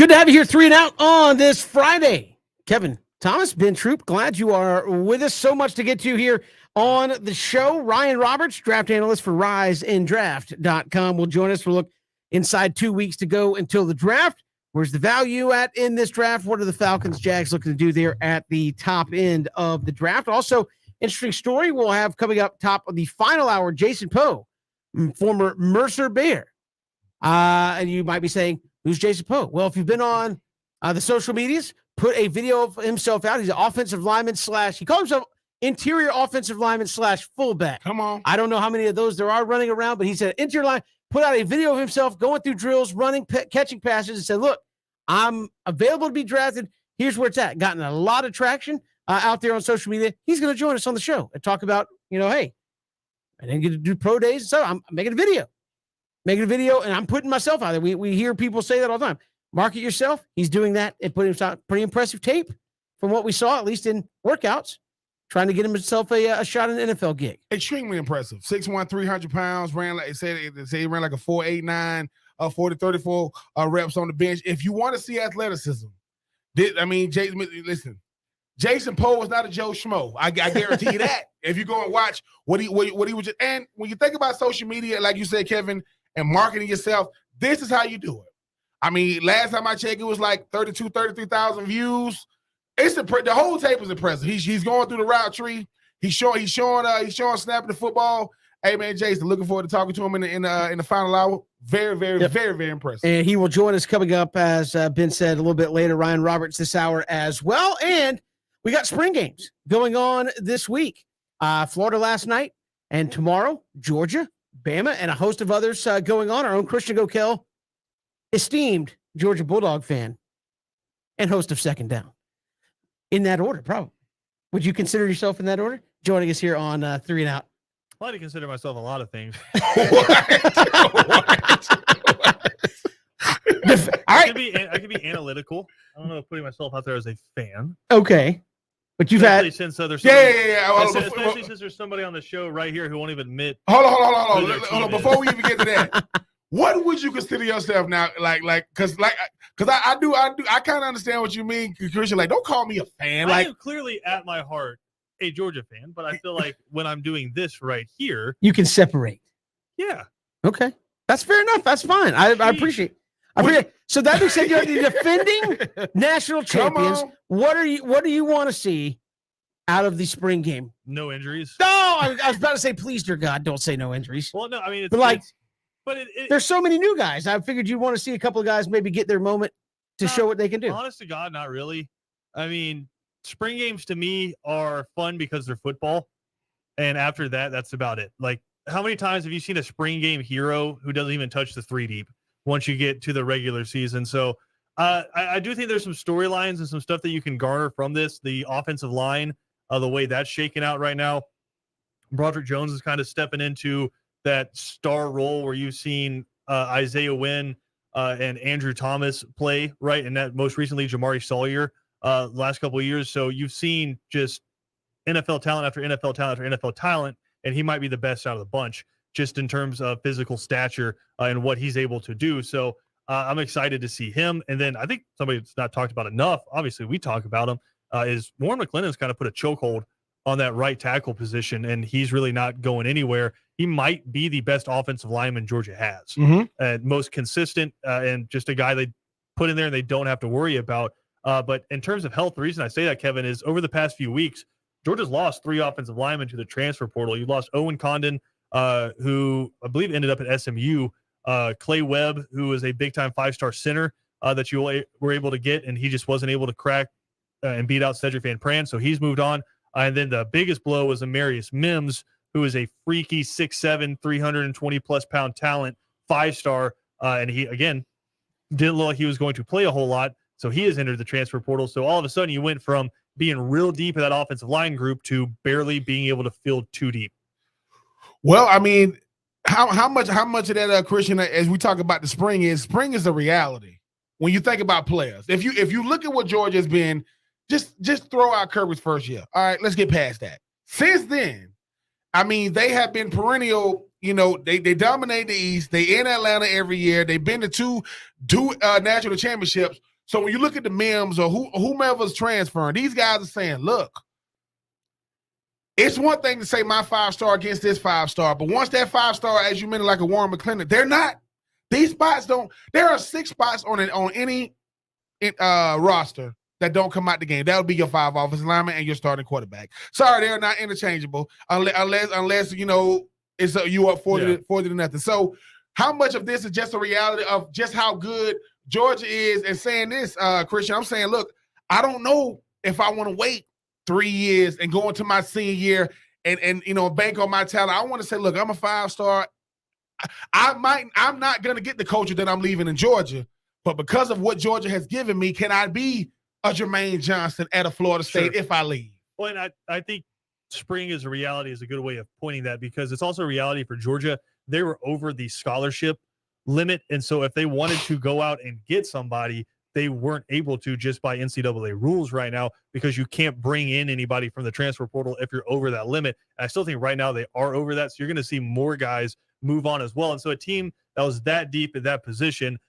Good to have you here, 3 and Out on this Friday. Kevin Thomas, Ben Troop, glad you are with us. So much to get to here on the show. Ryan Roberts, draft analyst for RiseandDraft.com, will join us. We'll look inside 2 weeks to go until the draft. Where's the value at in this draft? What are the Falcons, Jags looking to do there at the top end of the draft? Also, interesting story we'll have coming up top of the final hour, Jason Poe, former Mercer Bear. And you might be saying, who's Jason Poe? Well, if you've been on the social medias, put a video of himself out. He's an offensive lineman / he calls himself interior offensive lineman / fullback. Come on. I don't know how many of those there are running around, but he said interior line, put out a video of himself going through drills, running, catching passes, and said, look, I'm available to be drafted. Here's where it's at. Gotten a lot of traction out there on social media. He's going to join us on the show and talk about, hey, I didn't get to do pro days, so I'm making a video. And I'm putting myself out there. We hear people say that all the time. Market yourself. He's doing that and putting himself pretty impressive tape from what we saw, at least in workouts, trying to get himself a shot in an NFL gig. Extremely impressive. 6'1", 300 pounds, ran like they ran like a 4.89, 40-34 reps on the bench. If you want to see athleticism, Jason Poe was not a Joe Schmo. I guarantee you that. If you go and watch what he was just, and when you think about social media, like you said, Kevin, and marketing yourself, this is how you do it. I mean, last time I checked, it was like 33,000 views. The whole tape is impressive. He's going through the route tree. He's showing snapping the football. Hey man, Jason, looking forward to talking to him in the final hour. Very, very, very, very impressive. And he will join us coming up, as Ben said, a little bit later. Ryan Roberts this hour as well. And we got spring games going on this week. Florida last night, and tomorrow, Georgia, Bama, and a host of others going on. Our own Christian Coquel, esteemed Georgia Bulldog fan and host of Second Down. In that order, probably. Would you consider yourself in that order? Joining us here on 3 and Out. I like to consider myself a lot of things. All right. I could be analytical. I don't know if putting myself out there as a fan. Okay. But you've especially had since there's somebody, since there's somebody on the show right here who won't even admit. Hold on. Before we even get to that, what would you consider yourself now? Because I kind of understand what you mean, Christian. Like, don't call me a fan. I am clearly at my heart a Georgia fan, but I feel like when I'm doing this right here, you can separate. Yeah. Okay. That's fair enough. That's fine. I appreciate. So that being said, you're the defending national champions. What do you want to see out of the spring game? No injuries. No, I was about to say, please, dear God, don't say no injuries. Well, no, I mean, there's so many new guys. I figured you'd want to see a couple of guys maybe get their moment to show what they can do. Honest to God, not really. I mean, spring games to me are fun because they're football, and after that, that's about it. Like, how many times have you seen a spring game hero who doesn't even touch the 3 deep once you get to the regular season? So I do think there's some storylines and some stuff that you can garner from this. The offensive line, the way that's shaken out right now. Broderick Jones is kind of stepping into that star role where you've seen Isaiah Wynn and Andrew Thomas play, right? And that most recently Jamari Sawyer last couple of years. So you've seen just NFL talent after NFL talent after NFL talent, and he might be the best out of the bunch just in terms of physical stature and what he's able to do. So I'm excited to see him. And then I think somebody that's not talked about enough, obviously we talk about him, is Warren Mclennan's kind of put a chokehold on that right tackle position, and he's really not going anywhere. He might be the best offensive lineman Georgia has, most consistent, and just a guy they put in there and they don't have to worry about. But in terms of health, the reason I say that, Kevin, is over the past few weeks, Georgia's lost 3 offensive linemen to the transfer portal. You lost Owen Condon, who I believe ended up at SMU, Clay Webb, who was a big-time 5-star center that you were able to get, and he just wasn't able to crack and beat out Cedric Van Pran, so he's moved on. And then the biggest blow was Amarius Mims, who is a freaky 6'7", 320-plus pound talent, 5-star, and he, again, didn't look like he was going to play a whole lot, so he has entered the transfer portal. So all of a sudden you went from being real deep in that offensive line group to barely being able to field 2 deep. Well, I mean, how much of that, Christian, as we talk about the spring is the reality when you think about players. If you look at what Georgia's been, just throw out Kirby's first year. All right, let's get past that. Since then, I mean, they have been perennial. You know, they dominate the East. They in Atlanta every year. They've been to two national championships. So when you look at the Mims or whomever's transferring, these guys are saying, look, it's one thing to say my 5-star against this 5-star, but once that 5-star, as you mentioned, like a Warren Mclennan, they're not. These spots don't. There are 6 spots on any roster that don't come out the game. That would be your 5 offensive linemen and your starting quarterback. Sorry, they're not interchangeable unless you know it's you up 40 to nothing. So how much of this is just a reality of just how good Georgia is? And saying this, Christian, I'm saying, look, I don't know if I want to wait 3 years and go into my senior year and you know bank on my talent. I want to say, look, I'm a 5-star. I'm not going to get the culture that I'm leaving in Georgia, but because of what Georgia has given me, can I be a Jermaine Johnson at a Florida State if I leave? Well, and I think spring is a reality is a good way of pointing that, because it's also a reality for Georgia. They were over the scholarship limit, and so if they wanted to go out and get somebody, they weren't able to just by NCAA rules right now, because you can't bring in anybody from the transfer portal if you're over that limit. And I still think right now they are over that, so you're going to see more guys move on as well. And so a team that was that deep at that position,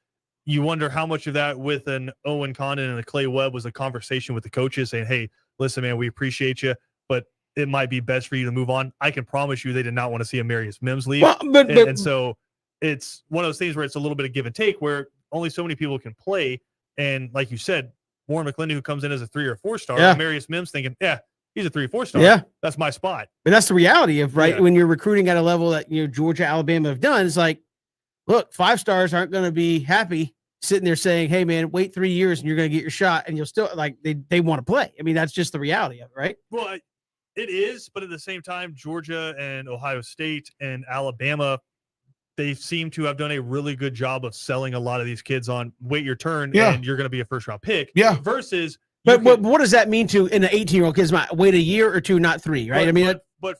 you wonder how much of that with an Owen Condon and a Clay Webb was a conversation with the coaches saying, hey, listen, man, we appreciate you, but it might be best for you to move on. I can promise you they did not want to see Amarius Mims leave. Well, and so it's one of those things where it's a little bit of give and take, where only so many people can play. And like you said, Warren Mclennan, who comes in as a 3 or 4-star, Amarius Mims thinking, he's a 3 or 4-star. Yeah. That's my spot. But that's the reality of when you're recruiting at a level that Georgia, Alabama have done. It's like, look, 5-stars aren't going to be happy sitting there saying, hey man, wait 3 years and you're going to get your shot, and you'll still like they want to play. I mean, that's just the reality of it, right? Well, it is, but at the same time, Georgia and Ohio State and Alabama, they seem to have done a really good job of selling a lot of these kids on wait your turn and you're going to be a 1st-round pick. Yeah. Versus, but what does that mean to an 18-year-old kid's mind? Wait a year or 2, not 3, right? But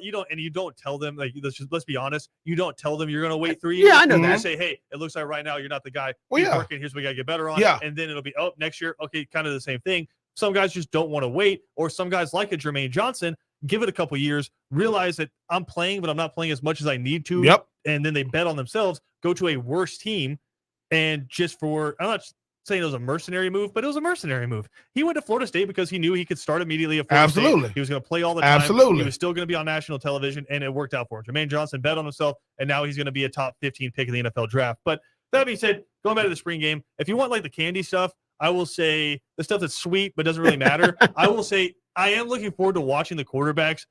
you don't tell them, like, let's be honest, you don't tell them you're going to wait 3 years. Yeah, I know that. You say, hey, it looks like right now you're not the guy. Well, Keep working. Here's what we got to get better on. Yeah. And then it'll be, next year, okay, kind of the same thing. Some guys just don't want to wait, or some guys like a Jermaine Johnson, give it a couple years, realize that I'm playing, but I'm not playing as much as I need to. Yep. And then they bet on themselves, go to a worse team, and I'm not saying it was a mercenary move, but it was a mercenary move. He went to Florida State because he knew he could start immediately at Florida Absolutely. State. He was going to play all the time. Absolutely. He was still going to be on national television, and it worked out for him. Jermaine Johnson bet on himself, and now he's going to be a top 15 pick in the NFL draft. But that being said, going back to the spring game, if you want like the candy stuff, I will say the stuff that's sweet but doesn't really matter. I will say I am looking forward to watching the quarterbacks.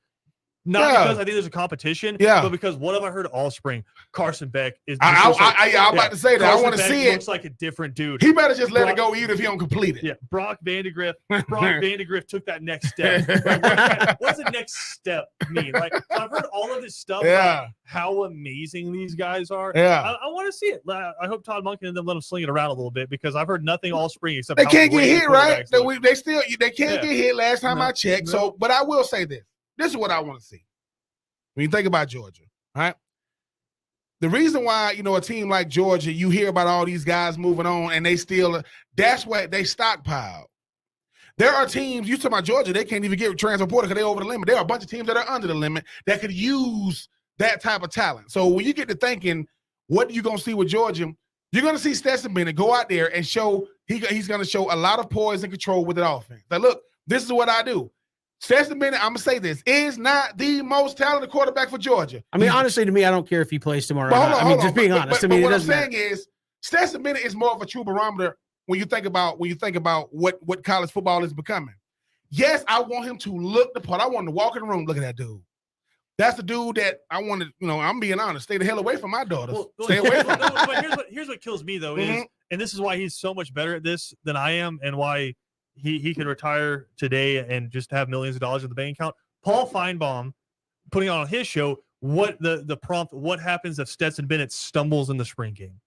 Not because I think there's a competition, but because what have I heard all spring? Carson Beck is. I'm about to say that. Carson I want to see it. Looks like a different dude. He better just let it go even if he don't complete it. Yeah, Brock Vandegrift took that next step. Right? What's the next step mean? Like, I've heard all of this stuff. Like how amazing these guys are. Yeah, I want to see it. I hope Todd Monken and them let him sling it around a little bit, because I've heard nothing all spring except they can't get hit, right? They can't get hit. Last time I checked. So, but I will say this. This is what I want to see. When you think about Georgia, right? The reason why, a team like Georgia, you hear about all these guys moving on and that's why they stockpile. There are teams, you talk about Georgia, they can't even get transfer portal because they're over the limit. There are a bunch of teams that are under the limit that could use that type of talent. So when you get to thinking, what are you going to see with Georgia? You're going to see Stetson Bennett go out there and show, he's going to show a lot of poise and control with the offense. Like, look, this is what I do. Stetson Bennett, I'm going to say this, is not the most talented quarterback for Georgia. I mean, honestly, to me, I don't care if he plays tomorrow. Just being honest. But what I'm saying is, Stetson Bennett is more of a true barometer when you think about what college football is becoming. Yes, I want him to look the part. I want him to walk in the room, look at that dude. That's the dude that I wanted, I'm being honest, stay the hell away from my daughters. Stay away from them. But here's what kills me, though, is, and this is why he's so much better at this than I am, and why he can retire today and just have millions of dollars in the bank account. Paul Feinbaum putting on his show what the prompt, what happens if Stetson Bennett stumbles in the spring game.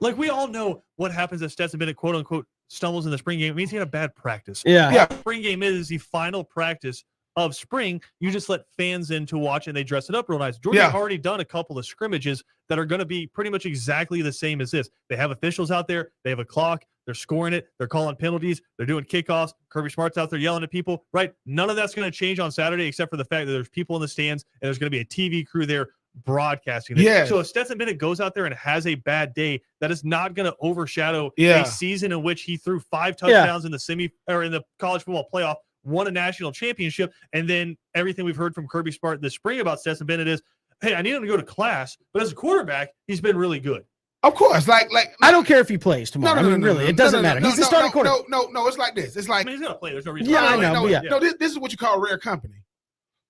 Like, we all know what happens if Stetson Bennett, quote unquote, stumbles in the spring game. It means he had a bad practice. Yeah. Spring game is the final practice of spring. You just let fans in to watch, and they dress it up real nice. Georgia's already done a couple of scrimmages that are going to be pretty much exactly the same as this. They have officials out there. They have a clock. They're scoring it. They're calling penalties. They're doing kickoffs. Kirby Smart's out there yelling at people, right? None of that's going to change on Saturday, except for the fact that there's people in the stands and there's going to be a TV crew there broadcasting it. Yes. So if Stetson Bennett goes out there and has a bad day, that is not going to overshadow Yeah. a season in which he threw 5 touchdowns in the college football playoff, won a national championship, and then everything we've heard from Kirby Smart this spring about Stetson Bennett is, hey, I need him to go to class, but as a quarterback, he's been really good. Of course, like I don't care if he plays tomorrow. Really, it doesn't matter. He's the starting quarterback. No, it's like this. It's like, I mean, he's gonna play. There's no reason. Yeah, I know. No, this is what you call rare company.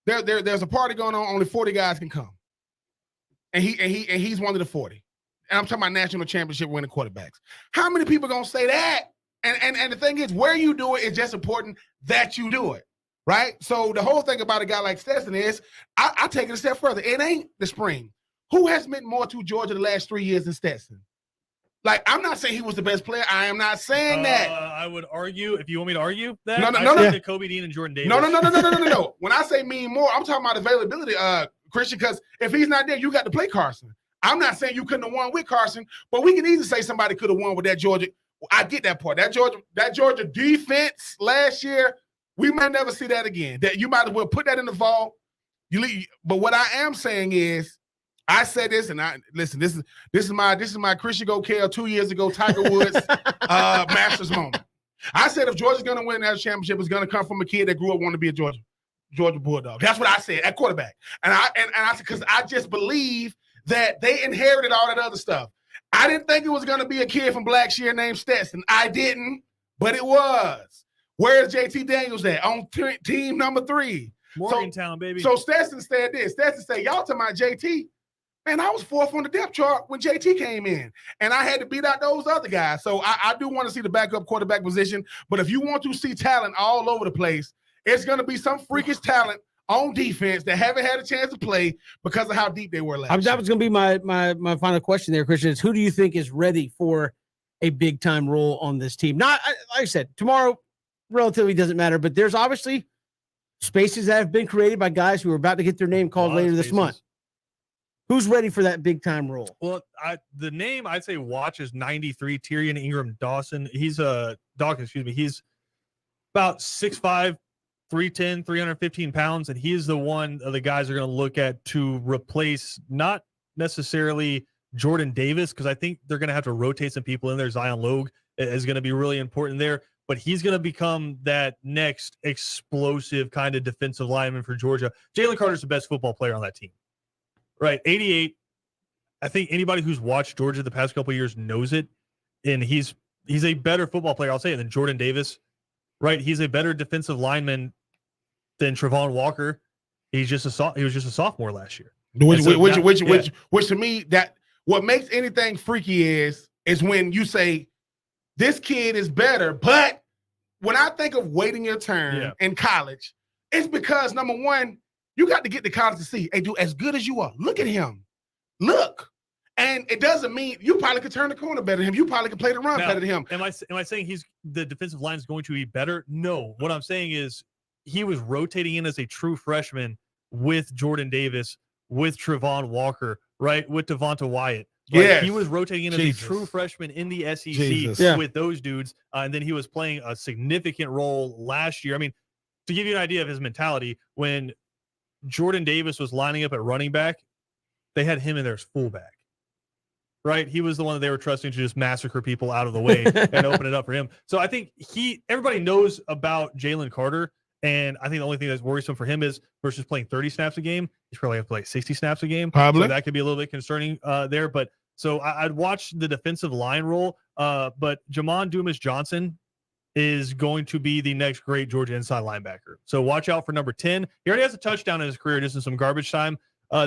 There's a party going on. Only 40 guys can come, and he's one of the 40. And I'm talking about national championship winning quarterbacks. How many people gonna say that? And the thing is, where you do it is just important that you do it, right? So the whole thing about a guy like Stetson is, I take it a step further. It ain't the spring. Who has meant more to Georgia the last 3 years than Stetson? Like, I'm not saying he was the best player. I am not saying that. I would argue, if you want me to argue that, no. Kobe Dean and Jordan Davis. No. When I say mean more, I'm talking about availability, Christian, because if he's not there, you got to play Carson. I'm not saying you couldn't have won with Carson, but we can easily say somebody could have won with that Georgia. I get that part. That Georgia defense last year, we might never see that again. That you might as well put that in the vault. But what I am saying is, I said this, and listen. This is my Christian Coquel 2 years ago Tiger Woods Masters moment. I said if Georgia's going to win that championship, it's going to come from a kid that grew up wanting to be a Georgia Bulldog. That's what I said at quarterback. And I said because I just believe that they inherited all that other stuff. I didn't think it was going to be a kid from Blackshear named Stetson. I didn't, but it was. Where's JT Daniels at? On team number 3. Morgantown, baby. So Stetson said this. Stetson said, y'all talking about JT? Man, I was 4th on the depth chart when JT came in, and I had to beat out those other guys. So I do want to see the backup quarterback position, but if you want to see talent all over the place, it's going to be some freakish talent on defense that haven't had a chance to play because of how deep they were last year. That was going to be my final question there, Christian, is who do you think is ready for a big-time role on this team? Not, like I said, tomorrow relatively doesn't matter, but there's obviously spaces that have been created by guys who are about to get their name called later this month. Who's ready for that big time role? Well, the name I'd say watch is 93 Tyrion Ingram Dawson. He's He's about 6'5", 310, 315 pounds, and he's the one of the guys are going to look at to replace not necessarily Jordan Davis, because I think they're going to have to rotate some people in there. Zion Logue is going to be really important there, but he's going to become that next explosive kind of defensive lineman for Georgia. Jalen Carter's the best football player on that team. Right, 88. I think anybody who's watched Georgia the past couple of years knows it, and he's a better football player, I'll say it, than Jordan Davis. Right, he's a better defensive lineman than Trevon Walker. He was just a sophomore last year. Which to me, that what makes anything freaky is when you say this kid is better. But when I think of waiting your turn in college, it's because number one, you got to get to college to see, hey, dude, as good as you are, look at him. Look. And it doesn't mean you probably could turn the corner better than him. You probably could play the run better than him. Am I saying the defensive line is going to be better? No. What I'm saying is he was rotating in as a true freshman with Jordan Davis, with Trevon Walker, right, with Devonta Wyatt. Like, he was rotating in as a true freshman in the SEC with those dudes, and then he was playing a significant role last year. I mean, to give you an idea of his mentality, when Jordan Davis was lining up at running back, they had him in there as fullback. Right? He was the one that they were trusting to just massacre people out of the way and open it up for him. So I think everybody knows about Jalen Carter, and I think the only thing that's worrisome for him is versus playing 30 snaps a game, he's probably going to play 60 snaps a game. Probably. So that could be a little bit concerning there. But so I'd watch the defensive line role, but Jamon Dumas-Johnson is going to be the next great Georgia inside linebacker. So watch out for number 10. He already has a touchdown in his career, just in some garbage time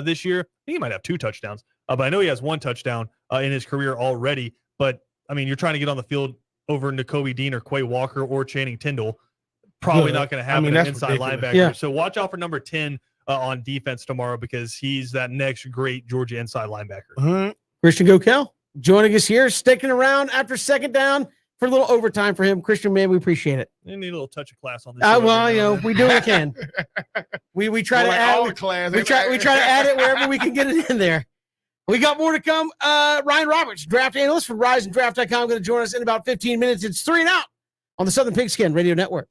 this year. I think he might have 2 touchdowns, but I know he has 1 touchdown in his career already. But, I mean, you're trying to get on the field over Nakobe Dean or Quay Walker or Channing Tyndall. Probably not going to happen an inside linebacker. Yeah. So watch out for number 10 on defense tomorrow, because he's that next great Georgia inside linebacker. Christian Coquel joining us here, sticking around after second down for a little overtime for him. Christian, man, we appreciate it. We need a little touch of class on this. Well, we do what we can. We try to add class. We try to add it wherever we can get it in there. We got more to come. Ryan Roberts, draft analyst from RiseandDraft.com, going to join us in about 15 minutes. It's 3 and Out on the Southern Pigskin Radio Network.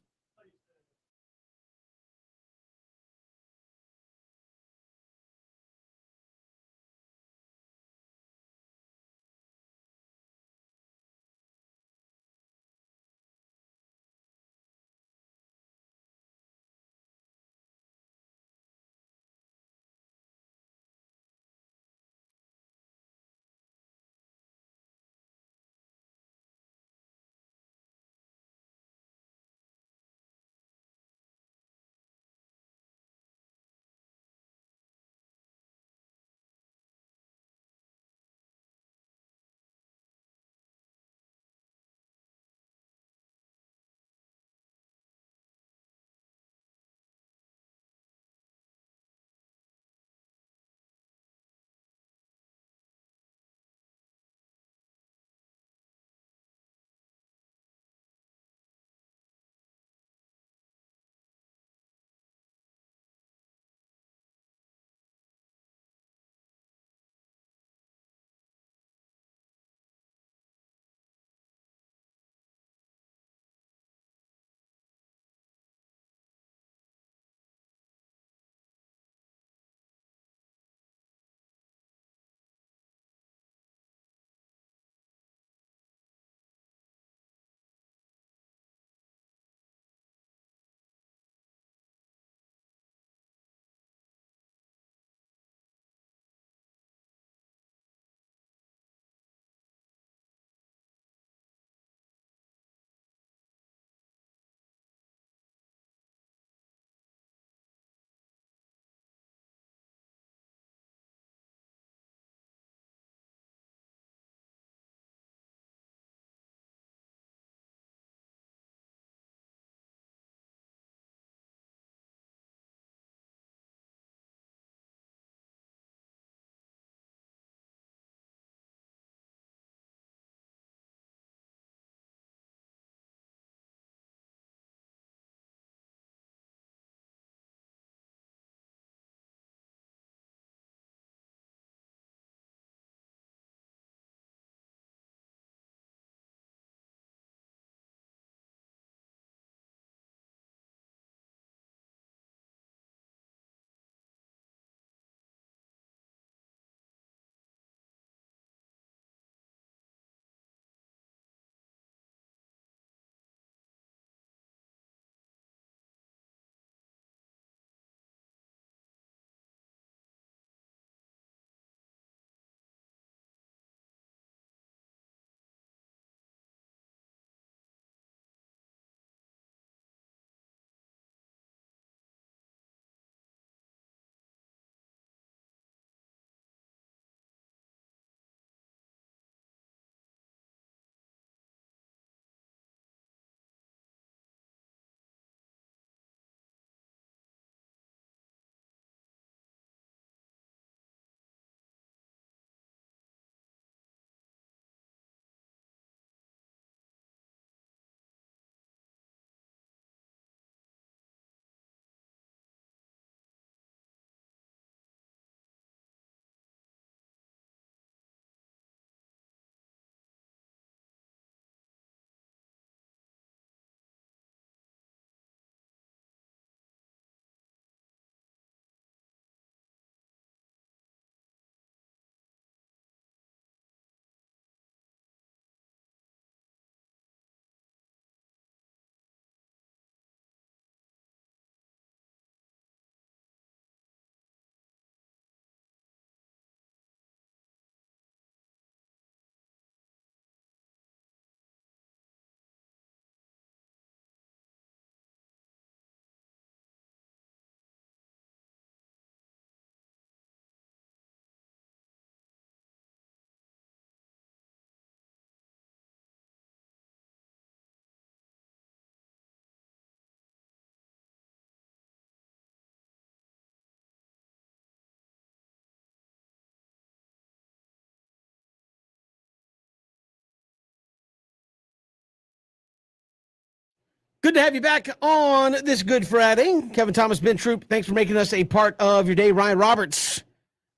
Good to have you back on this Good Friday. Kevin Thomas, Ben Troop, thanks for making us a part of your day. Ryan Roberts,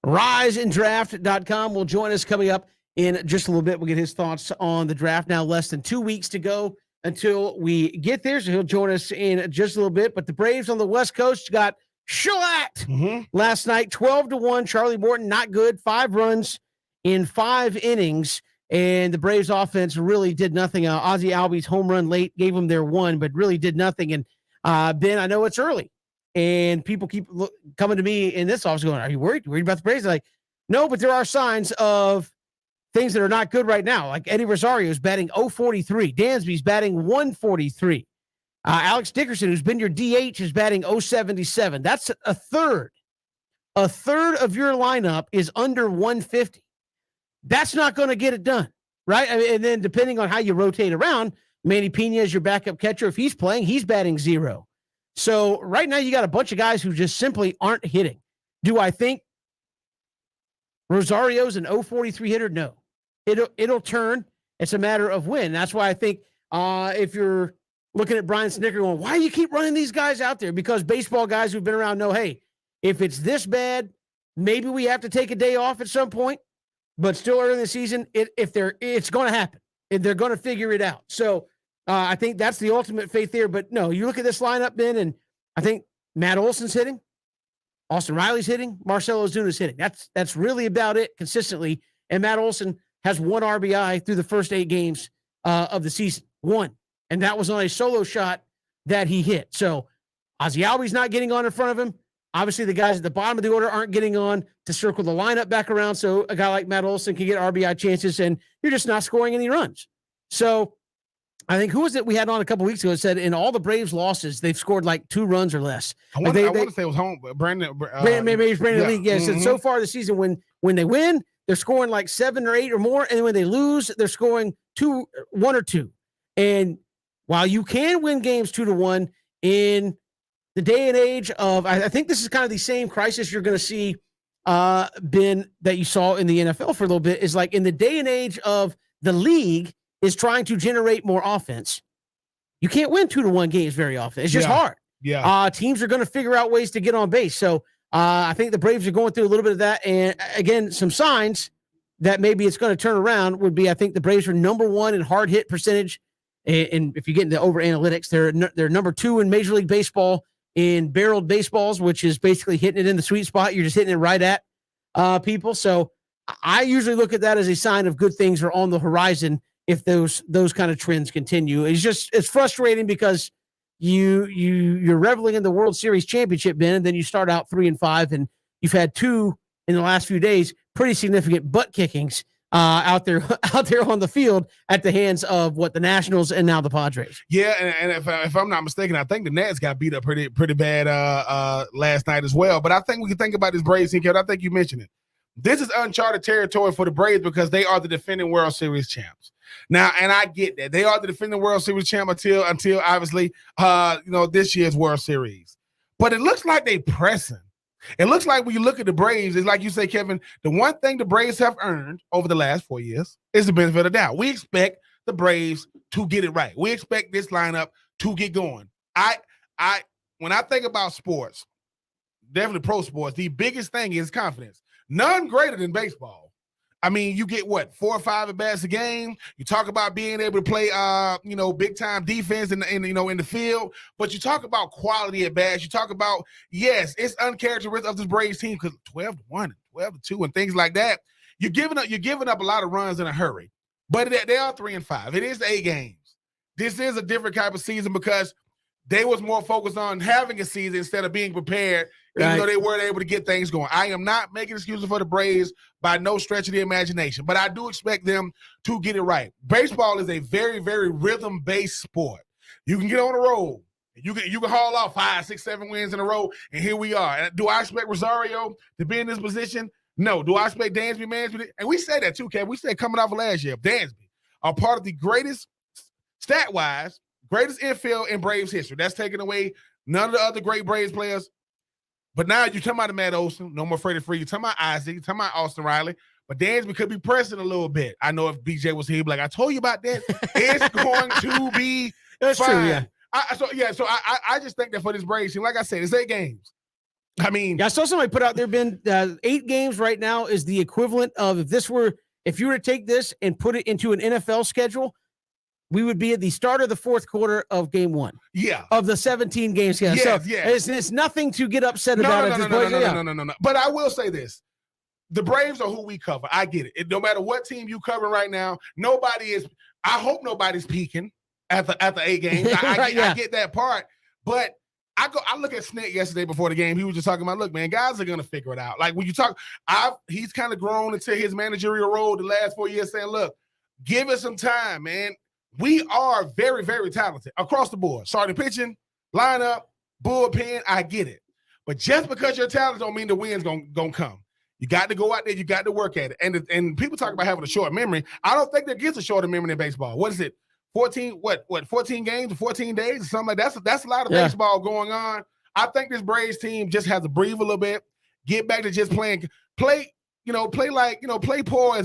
riseanddraft.com, will join us coming up in just a little bit. We'll get his thoughts on the draft. Now less than 2 weeks to go until we get there, so he'll join us in just a little bit. But the Braves on the West Coast got shellacked last night, 12-1. Charlie Morton, not good, 5 runs in 5 innings. And the Braves offense really did nothing. Ozzie Albies home run late gave them their one, but really did nothing. And Ben, I know it's early, and people keep coming to me in this office going, "Are you worried? Worried about the Braves?" Like, no, but there are signs of things that are not good right now. Like Eddie Rosario is batting 043. Dansby's batting 143. Alex Dickerson, who's been your DH, is batting 077. That's a third. A third of your lineup is under 150. That's not going to get it done, right? I mean, and then depending on how you rotate around, Manny Pena is your backup catcher. If he's playing, he's batting 0. So right now you got a bunch of guys who just simply aren't hitting. Do I think Rosario's an 043 hitter? No. It'll turn. It's a matter of when. That's why I think if you're looking at Brian Snicker going, why do you keep running these guys out there? Because baseball guys who've been around know, hey, if it's this bad, maybe we have to take a day off at some point. But still early in the season, it's going to happen. And they're going to figure it out. So I think that's the ultimate faith there. But no, you look at this lineup, Ben, and I think Matt Olson's hitting, Austin Riley's hitting, Marcell Ozuna's hitting. That's really about it consistently. And Matt Olson has 1 RBI through the first 8 games of the season. 1. And that was on a solo shot that he hit. So Ozzie Albies not getting on in front of him. Obviously, the guys at the bottom of the order aren't getting on to circle the lineup back around, so a guy like Matt Olson can get RBI chances, and you're just not scoring any runs. So I think, who was it we had on a couple weeks ago that said in all the Braves losses, they've scored like 2 runs or less. I want to say it was home. Brandon Lee. Yeah, said so far this season, when they win, they're scoring like 7 or 8 or more, and when they lose, they're scoring 1 or 2. And while you can win games 2-1 in the day and age of, I think this is kind of the same crisis you're going to see, Ben, that you saw in the NFL for a little bit, is like in the day and age of the league is trying to generate more offense. You can't win 2-1 games very often. It's just hard. Yeah. Teams are going to figure out ways to get on base. So I think the Braves are going through a little bit of that. And again, some signs that maybe it's going to turn around would be, I think the Braves are number 1 in hard hit percentage. And if you get into over analytics, they're number 2 in Major League Baseball in barreled baseballs, which is basically hitting it in the sweet spot. You're just hitting it right at people. So I usually look at that as a sign of good things are on the horizon if those kind of trends continue. It's frustrating because you're reveling in the World Series championship, Ben, and then you start out 3-5, and you've had 2 in the last few days, pretty significant butt kickings out there on the field at the hands of the Nationals and now the Padres. Yeah, and if I'm not mistaken, I think the Nats got beat up pretty bad last night as well. But I think we can think about this Braves team, Kevin. I think you mentioned it. This is uncharted territory for the Braves because they are the defending World Series champs. Now, and I get that. They are the defending World Series champ until obviously this year's World Series. But it looks like they pressing. It looks like when you look at the Braves, it's like you say, Kevin, the one thing the Braves have earned over the last 4 years is the benefit of the doubt. We expect the Braves to get it right. We expect this lineup to get going. When I think about sports, definitely pro sports, the biggest thing is confidence. None greater than baseball. I mean, you get 4 or 5 at bats a game. You talk about being able to play, big time defense in the field. But you talk about quality at bats. You talk about, yes, it's uncharacteristic of this Braves team because 12-1 and 12-2 and things like that. You're giving up a lot of runs in a hurry. But they are 3-5. It is 8 games. This is a different type of season because they was more focused on having a season instead of being prepared, even though they weren't able to get things going. I am not making excuses for the Braves by no stretch of the imagination, but I do expect them to get it right. Baseball is a very, very rhythm-based sport. You can get on a roll. You can haul off 5, 6, 7 wins in a row, and here we are. And do I expect Rosario to be in this position? No. Do I expect Dansby, Mansby? And we said that too, Kev. We said coming off of last year, Dansby are part of the greatest, stat-wise, greatest infield in Braves history. That's taken away none of the other great Braves players. But now you're talking about Matt Olson, no more Freddie Freed. You're talking about Isaac. You're talking about Austin Riley. But Dansby could be pressing a little bit. I know if BJ was here, he'd be like, I told you about that. It's going to be That's fine. true, yeah. I just think that for this Braves team, like I said, it's 8 games. I mean, I saw somebody put out there, Ben, 8 games right now is the equivalent of if you were to take this and put it into an NFL schedule, we would be at the start of the fourth quarter of game 1. Yeah. Of the 17 games. Yeah. Yes, It's nothing to get upset about at this point. No. But I will say this. The Braves are who we cover. I get it. No matter what team you cover right now, I hope nobody's peaking at the 8 games. I get that part. But I look at Snick yesterday before the game. He was just talking about, look, man, guys are going to figure it out. Like when you talk, he's kind of grown into his managerial role the last 4 years saying, look, give it some time, man. We are very, very talented across the board. Starting pitching, lineup, bullpen, I get it. But just because you're talented don't mean the win's gonna come. You got to go out there. You got to work at it. And people talk about having a short memory. I don't think there gets a shorter memory in baseball. What is it? 14 games or 14 days or something like that. That's a lot of baseball going on. I think this Braves team just has to breathe a little bit, get back to just play poised,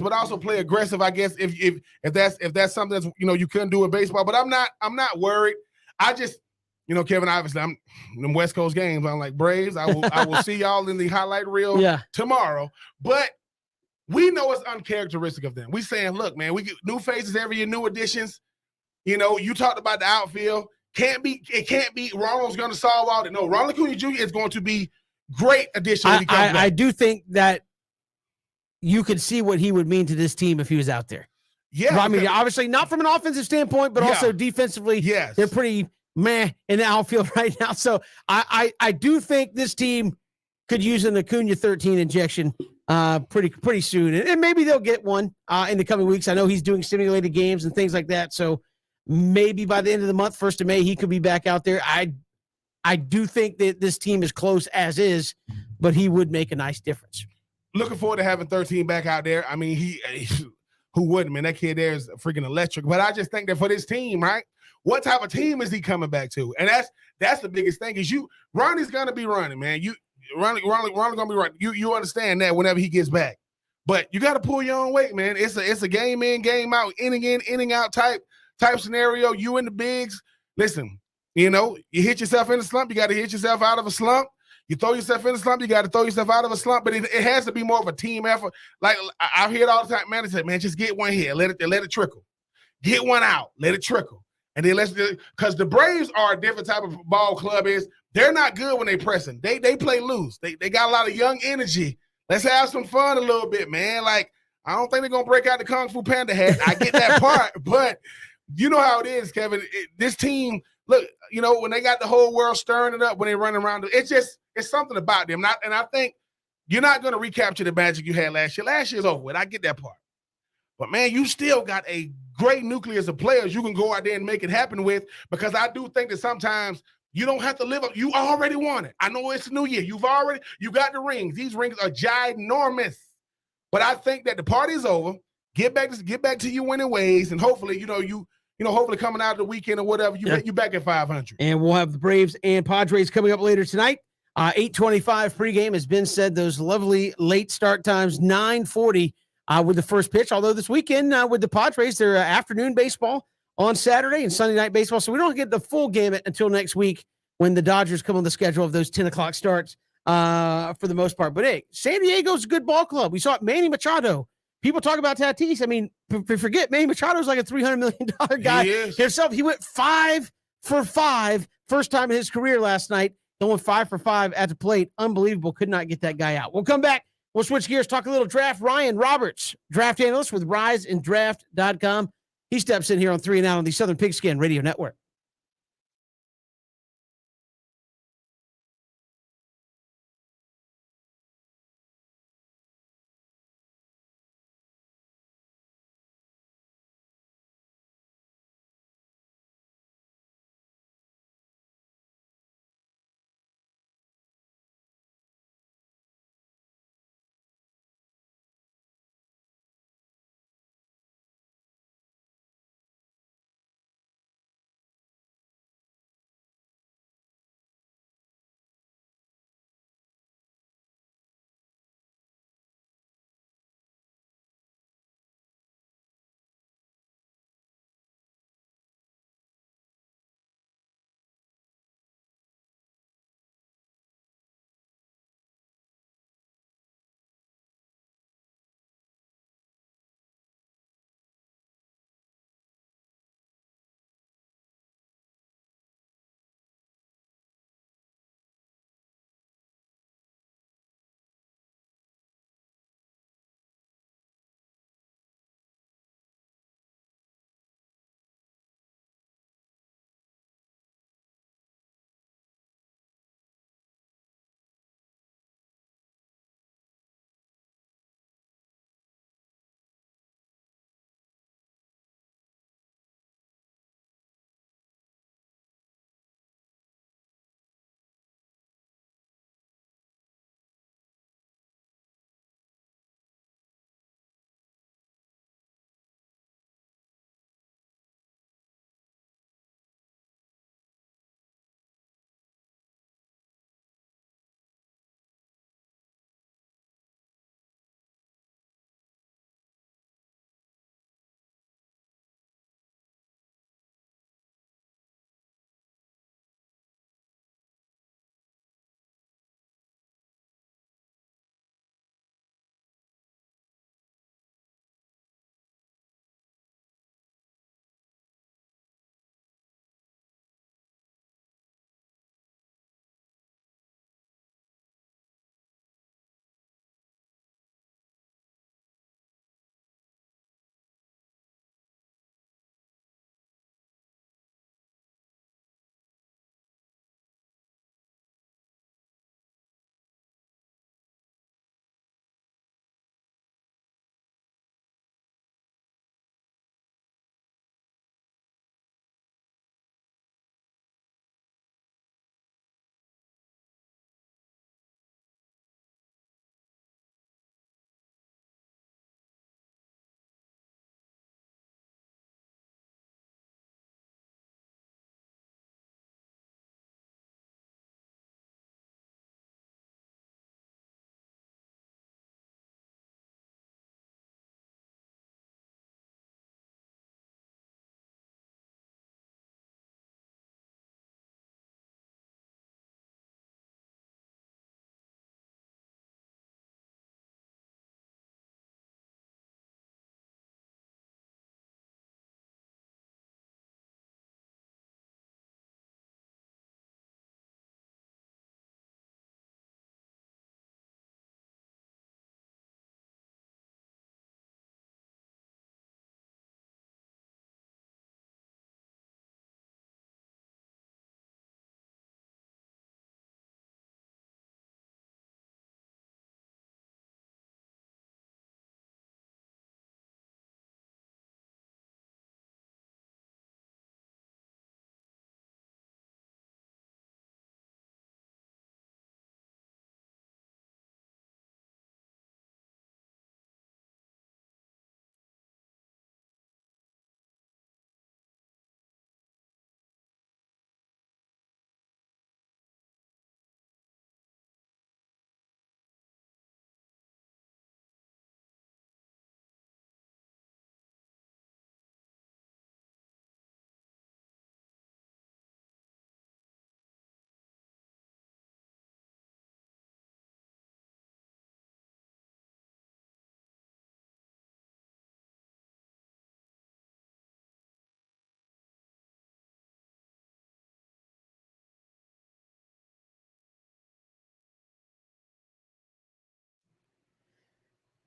but also play aggressive, I guess, if that's something that's, you couldn't do in baseball. But I'm not worried. I just, Kevin, obviously I'm in West Coast games. I'm like, Braves, I will see y'all in the highlight reel tomorrow. But we know it's uncharacteristic of them. We saying, look, man, we get new faces every year, new additions. You talked about the outfield. It can't be Ronald's going to solve all that. No, Ronald Acuna Jr. is going to be great addition when he comes back. I do think that you could see what he would mean to this team if he was out there. Yeah. I mean, obviously not from an offensive standpoint, but also defensively. Yes. They're pretty meh in the outfield right now. So I do think this team could use an Acuna 13 injection pretty soon. And maybe they'll get one in the coming weeks. I know he's doing simulated games and things like that. So maybe by the end of the month, 1st of May, he could be back out there. I do think that this team is close as is, but he would make a nice difference. Looking forward to having 13 back out there. I mean, who wouldn't, man? That kid there is freaking electric. But I just think that for this team, right? What type of team is he coming back to? And that's the biggest thing is Ronnie's gonna be running, man. Ronnie gonna be running. You understand that whenever he gets back. But you got to pull your own weight, man. It's a game in, game out, inning in, inning out type scenario. You in the bigs. Listen, you hit yourself in a slump, you got to hit yourself out of a slump. You throw yourself in a slump, you got to throw yourself out of a slump. But it has to be more of a team effort. Like I hear it all the time. Man, they say, man, just get one here, let it trickle. Get one out, let it trickle. And then because the Braves are a different type of ball club. They're not good when they pressing. They play loose. They got a lot of young energy. Let's have some fun a little bit, man. Like I don't think they're gonna break out the Kung Fu Panda hat. I get that part, but you know how it is, Kevin. This team, look, when they got the whole world stirring it up when they run around, it's something about them. And I think you're not going to recapture the magic you had last year. Last year's over with. I get that part. But, man, you still got a great nucleus of players you can go out there and make it happen with, because I do think that sometimes you don't have to live up. You already won it. I know it's a new year. You got the rings. These rings are ginormous. But I think that the party's over. Get back to your winning ways, and hopefully, hopefully coming out of the weekend or whatever, you back at 500. And we'll have the Braves and Padres coming up later tonight. 8:25 pregame, has been said. Those lovely late start times, 9:40 with the first pitch. Although this weekend with the Padres, they're afternoon baseball on Saturday and Sunday night baseball. So we don't get the full gamut until next week when the Dodgers come on the schedule of those 10 o'clock starts for the most part. But hey, San Diego's a good ball club. We saw it, Manny Machado. People talk about Tatis. I mean, forget Manny Machado's like a $300 million guy himself. He went 5 for 5 first time in his career last night. Going 5 for 5 at the plate. Unbelievable. Could not get that guy out. We'll come back. We'll switch gears, talk a little draft. Ryan Roberts, draft analyst with RiseandDraft.com. He steps in here on 3 and Out on the Southern Pigskin Radio Network.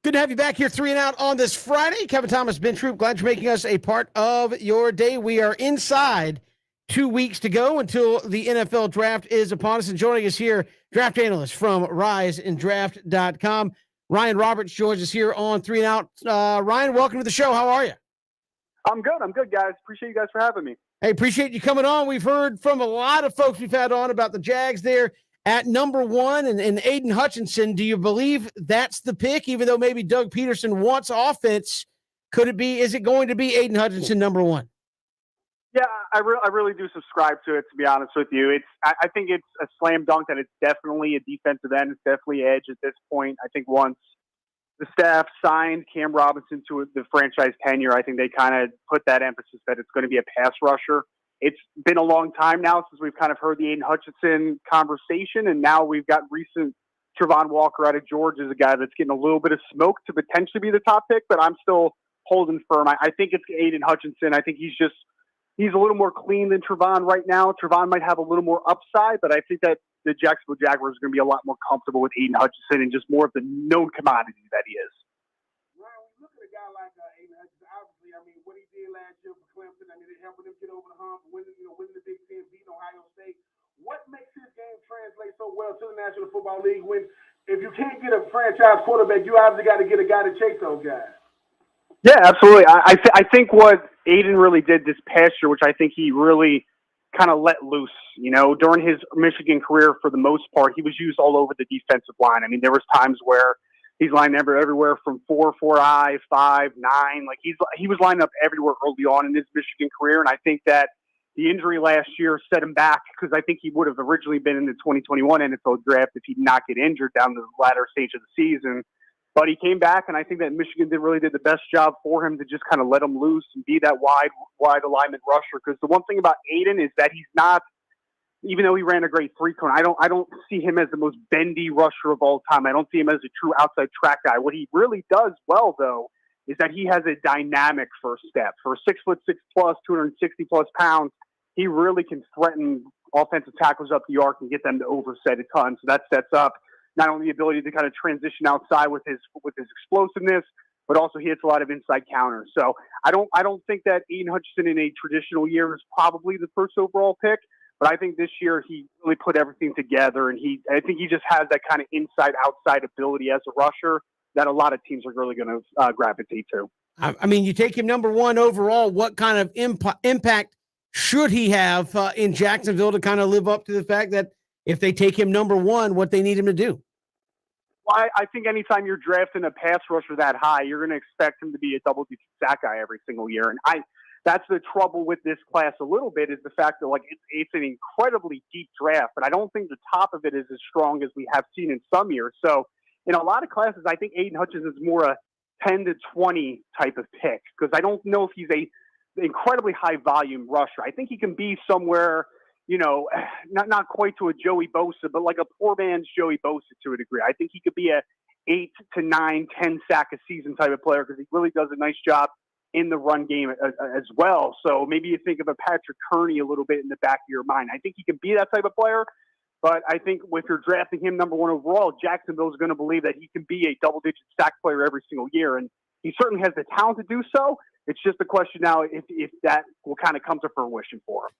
Good to have you back here, 3 and Out on this Friday. Kevin Thomas, Ben Troop, glad you're making us a part of your day. We are inside 2 weeks to go until the NFL draft is upon us. And joining us here, draft analyst from RiseandDraft.com, Ryan Roberts joins us here on 3 and Out. Ryan, welcome to the show. How are you? I'm good, guys. Appreciate you guys for having me. Hey, appreciate you coming on. We've heard from a lot of folks we've had on about the Jags there at number 1 and Aiden Hutchinson. Do you believe that's the pick, even though maybe Doug Peterson wants offense? Is it going to be Aiden Hutchinson number 1? Yeah, I really do subscribe to it, to be honest with you. I think it's a slam dunk that it's definitely a defensive end. It's definitely edge at this point. I think once the staff signed Cam Robinson to the franchise tenure, I think they kind of put that emphasis that it's going to be a pass rusher. It's been a long time now since we've kind of heard the Aiden Hutchinson conversation, and now we've got recent Travon Walker out of Georgia as a guy that's getting a little bit of smoke to potentially be the top pick, but I'm still holding firm. I think it's Aiden Hutchinson. I think he's a little more clean than Travon right now. Travon might have a little more upside, but I think that the Jacksonville Jaguars are going to be a lot more comfortable with Aiden Hutchinson and just more of the known commodity that he is. Ryan, when you look at a guy like Aiden Hutchinson, obviously, I mean, what he did last year for Clemson, I mean, it helping him get over the hump, winning the Big Ten, beating Ohio State. What makes his game translate so well to the National Football League when if you can't get a franchise quarterback, you obviously got to get a guy to chase those guys? Yeah, absolutely. I think what Aiden really did this past year, which I think he really kind of let loose, during his Michigan career for the most part, he was used all over the defensive line. I mean, there was times where he's lined everywhere from 4-4-I, 5-9. Like he was lined up everywhere early on in his Michigan career. And I think that the injury last year set him back because I think he would have originally been in the 2021 NFL draft if he did not get injured down the latter stage of the season. But he came back, and I think that Michigan really did the best job for him to just kind of let him loose and be that wide alignment rusher. Because the one thing about Aiden is that he's not, even though he ran a great 3-cone, I don't see him as the most bendy rusher of all time. I don't see him as a true outside track guy. What he really does well, though, is that he has a dynamic first step. For 6'6+, 260+ pounds, he really can threaten offensive tackles up the arc and get them to overset a ton. So that sets up not only the ability to kind of transition outside with his explosiveness, but also he hits a lot of inside counters. So I don't think that Aiden Hutchinson in a traditional year is probably the first overall pick, but I think this year he really put everything together, and I think he just has that kind of inside-outside ability as a rusher that a lot of teams are really going to gravitate to. I mean, you take him number 1 overall. What kind of impact should he have in Jacksonville to kind of live up to the fact that if they take him number 1, what they need him to do? Well, I think anytime you're drafting a pass rusher that high, you're going to expect him to be a double-digit sack guy every single year. And that's the trouble with this class a little bit, is the fact that it's an incredibly deep draft, but I don't think the top of it is as strong as we have seen in some years. So in a lot of classes, I think Aiden Hutchinson is more a 10 to 20 type of pick, because I don't know if he's a incredibly high volume rusher. I think he can be somewhere, not quite to a Joey Bosa, but like a poor man's Joey Bosa to a degree. I think he could be a 8 to 9, 10 sack a season type of player, because he really does a nice job in the run game as well. So maybe you think of a Patrick Kearney a little bit in the back of your mind. I think he can be that type of player, but I think if you're drafting him number 1 overall, Jacksonville's going to believe that he can be a double-digit sack player every single year, and he certainly has the talent to do so. It's just a question now if that will kind of come to fruition for him.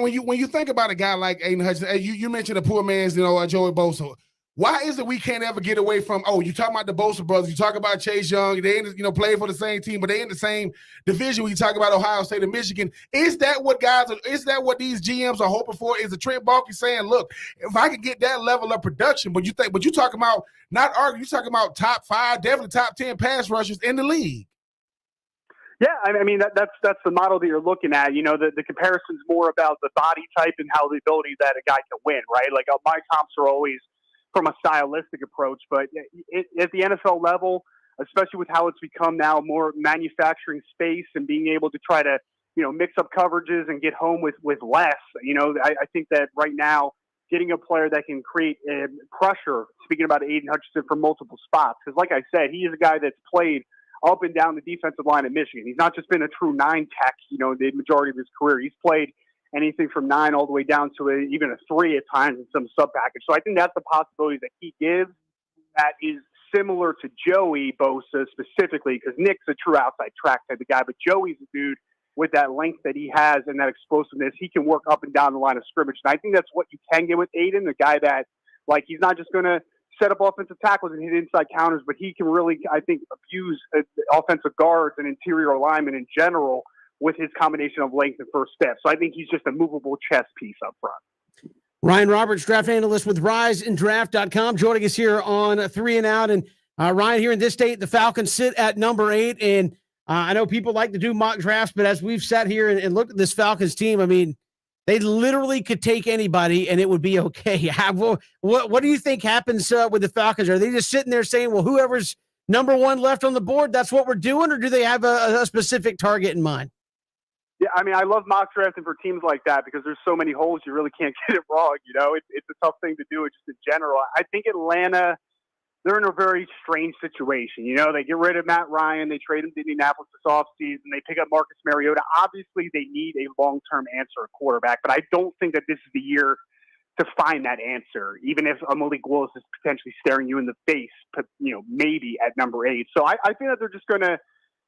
When you think about a guy like Aiden Hutchinson, you mentioned a poor man's, Joey Bosa. Why is it we can't ever get away from, you talk about the Bosa brothers, you talk about Chase Young, they played for the same team, but they in the same division when you talk about Ohio State and Michigan. Is that what these GMs are hoping for? Is the Trent Baalke saying, look, if I could get that level of production, but you talking about not arguing, you're talking about top 5, definitely top 10 pass rushers in the league. Yeah, I mean, that's the model that you're looking at. The comparison's more about the body type and how the ability that a guy can win, right? Like my comps are always from a stylistic approach, but at the NFL level, especially with how it's become now more manufacturing space and being able to try to, mix up coverages and get home with less, I think that right now getting a player that can create pressure, speaking about Aiden Hutchinson, from multiple spots, because like I said, he is a guy that's played up and down the defensive line at Michigan. He's not just been a true 9 tech, the majority of his career. He's played anything from 9 all the way down to even a 3 at times in some sub package. So I think that's the possibility that he gives that is similar to Joey Bosa specifically, because Nick's a true outside track type of guy, but Joey's a dude with that length that he has and that explosiveness. He can work up and down the line of scrimmage. And I think that's what you can get with Aiden, the guy that, like, he's not just going to set up offensive tackles and hit inside counters, but he can really, I think, abuse offensive guards and interior alignment in general with his combination of length and first step. So I think he's just a movable chess piece up front. Ryan Roberts, draft analyst with RiseandDraft.com, joining us here on 3 and Out. And Ryan, here in this state, the Falcons sit at number 8. And I know people like to do mock drafts, but as we've sat here and looked at this Falcons team, I mean, they literally could take anybody and it would be okay. What do you think happens with the Falcons? Are they just sitting there saying, well, whoever's number 1 left on the board, that's what we're doing? Or do they have a specific target in mind? Yeah, I mean, I love mock drafting for teams like that because there's so many holes you really can't get it wrong. You know, it's a tough thing to do just in general. I think Atlanta, they're in a very strange situation. You know, they get rid of Matt Ryan. They trade him to Indianapolis this offseason. They pick up Marcus Mariota. Obviously, they need a long-term answer at quarterback, but I don't think that this is the year to find that answer, even if Malik Willis is potentially staring you in the face, but, you know, maybe at number 8. So I think that they're just going to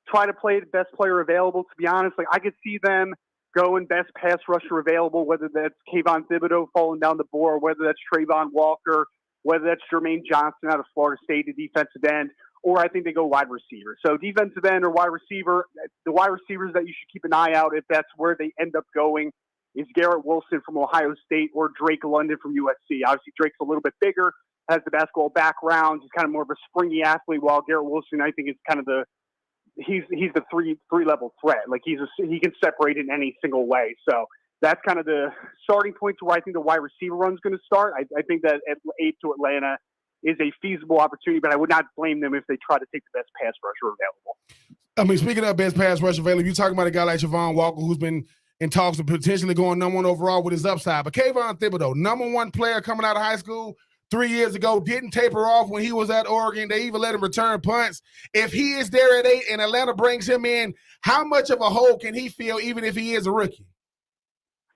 try to play the best player available, to be honest. Like, I could see them going best pass rusher available, whether that's Kayvon Thibodeau falling down the board, whether that's Trayvon Walker, whether that's Jermaine Johnson out of Florida State, the defensive end, or I think they go wide receiver. So defensive end or wide receiver, the wide receivers that you should keep an eye out if that's where they end up going is Garrett Wilson from Ohio State or Drake London from USC. Obviously, Drake's a little bit bigger, has the basketball background. He's kind of more of a springy athlete, while Garrett Wilson, I think, is kind of he's the three level threat. Like, he can separate in any single way. So that's kind of the starting point to where I think the wide receiver run is going to start. I think that at 8 to Atlanta is a feasible opportunity, but I would not blame them if they try to take the best pass rusher available. I mean, speaking of best pass rusher available, you're talking about a guy like Javon Walker, who's been in talks of potentially going number 1 overall with his upside. But Kayvon Thibodeau, number 1 player coming out of high school 3 years ago, didn't taper off when he was at Oregon. They even let him return punts. If he is there at 8 and Atlanta brings him in, how much of a hole can he feel even if he is a rookie?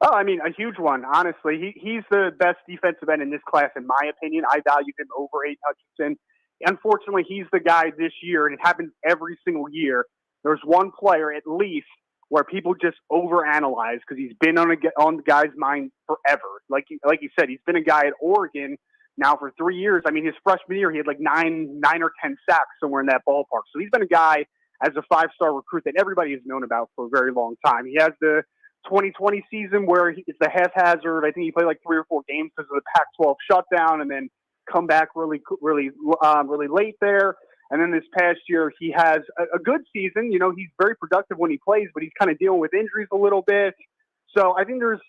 Oh, I mean, a huge one, honestly. He's the best defensive end in this class, in my opinion. I value him over Aiden Hutchinson. Unfortunately, he's the guy this year, and it happens every single year. There's one player, at least, where people just overanalyze because he's been on the guy's mind forever. Like you said, he's been a guy at Oregon now for 3 years. I mean, his freshman year, he had like 9 or 10 sacks somewhere in that ballpark. So he's been a guy as a 5-star recruit that everybody has known about for a very long time. He has the 2020 season where it's the haphazard. I think he played like 3 or 4 games because of the Pac-12 shutdown, and then come back really late there. And then this past year, he has a good season. You know, he's very productive when he plays, but he's kind of dealing with injuries a little bit. So I think there's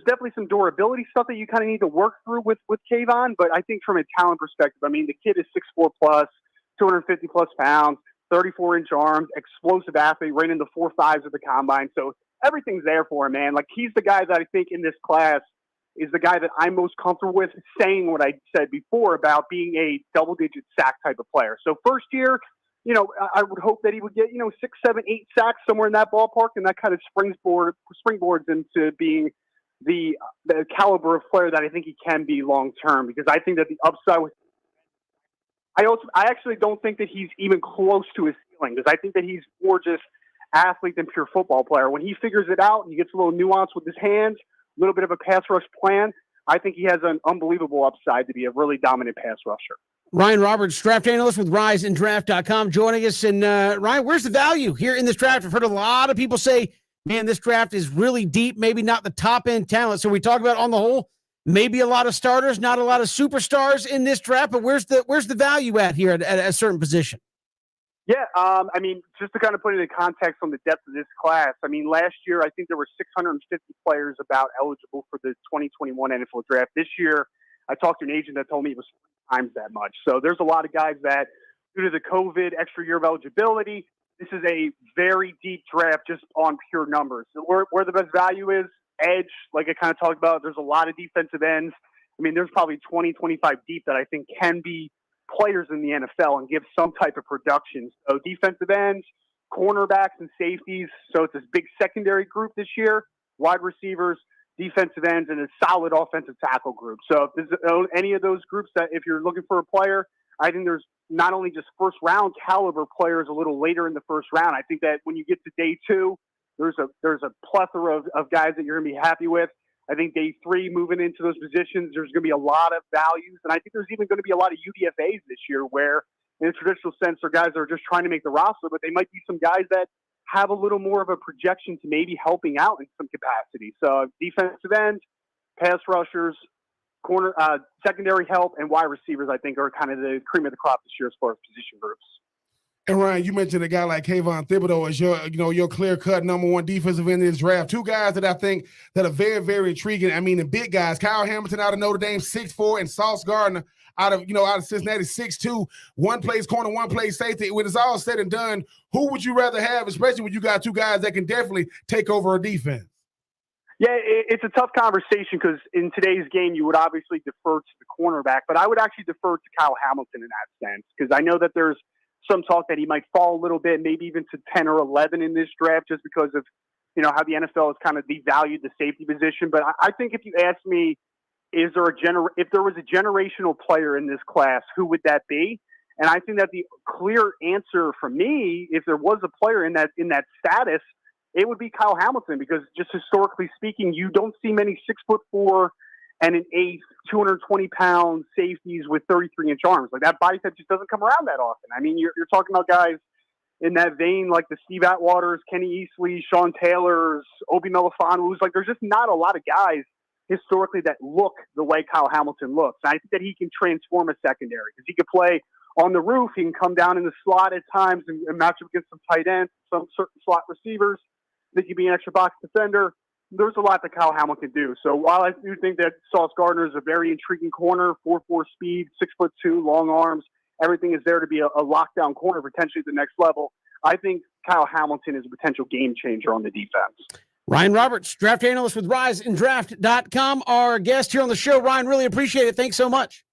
definitely some durability stuff that you kind of need to work through with Kayvon. But I think from a talent perspective, I mean, the kid is 6'4 plus, 250 plus pounds, 34-inch arms, explosive athlete, right in the 4.5s of the combine. So everything's there for him, man. Like, he's the guy that I think in this class is the guy that I'm most comfortable with saying what I said before about being a double-digit sack type of player. So first year, you know, I would hope that he would get, 6, 7, 8 sacks somewhere in that ballpark, and that kind of springboards into being the caliber of player that I think he can be long-term, because I think that the upside with I actually don't think that he's even close to his ceiling, because I think that he's more just athlete than pure football player. When he figures it out and he gets a little nuance with his hands, a little bit of a pass rush plan, I think he has an unbelievable upside to be a really dominant pass rusher. Ryan Roberts, draft analyst with RiseandDraft.com, joining us. And Ryan, where's the value here in this draft? I've heard a lot of people say, man, this draft is really deep, maybe not the top end talent. So we talk about, on the whole, maybe a lot of starters, not a lot of superstars in this draft, but where's the value at here at a certain position? Yeah, I mean, just to kind of put it in context on the depth of this class, I mean, last year, I think there were 650 players about eligible for the 2021 NFL draft. This year, I talked to an agent that told me it was 3 times that much. So there's a lot of guys that, due to the COVID extra year of eligibility, this is a very deep draft just on pure numbers. So where the best value is, edge, like I kind of talked about, there's a lot of defensive ends. I mean, there's probably 20, 25 deep that I think can be players in the NFL and give some type of production. So defensive ends, cornerbacks, and safeties. So it's this big secondary group this year, wide receivers, defensive ends, and a solid offensive tackle group. So if there's any of those groups that, if you're looking for a player, I think there's not only just first round caliber players a little later in the first round. I think that when you get to day 2, there's a plethora of guys that you're going to be happy with. I think day 3, moving into those positions, there's going to be a lot of values. And I think there's even going to be a lot of UDFAs this year where, in a traditional sense, are guys that are just trying to make the roster, but they might be some guys that have a little more of a projection to maybe helping out in some capacity. So defensive end, pass rushers, corner, secondary help, and wide receivers, I think, are kind of the cream of the crop this year as far as position groups. And Ryan, you mentioned a guy like Kayvon Thibodeau as your clear-cut number 1 defensive end in this draft. 2 guys that I think that are very, very intriguing. I mean, the big guys, Kyle Hamilton out of Notre Dame, 6'4", and Sauce Gardner out of Cincinnati, 6'2". One plays corner, one plays safety. When it's all said and done, who would you rather have, especially when you got 2 guys that can definitely take over a defense? Yeah, it's a tough conversation because in today's game, you would obviously defer to the cornerback, but I would actually defer to Kyle Hamilton in that sense because I know that there's some talk that he might fall a little bit, maybe even to 10 or 11 in this draft just because of, how the NFL has kind of devalued the safety position. But I think if you ask me, if there was a generational player in this class, who would that be? And I think that the clear answer for me, if there was a player in that status, it would be Kyle Hamilton because just historically speaking, you don't see many 6'4" and an 8, 220-pound safeties with 33-inch arms. Like that body type just doesn't come around that often. I mean, you're talking about guys in that vein like the Steve Atwaters, Kenny Easley, Sean Taylors, Obi Melifonwu's. Like there's just not a lot of guys historically that look the way Kyle Hamilton looks. And I think that he can transform a secondary because he could play on the roof. He can come down in the slot at times and match up against some tight ends, some certain slot receivers. That he could be an extra box defender. There's a lot that Kyle Hamilton can do. So while I do think that Sauce Gardner is a very intriguing corner, 4'4" speed, 6'2", long arms, everything is there to be a lockdown corner potentially at the next level. I think Kyle Hamilton is a potential game changer on the defense. Ryan Roberts, draft analyst with RiseandDraft.com, our guest here on the show. Ryan, really appreciate it. Thanks so much.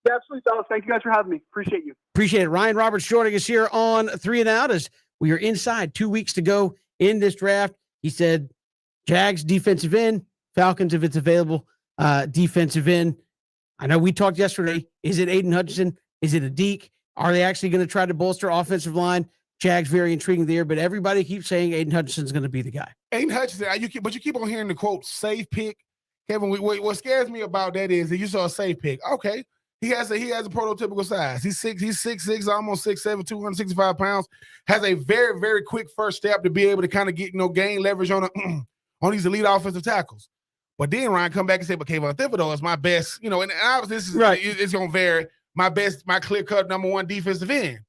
Yeah, absolutely, fellas. Thank you guys for having me. Appreciate you. Appreciate it. Ryan Roberts joining us here on 3 and Out as we are inside 2 weeks to go in this draft. He said Jags defensive end, Falcons if it's available, defensive end. I know we talked yesterday. Is it Aiden Hutchinson? Is it a Deke? Are they actually going to try to bolster offensive line? Jags very intriguing there, but everybody keeps saying Aiden Hutchinson's going to be the guy. Aiden Hutchinson, but you keep on hearing the quote safe pick. Kevin, what scares me about that is that you saw a safe pick. Okay. He has a prototypical size. He's 6'6", almost 6'7", 265 pounds. Has a very, very quick first step to be able to kind of get gain leverage on on these elite offensive tackles. But then Ryan come back and say, "But Kayvon Thibodeau is my best." And obviously this is right. It's going to vary. My clear cut number 1 defensive end.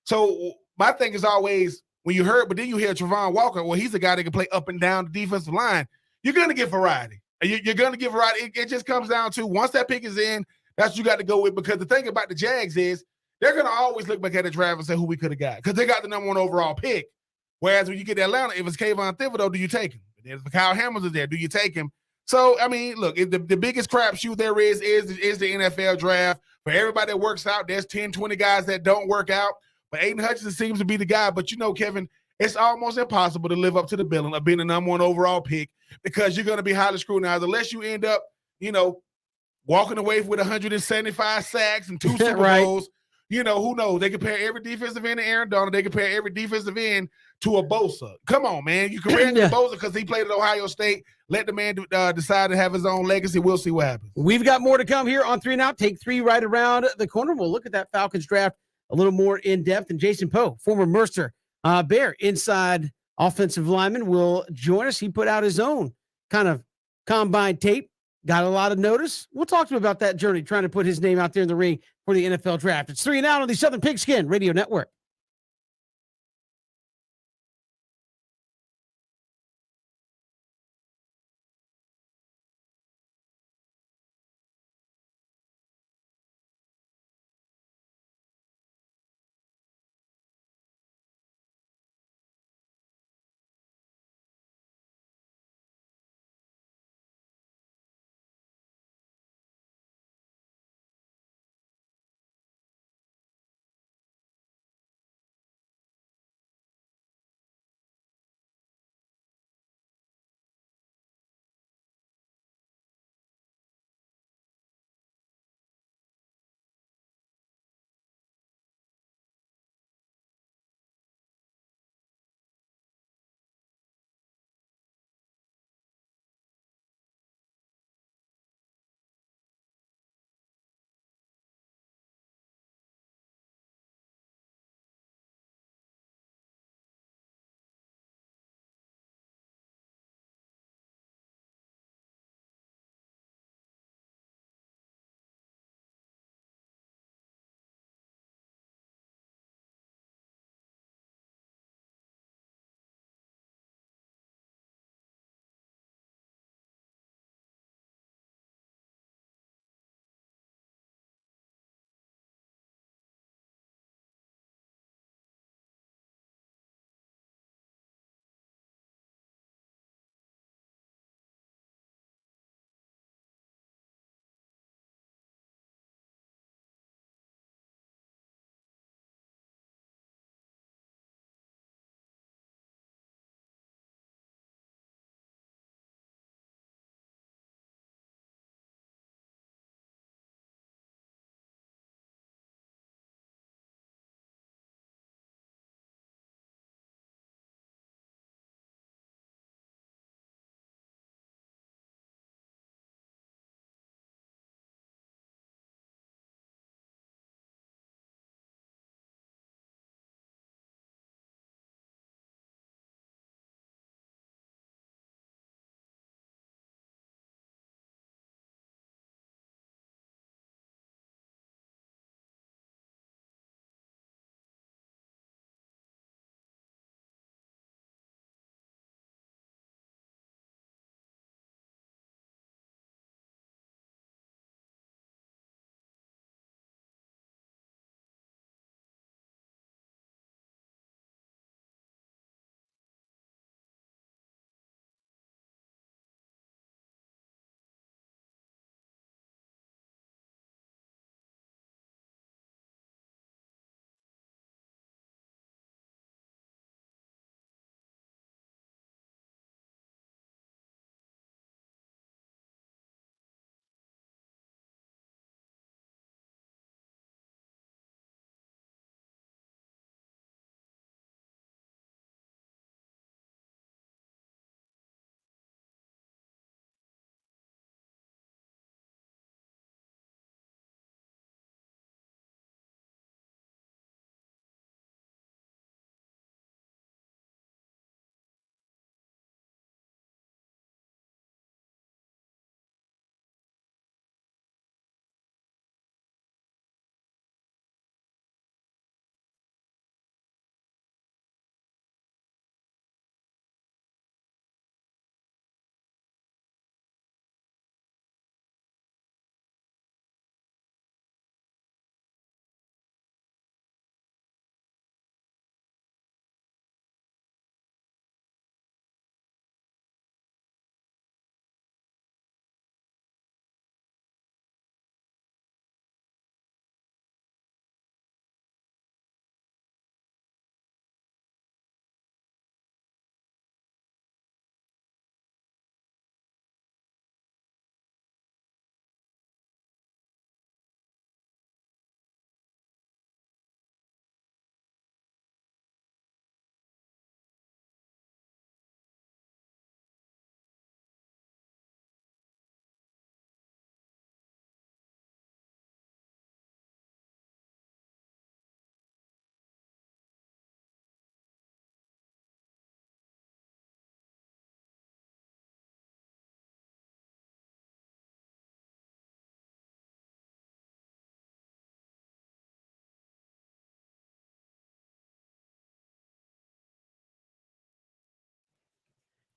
So my thing is always when you heard, but then you hear Travon Walker. Well, he's a guy that can play up and down the defensive line. You're going to get variety. You're going to get variety. It just comes down to once that pick is in. That's what you got to go with because the thing about the Jags is they're going to always look back at the draft and say who we could have got because they got the number 1 overall pick. Whereas when you get to Atlanta, if it's Kayvon Thibodeau, do you take him? If Kyle Hamilton's there, do you take him? So, I mean, look, if the biggest crapshoot there is the NFL draft. For everybody that works out, there's 10, 20 guys that don't work out. But Aiden Hutchinson seems to be the guy. But, Kevin, it's almost impossible to live up to the billing of being the number 1 overall pick because you're going to be highly scrutinized unless you end up, walking away with 175 sacks and 2 Super Bowls. Who knows? They compare every defensive end to Aaron Donald. They compare every defensive end to a Bosa. Come on, man. You compare him to Bosa because he played at Ohio State. Let the man decide to have his own legacy. We'll see what happens. We've got more to come here on 3 and Out. Take 3 right around the corner. We'll look at that Falcons draft a little more in depth. And Jason Poe, former Mercer Bear inside offensive lineman, will join us. He put out his own kind of combine tape. Got a lot of notice. We'll talk to him about that journey, trying to put his name out there in the ring for the NFL draft. It's 3 and Out on the Southern Pigskin Radio Network.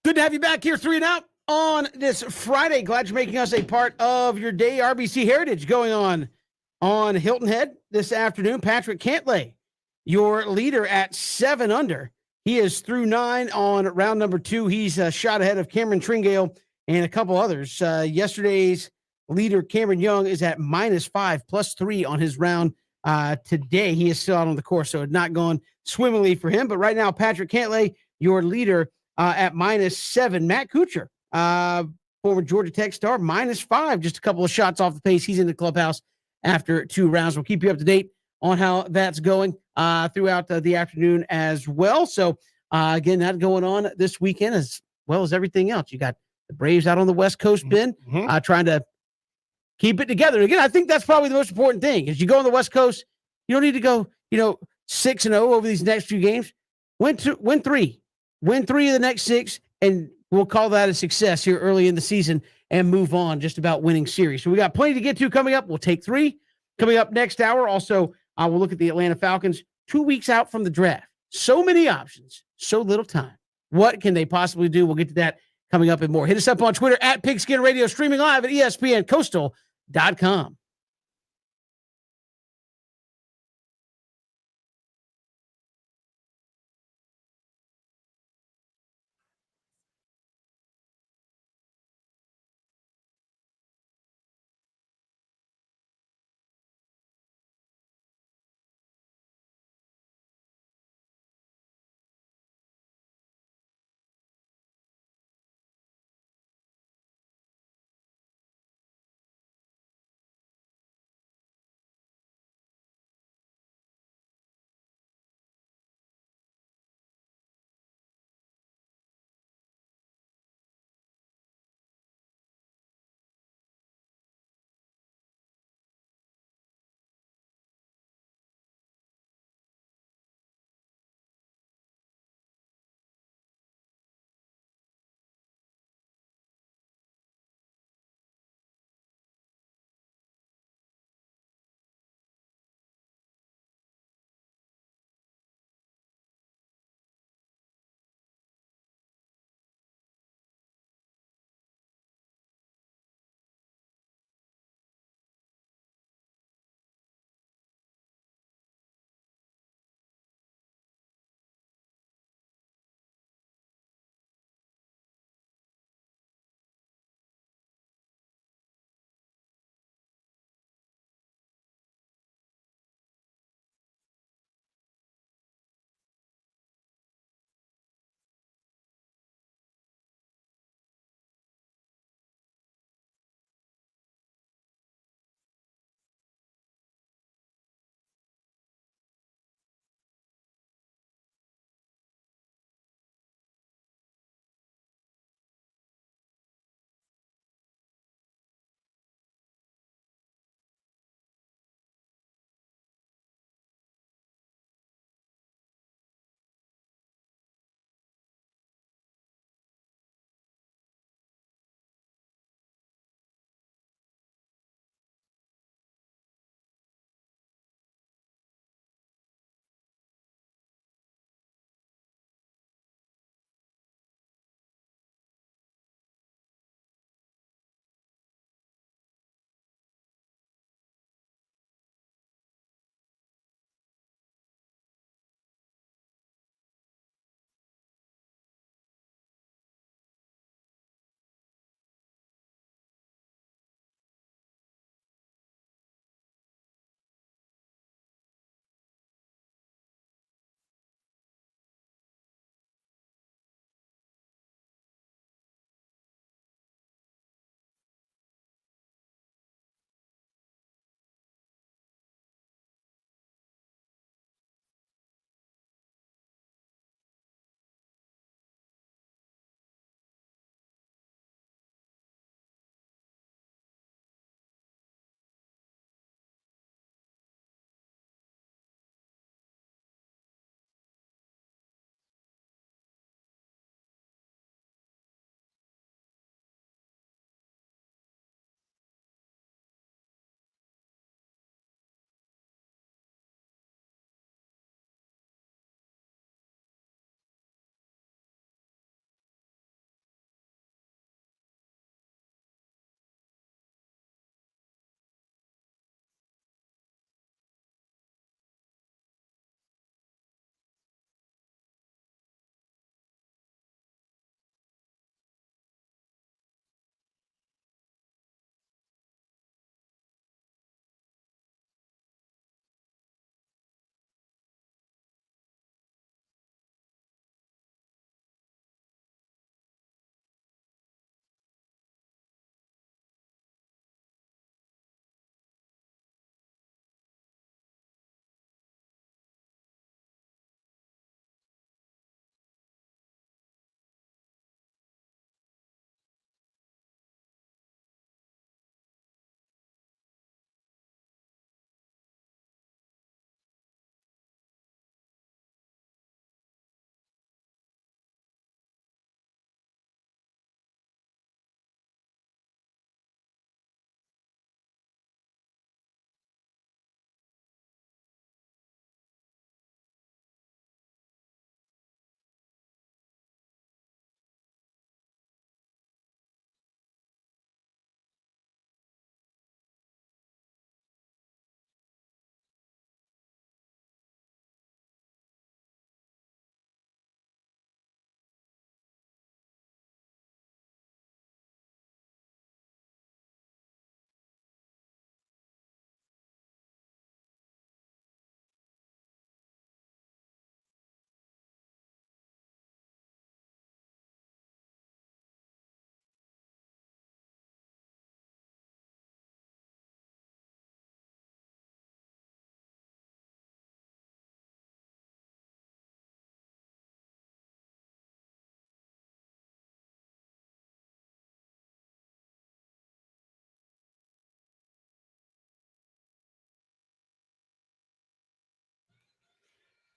Good to have you back here, 3 and Out, on this Friday. Glad you're making us a part of your day. RBC Heritage going on Hilton Head this afternoon. Patrick Cantlay, your leader at 7 under. He is through 9 on round number 2. He's a shot ahead of Cameron Tringale and a couple others. Yesterday's leader, Cameron Young, is at -5, +3 on his round. Today, he is still out on the course, so it's not gone swimmingly for him. But right now, Patrick Cantlay, your leader, at -7. Matt Kuchar, former Georgia Tech star, -5, just a couple of shots off the pace. He's in the clubhouse after 2 rounds. We'll keep you up to date on how that's going throughout the afternoon as well. So, again, that going on this weekend as well as everything else. You got the Braves out on the West Coast, Ben, trying to keep it together. Again, I think that's probably the most important thing. As you go on the West Coast, you don't need to go, 6-0 over these next few games. Win 3. Win 3 of the next 6, and we'll call that a success here early in the season and move on just about winning series. So we got plenty to get to coming up. We'll take 3 coming up next hour. Also, we'll look at the Atlanta Falcons 2 weeks out from the draft. So many options, so little time. What can they possibly do? We'll get to that coming up and more. Hit us up on Twitter at Pigskin Radio, streaming live at ESPNCoastal.com.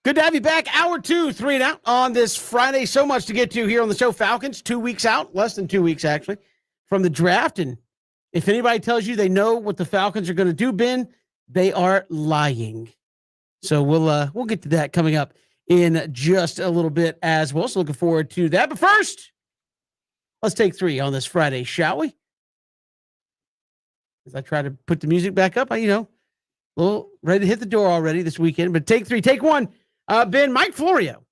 Good to have you back. Hour 2, 3 and out on this Friday. So much to get to here on the show. Falcons, 2 weeks out, less than 2 weeks actually, from the draft. And if anybody tells you they know what the Falcons are going to do, Ben, they are lying. So we'll get to that coming up in just a little bit as well. So looking forward to that. But first, let's take 3 on this Friday, shall we? As I try to put the music back up, a little ready to hit the door already this weekend. But take 3, take 1. Ben, Mike Florio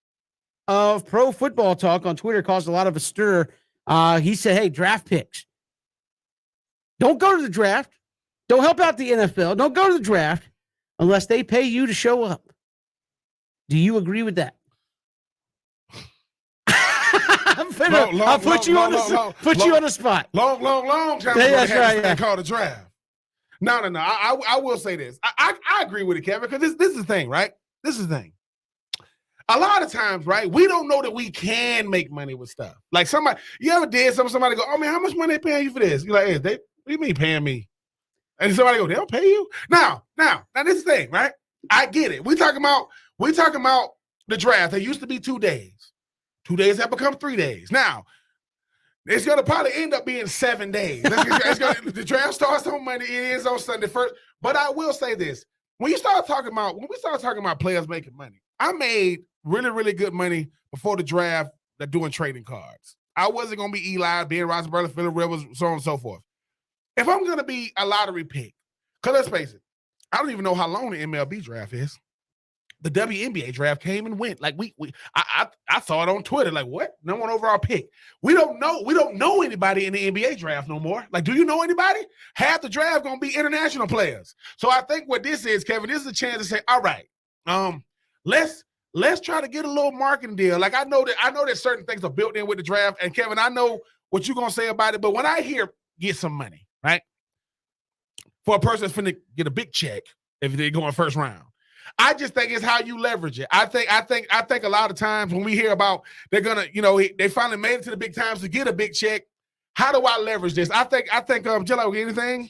of Pro Football Talk on Twitter caused a lot of a stir. He said, hey, draft picks. Don't go to the draft. Don't help out the NFL. Don't go to the draft unless they pay you to show up. Do you agree with that? I'll put you on the spot. Long time ago, that's right. Yeah. Called a draft. No. I will say this. I agree with it, Kevin, because this is the thing, right? This is the thing. A lot of times, right, we don't know that we can make money with stuff. Like you ever did somebody go, oh man, how much money they paying you for this? You're like, hey, what do you mean paying me? And somebody go, they don't pay you? Now, this thing, right? I get it. We talking about the draft. It used to be 2 days. 2 days have become 3 days. Now, it's going to probably end up being 7 days. The draft starts on Monday, it ends on Sunday first. But I will say this. When we start talking about players making money, I made really, really good money before the draft doing trading cards. I wasn't going to be Eli, Ben Roethlisberger, Phillip Rivers, so on and so forth. If I'm going to be a lottery pick, because let's face it, I don't even know how long the MLB draft is. The WNBA draft came and went. Like I saw it on Twitter. Like, what? No one overall pick. We don't know anybody in the NBA draft no more. Like, do you know anybody? Half the draft gonna be international players. So I think what this is, Kevin, this is a chance to say, all right, let's try to get a little marketing deal. Like I know that certain things are built in with the draft. And Kevin, I know what you're gonna say about it, but when I hear get some money, right? For a person that's finna get a big check if they go in first round. I just think it's how you leverage it. I think a lot of times when we hear about they're gonna, they finally made it to the big times to get a big check. How do I leverage this? I think Jello, anything.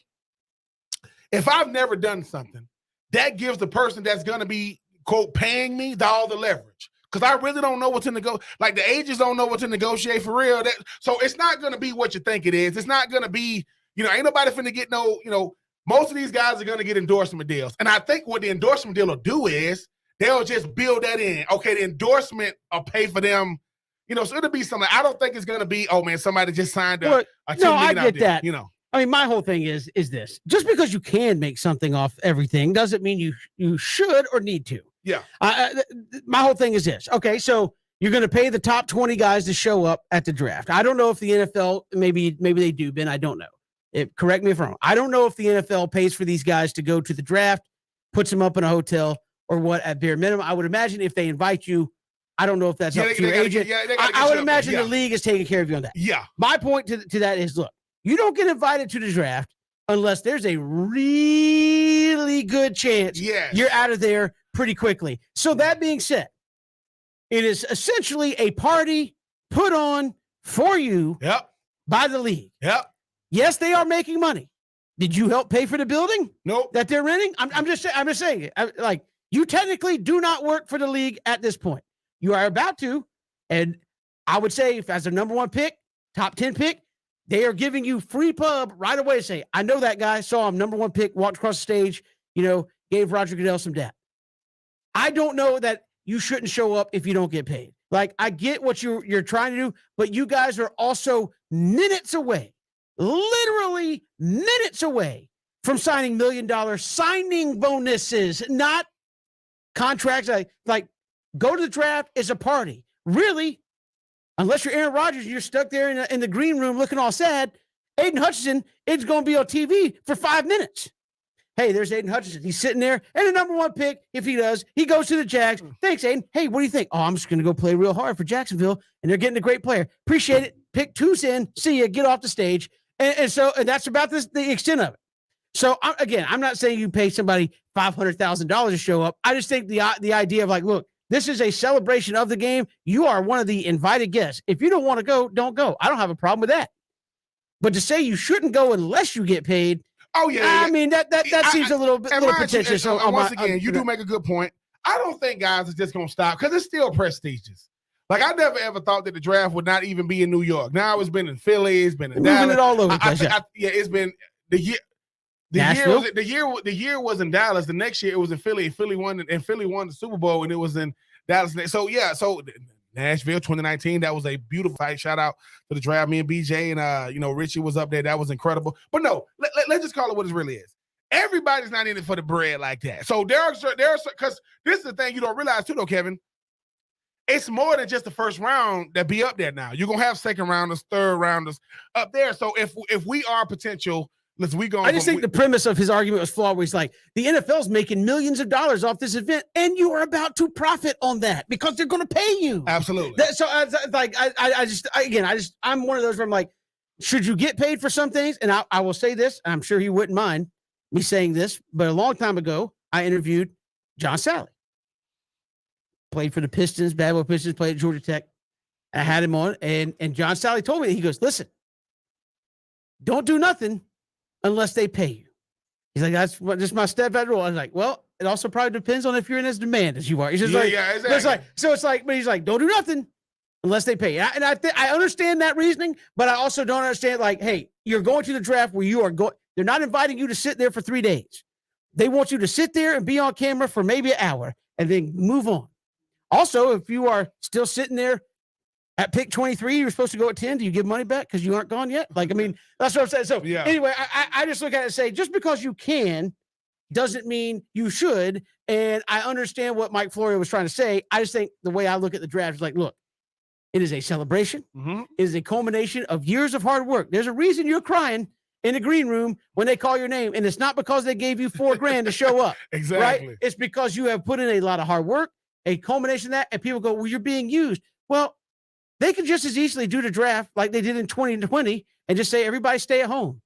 If I've never done something, that gives the person that's gonna be quote paying me all the leverage. Because I really don't know what to negotiate. Like the agents don't know what to negotiate for real. So it's not gonna be what you think it is. It's not gonna be, ain't nobody finna get no, most of these guys are going to get endorsement deals. And I think what the endorsement deal will do is they'll just build that in. Okay, the endorsement will pay for them. So it'll be something. I don't think it's going to be, oh, man, somebody just signed a $10 million I get deal, that. I mean, my whole thing is this. Just because you can make something off everything doesn't mean you should or need to. Yeah. My whole thing is this. Okay, so you're going to pay the top 20 guys to show up at the draft. I don't know if the NFL, maybe they do, Ben. I don't know. Correct me if I'm wrong. I don't know if the NFL pays for these guys to go to the draft, puts them up in a hotel, or what at bare minimum. I would imagine if they invite you, I don't know if that's up to your agent. I would imagine the league is taking care of you on that. Yeah. My point to that is, look, you don't get invited to the draft unless there's a really good chance you're out of there pretty quickly. So that being said, it is essentially a party put on for you by the league. Yep. Yes, they are making money. Did you help pay for the building? Nope. That they're renting? I'm just saying it. You technically do not work for the league at this point. You are about to, and I would say if as a number 1 pick, top 10 pick, they are giving you free pub right away. Say, I know that guy, saw him, number 1 pick, walked across the stage, gave Roger Goodell some dap. I don't know that you shouldn't show up if you don't get paid. Like, I get what you're trying to do, but you guys are also minutes away. Literally minutes away from signing $1 million signing bonuses, not contracts. Like go to the draft is a party. Really, unless you're Aaron Rodgers and you're stuck there in the green room looking all sad, Aiden Hutchinson is going to be on TV for 5 minutes. Hey, there's Aiden Hutchinson. He's sitting there, and the number 1 pick, if he does, he goes to the Jags. Thanks, Aiden. Hey, what do you think? Oh, I'm just going to go play real hard for Jacksonville, and they're getting a great player. Appreciate it. Pick 2's in. See ya. Get off the stage. And so that's about the extent of it. So, again, I'm not saying you pay somebody $500,000 to show up. I just think the idea of like, look, this is a celebration of the game. You are one of the invited guests. If you don't want to go, don't go. I don't have a problem with that. But to say you shouldn't go unless you get paid, I mean, that seems a little pretentious. Once again, you do make a good point. I don't think guys are just gonna stop because it's still prestigious. Like I never ever thought that the draft would not even be in New York. Now it's been in Philly, it's been in Moving Dallas. it all over the place. Yeah, it's been the year. The year was in Dallas. The next year it was in Philly. Philly won the Super Bowl, and it was in Dallas. So Nashville 2019. That was a beautiful fight. Shout out to the draft. Me and BJ and Richie was up there. That was incredible. But no, let's just call it what it really is. Everybody's not in it for the bread like that. So there are because this is the thing you don't realize too, though, Kevin. It's more than just the first round that be up there now. You're gonna have second rounders, third rounders up there. So if we are potential. Listen, I just think the premise of his argument was flawed. Where he's like, the NFL's making millions of dollars off this event, and you are about to profit on that because they're going to pay you. Absolutely. I'm one of those where I'm like, should you get paid for some things? And I will say this, I'm sure he wouldn't mind me saying this, but a long time ago, I interviewed John Sally. Played for the Pistons, Bad Boy Pistons, played at Georgia Tech. I had him on, and John Sally told me, he goes, listen, don't do nothing unless they pay you. He's like, that's just my step-out rule. I was like, well, it also probably depends on if you're in as demand as you are. He's just exactly. But he's like, don't do nothing unless they pay you. And I understand that reasoning, but I also don't understand, like, hey, you're going to the draft where you are going. They're not inviting you to sit there for 3 days. They want you to sit there and be on camera for maybe an hour and then move on. Also, if you are still sitting there at pick 23, you're supposed to go at 10. Do you give money back because you aren't gone yet? Like, I mean, that's what I'm saying. So Anyway, I just look at it and say, just because you can doesn't mean you should. And I understand what Mike Florio was trying to say. I just think the way I look at the draft is like, look, it is a celebration. Mm-hmm. It is a culmination of years of hard work. There's a reason you're crying in the green room when they call your name. And it's not because they gave you $4,000 to show up. Exactly. Right? It's because you have put in a lot of hard work, a culmination of that. And people go, well, you're being used. Well, they could just as easily do the draft like they did in 2020 and just say, everybody stay at home.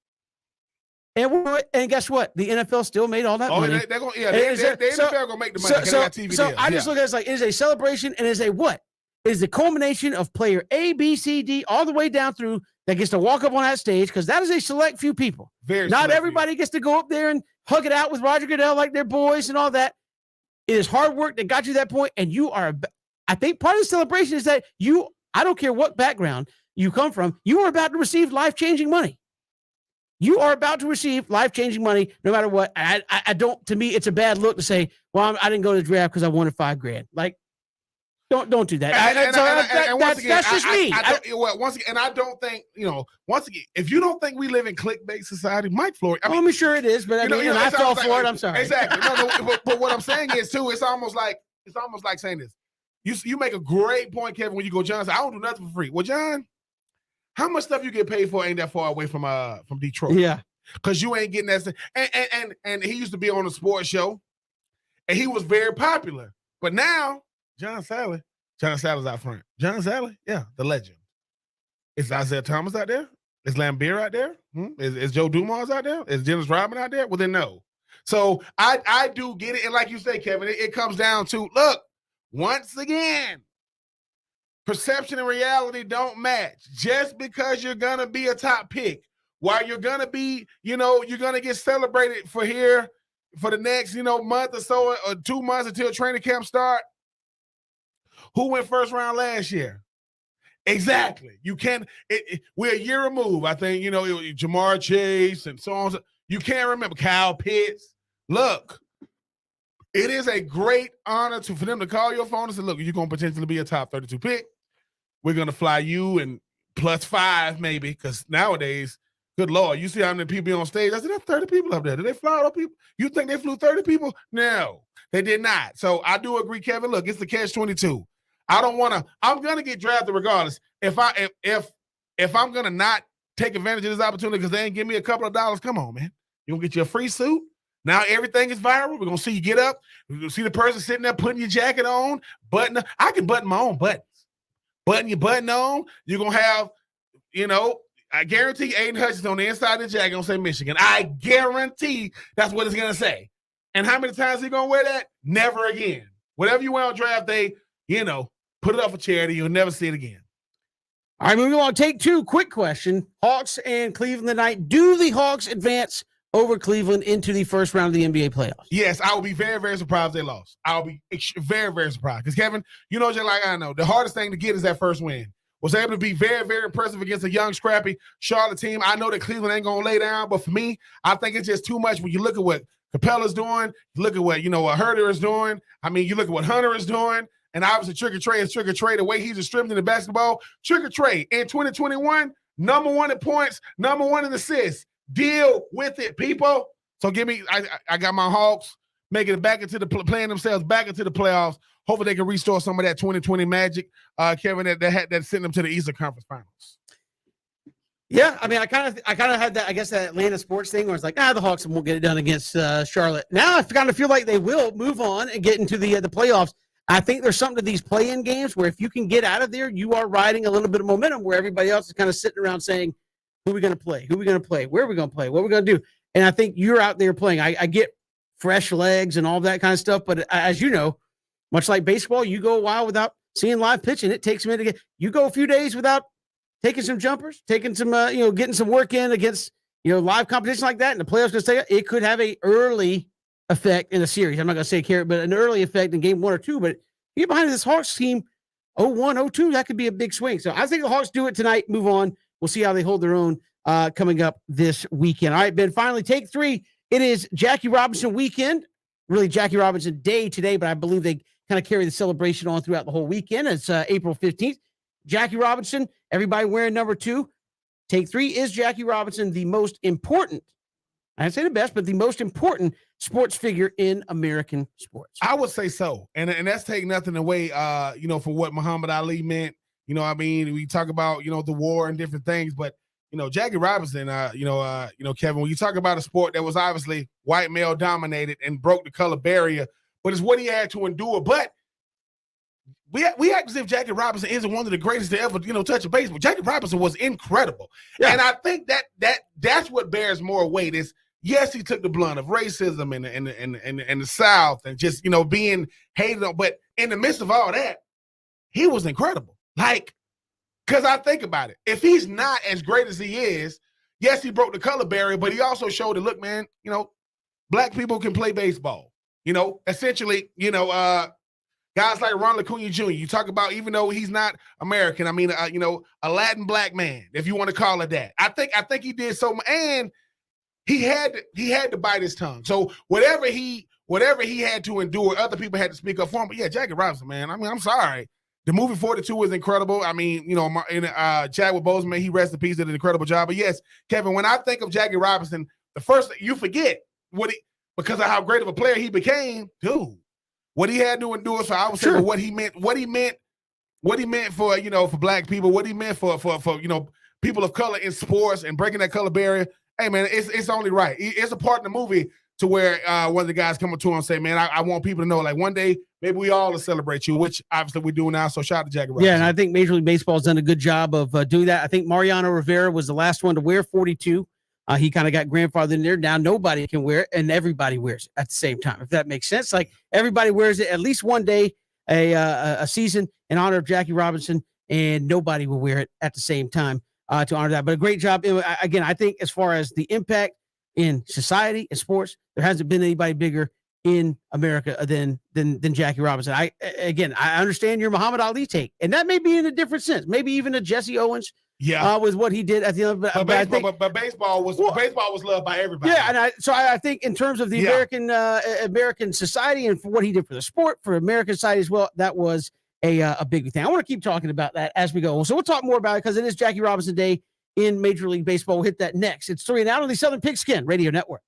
And guess what? The NFL still made all that money. The NFL going to make the money. So I just look at it as like, it is a celebration and it is a what? It is the culmination of player A, B, C, D, all the way down through that gets to walk up on that stage because that is a select few people. Not everybody gets to go up there and hug it out with Roger Goodell like they're boys and all that. It is hard work that got you to that point, and you are I think part of the celebration is that I don't care what background you come from, you are about to receive life-changing money. You are about to receive life-changing money no matter what. I don't, to me, it's a bad look to say, well, I didn't go to the draft because I wanted $5,000. Like, don't do that. That's just me. I don't think, once again, if you don't think we live in clickbait society, Mike Florio. I'm sure it is, but I fell for it. I'm sorry. Exactly. But what I'm saying is, too, it's almost like saying this. You make a great point, Kevin, when you go, John, I don't do nothing for free. Well, John, how much stuff you get paid for ain't that far away from Detroit? Yeah. Because you ain't getting that. And he used to be on a sports show, and he was very popular. But now, John Sally's out front. John Sally, yeah, the legend. Is Isaiah Thomas out there? Is Lambeer out there? Is Joe Dumars out there? Is Dennis Rodman out there? Well, then no. So I do get it. And like you say, Kevin, it comes down to, look, once again, perception and reality don't match. Just because you're going to be a top pick, while you're going to be, you're going to get celebrated for the next, month or so or 2 months until training camp start. Who went first round last year? Exactly. You can't, we're a year removed. I think, Jamar Chase and so on. You can't remember Kyle Pitts. Look, it is a great honor for them to call your phone and say, look, you're going to potentially be a top 32 pick. We're going to fly you and +5 maybe, because nowadays, good Lord, you see how many people on stage. I said, there's 30 people up there. Did they fly all people? You think they flew 30 people? No, they did not. So I do agree, Kevin. Look, it's the catch-22. I'm going to get drafted regardless. If I'm going to not take advantage of this opportunity because they ain't give me a couple of dollars, come on, man. You're going to get you a free suit. Now everything is viral. We're going to see you get up. We're going to see the person sitting there putting your jacket on, button. I can button my own buttons. Button your button on. You're going to have, I guarantee Aiden Hutchinson on the inside of the jacket going to say Michigan. I guarantee that's what it's going to say. And how many times are you going to wear that? Never again. Whatever you wear on draft day, put it up for charity. You'll never see it again. All right, moving on. Take two. Quick question. Hawks and Cleveland tonight. Do the Hawks advance over Cleveland into the first round of the NBA playoffs. Yes, I would be very, very surprised if they lost. I'll be very, very surprised. Because, Kevin, you know, just like I know, the hardest thing to get is that first win. Was able to be very, very impressive against a young, scrappy Charlotte team. I know that Cleveland ain't going to lay down, but for me, I think it's just too much when you look at what Capella's doing, you look at what, what Herter is doing. I mean, you look at what Hunter is doing, and obviously Trigger Trey is Trigger Trey, the way he's distributing the basketball. Trigger Trey in 2021, number 1 in points, number 1 in assists. Deal with it, people. So I got my Hawks making it back into playing themselves back into the playoffs. Hopefully they can restore some of that 2020 magic, Kevin, that sent them to the Eastern Conference Finals. Yeah, I mean, I kind of had that, I guess, that Atlanta sports thing where it's like, the Hawks won't get it done against Charlotte. Now I kind of feel like they will move on and get into the playoffs. I think there's something to these play-in games where if you can get out of there, you are riding a little bit of momentum where everybody else is kind of sitting around saying, who are we going to play? Who are we going to play? Where are we going to play? What are we going to do? And I think you're out there playing. I get fresh legs and all that kind of stuff, but as you know, much like baseball, you go a while without seeing live pitching. It takes a minute to get. You go a few days without taking some jumpers, taking some, getting some work in against, live competition like that, and the playoffs going to stay. It could have a early effect in a series. I'm not going to say carrot, but an early effect in game 1 or 2. But you get behind this Hawks team, 0-1, 0-2, that could be a big swing. So I think the Hawks do it tonight. Move on. We'll see how they hold their own coming up this weekend. All right, Ben. Finally, take 3. It is Jackie Robinson weekend. Really, Jackie Robinson Day today, but I believe they kind of carry the celebration on throughout the whole weekend. It's April 15th. Jackie Robinson, everybody wearing number 2. Take 3 is Jackie Robinson, the most important, I didn't say the best, but the most important sports figure in American sports. I would say so. And that's taking nothing away, for what Muhammad Ali meant. We talk about, the war and different things, but, Jackie Robinson, Kevin, when you talk about a sport that was obviously white male dominated and broke the color barrier, but it's what he had to endure. But we act as if Jackie Robinson isn't one of the greatest to ever, touch a baseball. Jackie Robinson was incredible. Yeah. And I think that's what bears more weight is, yes, he took the blunt of racism and the South and just, being hated on. But in the midst of all that, he was incredible. Because I think about it. If he's not as great as he is, yes, he broke the color barrier, but he also showed that, look, man, black people can play baseball. Essentially, guys like Ronald Acuna Jr., you talk about, even though he's not American, a Latin black man, if you want to call it that. I think he did so, and he had to bite his tongue. So whatever he had to endure, other people had to speak up for him. But yeah, Jackie Robinson, man, I'm sorry. The movie 42 was incredible. Chadwick Boseman, he rest in peace, did an incredible job. But yes, Kevin, when I think of Jackie Robinson, the first you forget because of how great of a player he became, dude. What he had to endure. So I would say what he meant for for black people, what he meant for people of color in sports and breaking that color barrier. Hey man, it's only right. It's a part in the movie to where one of the guys come up to him and say, man, I want people to know, like, one day maybe we all will celebrate you, which obviously we do now. So shout out to Jackie Robinson. Yeah, and I think Major League Baseball has done a good job of doing that. I think Mariano Rivera was the last one to wear 42. He kind of got grandfathered in there. Now nobody can wear it, and everybody wears it at the same time, if that makes sense. Like, everybody wears it at least one day a season in honor of Jackie Robinson, and nobody will wear it at the same time to honor that. But a great job. Again, I think as far as the impact in society and sports, there hasn't been anybody bigger in America than Jackie Robinson. I understand your Muhammad Ali take, and that may be in a different sense, maybe even a Jesse Owens. Yeah, was what he did at the end. But baseball was loved by everybody. Yeah, and I think in terms of the American society and for what he did for the sport, for American society as well, that was a big thing. I want to keep talking about that as we go. So we'll talk more about it because it is Jackie Robinson Day in Major League Baseball. We'll hit that next. It's 3 and Out on the Southern Pigskin Radio Network.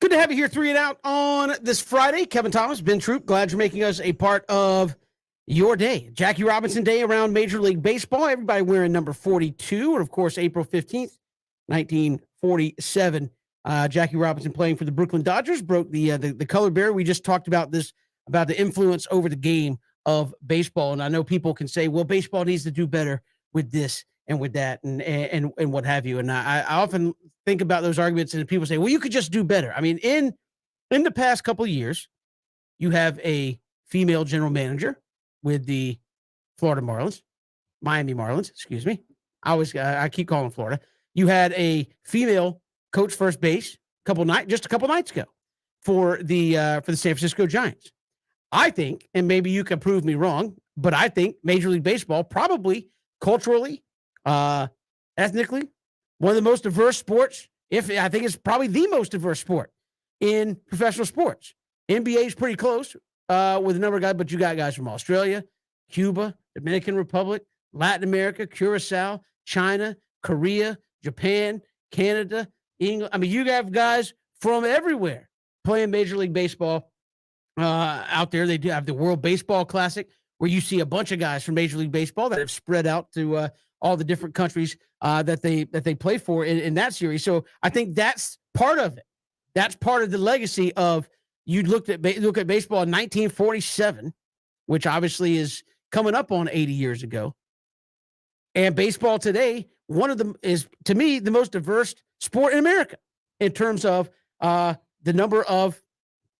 Good to have you here, 3 and Out on this Friday. Kevin Thomas, Ben Troop, glad you're making us a part of your day. Jackie Robinson Day around Major League Baseball. Everybody wearing number 42. And, of course, April 15th, 1947. Jackie Robinson playing for the Brooklyn Dodgers broke the color barrier. We just talked about this, about the influence over the game of baseball. And I know people can say, well, baseball needs to do better with this and with that and what have you. And I often think about those arguments and people say, well, you could just do better. I mean, in the past couple of years, you have a female general manager with the Miami Marlins, excuse me. I keep calling Florida. You had a female coach first base just a couple nights ago for the San Francisco Giants. I think, and maybe you can prove me wrong, but I think Major League Baseball probably culturally, ethnically, one of the most diverse sports. I think it's probably the most diverse sport in professional sports. NBA is pretty close with a number of guys, but you got guys from Australia, Cuba, Dominican Republic, Latin America, Curacao, China, Korea, Japan, Canada, England. I mean, you have guys from everywhere playing Major League Baseball out there. They do have the World Baseball Classic, where you see a bunch of guys from Major League Baseball that have spread out to all the different countries that they play for in that series. So I think that's part of it. That's part of the legacy of you look at baseball in 1947, which obviously is coming up on 80 years ago. And baseball today, one of them is, to me, the most diverse sport in America in terms of the number of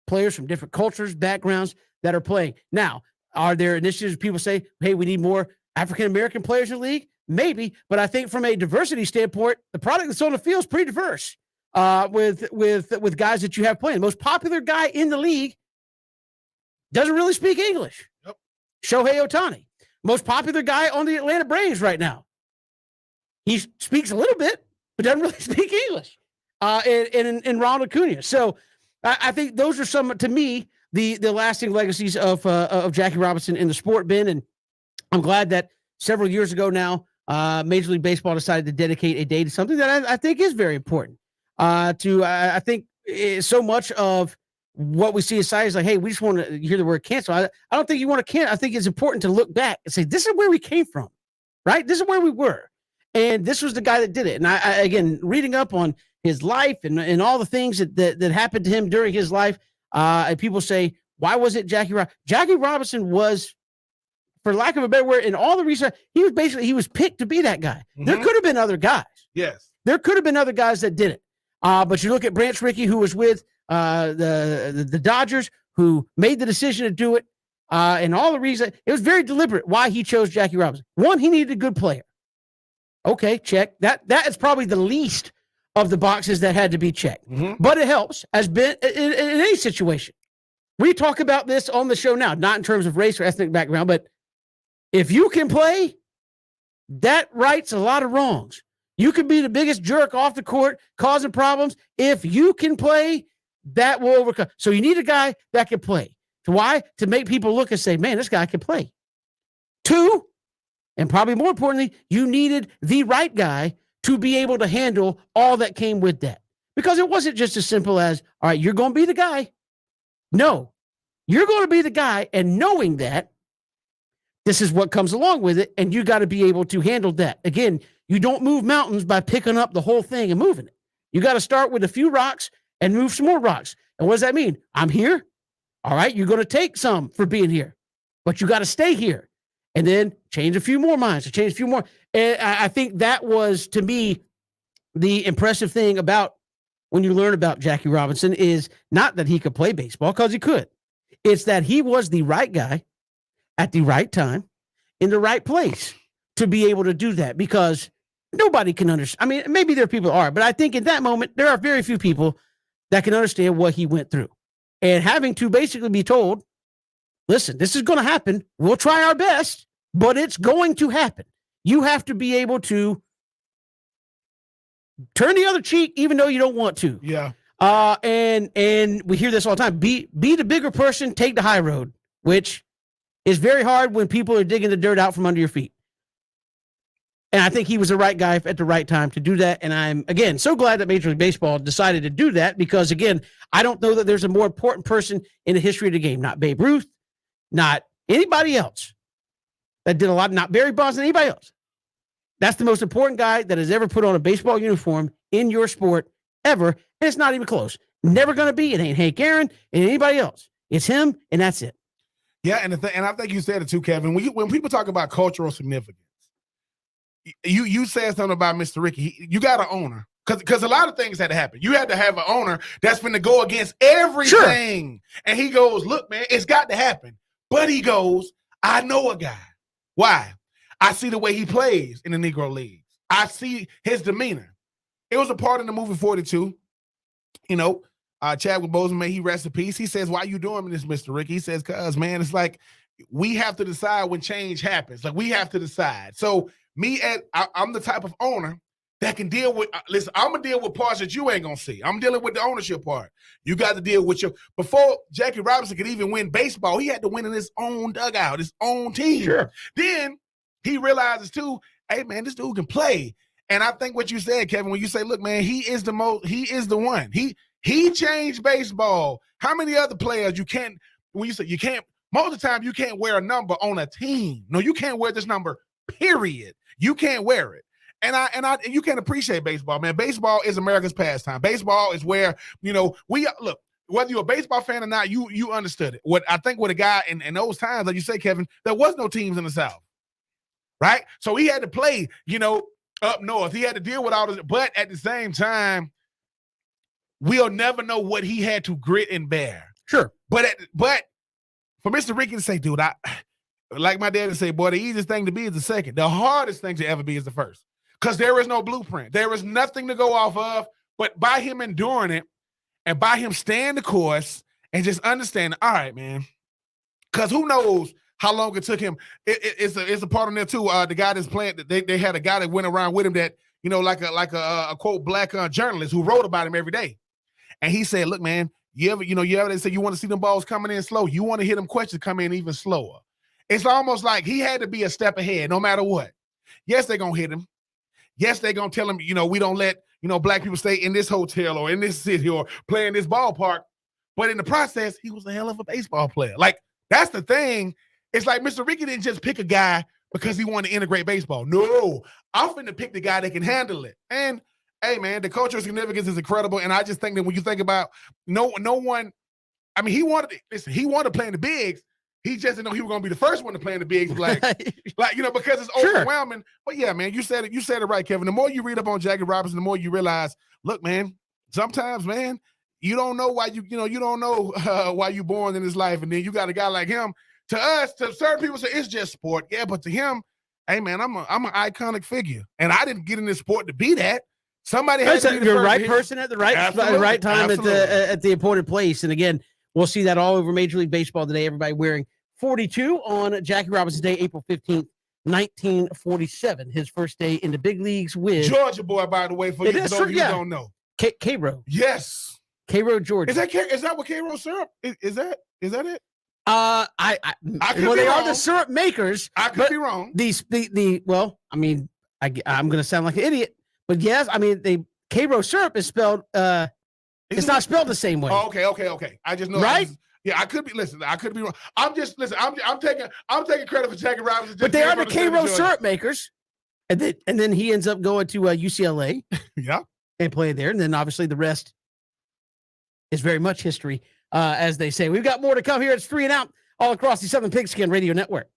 players from different cultures, backgrounds that are playing. Now, are there initiatives people say, hey, we need more African-American players in the league? Maybe, but I think from a diversity standpoint, the product that's on the field is pretty diverse with guys that you have playing. The most popular guy in the league doesn't really speak English. Yep. Shohei Ohtani. Most popular guy on the Atlanta Braves right now. He speaks a little bit, but doesn't really speak English. And Ronald Acuna. So I think those are some, to me, the lasting legacies of Jackie Robinson in the sport, Ben. And I'm glad that several years ago now, Major League Baseball decided to dedicate a day to something that I think is very important. I think so much of what we see in society is like, hey, we just want to hear the word cancel. I don't think you want to cancel. I think it's important to look back and say, this is where we came from, right? This is where we were. And this was the guy that did it. And I again, reading up on his life and all the things that happened to him during his life, and people say, why was it Jackie Robinson? Jackie Robinson was, for lack of a better word, in all the research, he was picked to be that guy. Mm-hmm. There could have been other guys. Yes. There could have been other guys that did it. But you look at Branch Rickey, who was with the Dodgers, who made the decision to do it, and all the reason, it was very deliberate why he chose Jackie Robinson. One, he needed a good player. Okay, check. That is probably the least of the boxes that had to be checked. Mm-hmm. But it helps, as been in any situation. We talk about this on the show now, not in terms of race or ethnic background, but if you can play, that rights a lot of wrongs. You could be the biggest jerk off the court, causing problems. If you can play, that will overcome. So you need a guy that can play. Why? To make people look and say, man, this guy can play. Two, and probably more importantly, you needed the right guy to be able to handle all that came with that. Because it wasn't just as simple as, all right, you're going to be the guy. No, you're going to be the guy, and knowing that, this is what comes along with it, and you got to be able to handle that. Again, you don't move mountains by picking up the whole thing and moving it. You got to start with a few rocks and move some more rocks. And what does that mean? I'm here. All right, you're going to take some for being here, but you got to stay here. And then change a few more minds, change a few more. And I think that was, to me, the impressive thing about when you learn about Jackie Robinson is not that he could play baseball, because he could. It's that he was the right guy at the right time in the right place to be able to do that, because nobody can understand. I mean, maybe there are people who are, but I think in that moment, there are very few people that can understand what he went through. And having to basically be told, listen, this is going to happen. We'll try our best, but it's going to happen. You have to be able to turn the other cheek, even though you don't want to. Yeah. And we hear this all the time. Be the bigger person, take the high road, which is very hard when people are digging the dirt out from under your feet. And I think he was the right guy at the right time to do that. And I'm, again, so glad that Major League Baseball decided to do that because, again, I don't know that there's a more important person in the history of the game. Not Babe Ruth, not anybody else that did a lot, not Barry Bonds, anybody else. That's the most important guy that has ever put on a baseball uniform in your sport ever. And it's not even close. Never going to be. It ain't Hank Aaron and anybody else. It's him, and that's it. Yeah, and I think you said it too, Kevin. When people talk about cultural significance, you said something about Mr. Ricky. You got an owner. Because a lot of things had to happen. You had to have an owner that's going to go against everything. Sure. And he goes, look, man, it's got to happen. But he goes, I know a guy. Why? I see the way he plays in the Negro Leagues. I see his demeanor. It was a part in the movie 42. You know, Chadwick Boseman, may he rest in peace. He says, why you doing this, Mr. Ricky? He says, cuz, man, it's like we have to decide when change happens. Like we have to decide. So I'm the type of owner that can deal with, listen, I'm going to deal with parts that you ain't going to see. I'm dealing with the ownership part. You got to deal with before Jackie Robinson could even win baseball, he had to win in his own dugout, his own team. Sure. Then he realizes too, hey man, this dude can play. And I think what you said, Kevin, when you say, look, man, he is the one. He changed baseball. How many other players when you say you can't, most of the time you can't wear a number on a team. No, you can't wear this number, period. You can't wear it. And you can't appreciate baseball, man. Baseball is America's pastime. Baseball is where, we look, whether you're a baseball fan or not, you understood it. What I think with a guy in those times, like you say, Kevin, there was no teams in the South. Right? So he had to play, up north. He had to deal with all this, but at the same time, we'll never know what he had to grit and bear. Sure. But for Mr. Ricky to say, dude, like my dad would say, boy, the easiest thing to be is the second. The hardest thing to ever be is the first. Because there is no blueprint. There is nothing to go off of, but by him enduring it and by him staying the course and just understanding, all right, man, because who knows how long it took him. It's a part of there too. The guy that's playing, they had a guy that went around with him that, like a quote, black journalist who wrote about him every day. And he said, look, man, you ever they say you want to see them balls coming in slow. You want to hear them questions come in even slower. It's almost like he had to be a step ahead no matter what. Yes, they're going to hit him. Yes, they're going to tell him, we don't let, black people stay in this hotel or in this city or play in this ballpark. But in the process, he was a hell of a baseball player. Like, that's the thing. It's like Mr. Ricky didn't just pick a guy because he wanted to integrate baseball. No, I'm finna pick the guy that can handle it. And, hey, man, the cultural significance is incredible. And I just think that when you think about no one, I mean, he wanted to play in the bigs. He just didn't know he was going to be the first one to play in the bigs, because it's overwhelming. Sure. But yeah, man, you said it right, Kevin. The more you read up on Jackie Robinson, the more you realize, look, man, sometimes, man, you don't know why you don't know why you're born in this life, and then you got a guy like him. To us, to certain people, say it's just sport. Yeah, but to him, hey, man, I'm an iconic figure, and I didn't get in this sport to be that. Somebody had to be the right person at the right time at the appointed place, and again. We'll see that all over Major League Baseball today. Everybody wearing 42 on Jackie Robinson Day, April 15th, 1947. His first day in the big leagues with Georgia boy, by the way, for those of you who don't know. Cairo. Yes. Cairo, Georgia. Is that what Cairo syrup? Is that it? They are the syrup makers. I could be wrong. I'm going to sound like an idiot, but yes, I mean, Cairo syrup is spelled it's not spelled the same way. Oh, okay. I just know. Right? I could be. Listen, I could be wrong. I'm taking credit for Jackie Robinson. But they are the Cairo syrup makers, and then he ends up going to UCLA. Yeah, and playing there, and then obviously the rest is very much history, as they say. We've got more to come here. It's 3 and Out all across the Southern Pigskin Radio Network.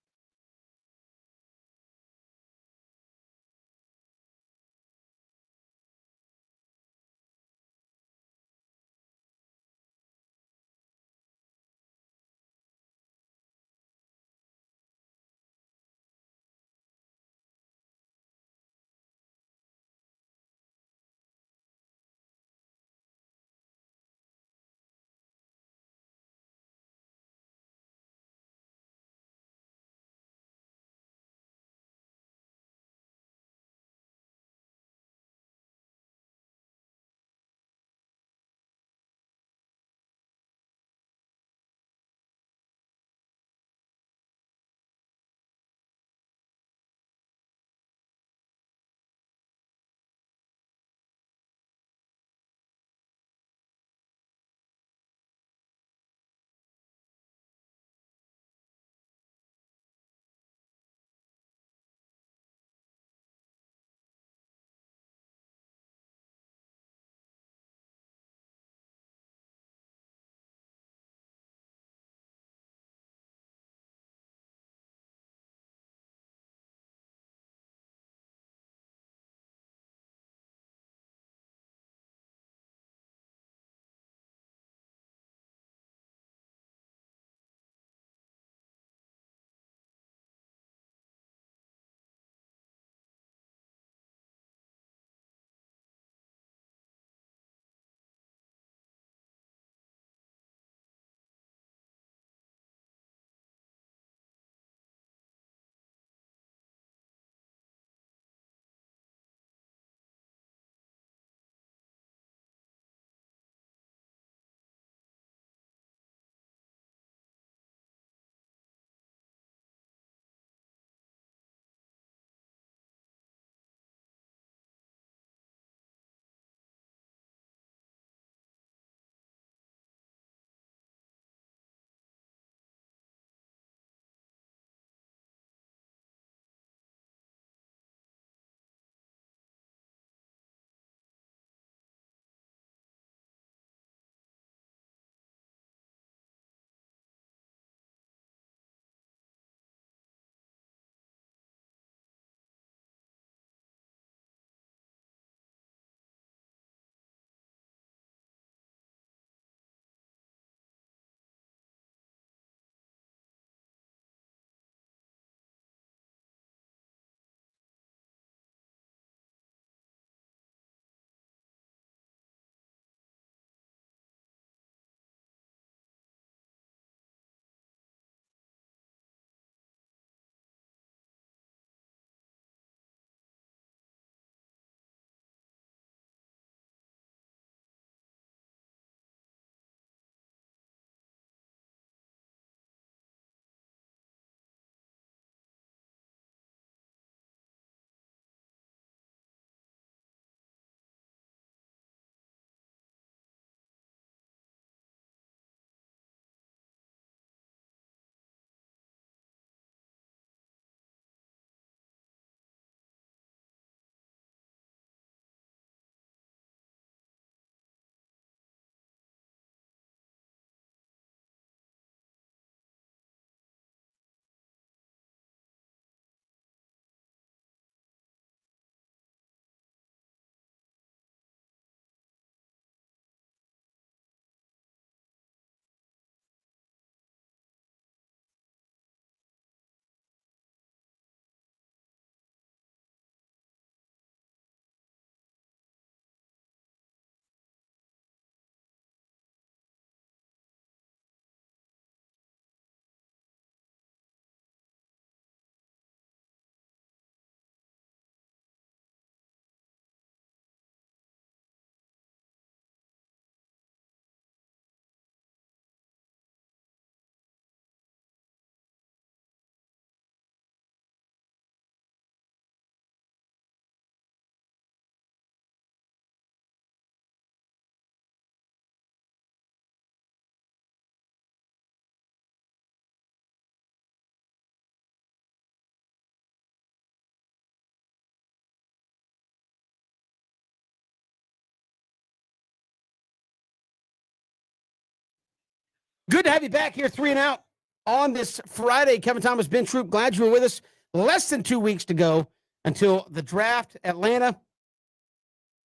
Good to have you back here, 3 and Out, on this Friday. Kevin Thomas, Ben Troop, glad you were with us. Less than 2 weeks to go until the draft. Atlanta,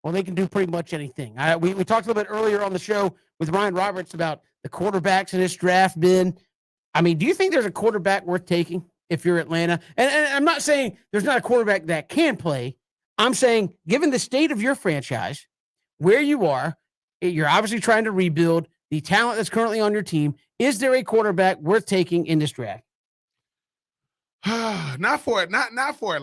well, they can do pretty much anything. We talked a little bit earlier on the show with Ryan Roberts about the quarterbacks in this draft, Ben. I mean, do you think there's a quarterback worth taking if you're Atlanta? And I'm not saying there's not a quarterback that can play. I'm saying, given the state of your franchise, where you are, you're obviously trying to rebuild the talent that's currently on your team. Is there a quarterback worth taking in this draft? Not for Atlanta. Not for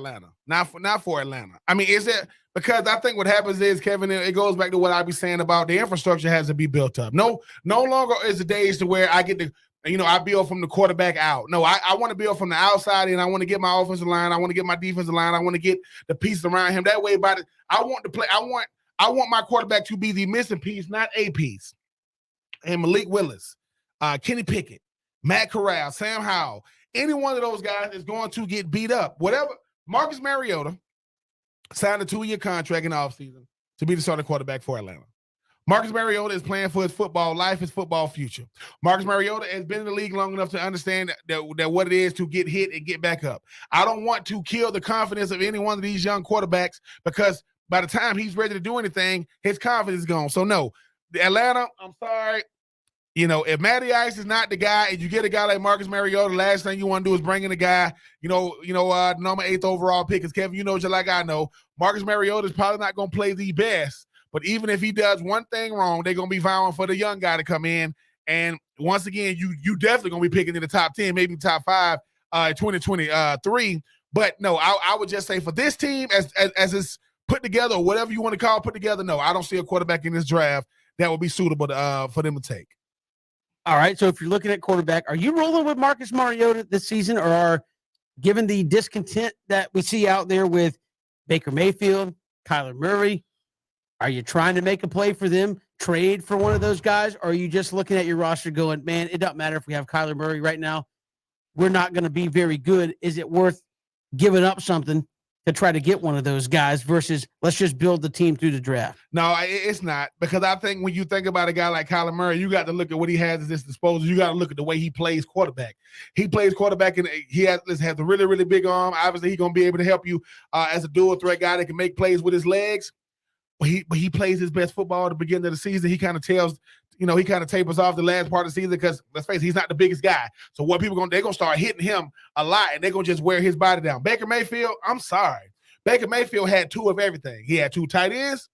Atlanta. I mean, is it because I think what happens is, Kevin, it goes back to what I be saying about the infrastructure has to be built up. No longer is the days to where I get to, I build from the quarterback out. No, I want to build from the outside, and I want to get my offensive line. I want to get my defensive line. I want to get the pieces around him. That way, I want to play. I want my quarterback to be the missing piece, not a piece. And Malik Willis, Kenny Pickett, Matt Corral, Sam Howell, any one of those guys is going to get beat up. Whatever. Marcus Mariota signed a 2-year contract in the offseason to be the starting quarterback for Atlanta. Marcus Mariota is playing for his football life, his football future. Marcus Mariota has been in the league long enough to understand that what it is to get hit and get back up. I don't want to kill the confidence of any one of these young quarterbacks, because by the time he's ready to do anything, his confidence is gone. So, no. Atlanta, I'm sorry. If Matty Ice is not the guy, and you get a guy like Marcus Mariota, the last thing you want to do is bring in a guy, number 8th overall pick. Because, Kevin, just like I know, Marcus Mariota is probably not going to play the best. But even if he does one thing wrong, they're going to be vowing for the young guy to come in. And once again, you definitely going to be picking in the top 10, maybe top 5 2023. But, no, I would just say for this team, as it's put together, or whatever you want to call put together, no, I don't see a quarterback in this draft that would be suitable for them to take. All right, so if you're looking at quarterback, are you rolling with Marcus Mariota this season, or given the discontent that we see out there with Baker Mayfield, Kyler Murray, are you trying to make a play for them, trade for one of those guys, or are you just looking at your roster going, man, it doesn't matter if we have Kyler Murray right now. We're not going to be very good. Is it worth giving up something to try to get one of those guys versus let's just build the team through the draft? No, it's not, because I think when you think about a guy like Kyler Murray, you got to look at what he has at his disposal. You got to look at the way he plays quarterback. He plays quarterback, and he has a really, really big arm. Obviously, he's going to be able to help you as a dual threat guy that can make plays with his legs. But he plays his best football at the beginning of the season. He kind of tapers off the last part of the season because, let's face it, he's not the biggest guy. So what they're going to start hitting him a lot, and they're going to just wear his body down. Baker Mayfield, I'm sorry. Baker Mayfield had 2 of everything. He had 2 tight ends.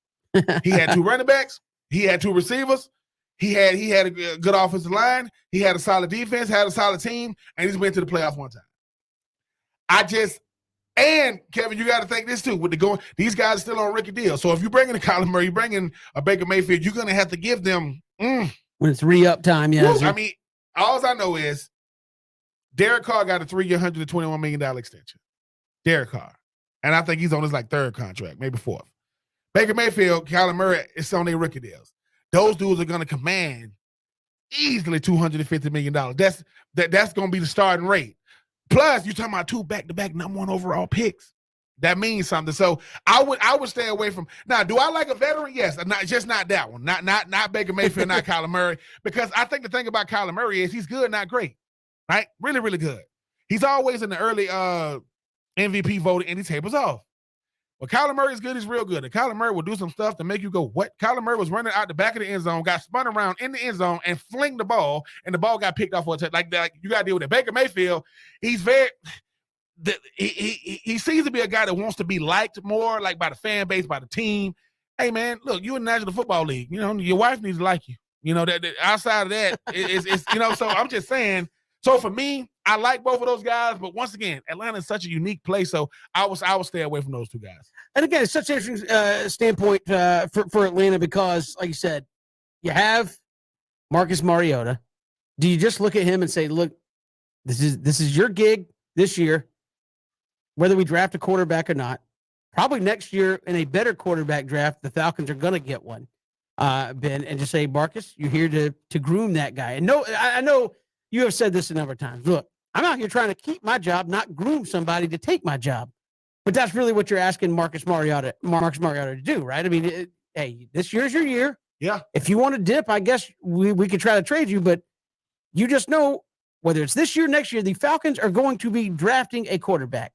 He had 2 running backs. He had 2 receivers. He had a good offensive line. He had a solid defense, had a solid team, and he's been to the playoffs one time. And Kevin, you got to think this too. These guys are still on rookie deal. So if you bring in a Kyler Murray, you bring in a Baker Mayfield, you're going to have to give them when it's re-up time. Yeah, I mean, all I know is Derek Carr got a 3-year, $121 million extension. Derek Carr, and I think he's on his 3rd contract, maybe 4th. Baker Mayfield, Kyler Murray, it's on their rookie deals. Those dudes are going to command easily $250 million. That's going to be the starting rate. Plus, you're talking about 2 back-to-back number 1 overall picks. That means something. So I would stay away from. Now, do I like a veteran? Yes, not that one. Not Baker Mayfield, not Kyler Murray. Because I think the thing about Kyler Murray is he's good, not great. Right? Really, really good. He's always in the early MVP voting, and he tapers off. Well, Kyler Murray is good. He's real good. And Kyler Murray will do some stuff to make you go, what? Kyler Murray was running out the back of the end zone, got spun around in the end zone, and flinged the ball, and the ball got picked off for a touch. Like you got to deal with it. Baker Mayfield, he's very he seems to be a guy that wants to be liked more, like by the fan base, by the team. Hey, man, look, you're in the National Football League. Your wife needs to like you. That outside of that, it's so I'm just saying. So for me, I like both of those guys, but once again, Atlanta is such a unique place, so I will stay away from those 2 guys. And again, it's such an interesting standpoint for Atlanta because, like you said, you have Marcus Mariota. Do you just look at him and say, "Look, this is your gig this year, whether we draft a quarterback or not? Probably next year in a better quarterback draft, the Falcons are going to get one." Ben, and just say, Marcus, you're here to groom that guy. And no, I know. You have said this a number of times. Look, I'm out here trying to keep my job, not groom somebody to take my job. But that's really what you're asking Marcus Mariota to do, right? I mean, hey, this year's your year. Yeah. If you want to dip, I guess we could try to trade you, but you just know whether it's this year, next year, the Falcons are going to be drafting a quarterback.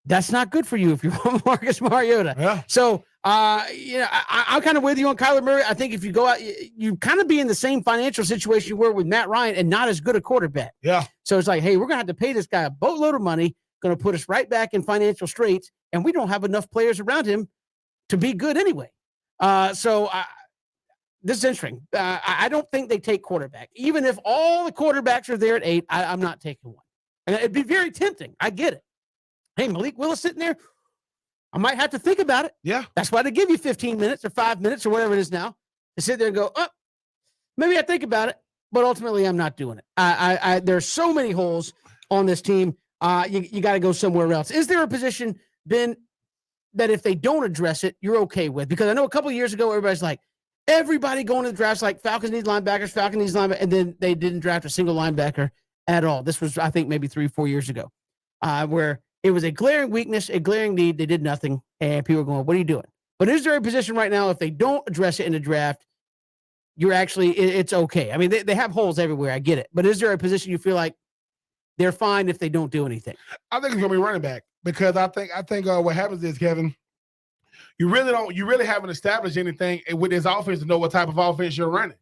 That's not good for you if you're Marcus Mariota. Yeah. So, I'm kind of with you on Kyler Murray. I think if you go out, you kind of be in the same financial situation you were with Matt Ryan and not as good a quarterback. Yeah. So it's like, hey, we're going to have to pay this guy a boatload of money, going to put us right back in financial straits, and we don't have enough players around him to be good anyway. This is interesting. I don't think they take quarterback. Even if all the quarterbacks are there at 8, I'm not taking one. And it'd be very tempting. I get it. Hey, Malik Willis sitting there, I might have to think about it. Yeah. That's why they give you 15 minutes or 5 minutes or whatever it is now to sit there and go, oh, maybe I think about it, but ultimately I'm not doing it. There's so many holes on this team. You got to go somewhere else. Is there a position, Ben, that if they don't address it, you're okay with? Because I know a couple of years ago, everybody's like, everybody going to the drafts like Falcons need linebackers, and then they didn't draft a single linebacker at all. This was, I think, maybe 3 or 4 years ago, where it was a glaring weakness, a glaring need. They did nothing, and people were going, what are you doing? But is there a position right now, if they don't address it in the draft, you're actually, it's okay? I mean, they have holes everywhere. I get it. But is there a position you feel like they're fine if they don't do anything? I think it's going to be running back, because I think what happens is, Kevin, you really haven't established anything with this offense to know what type of offense you're running.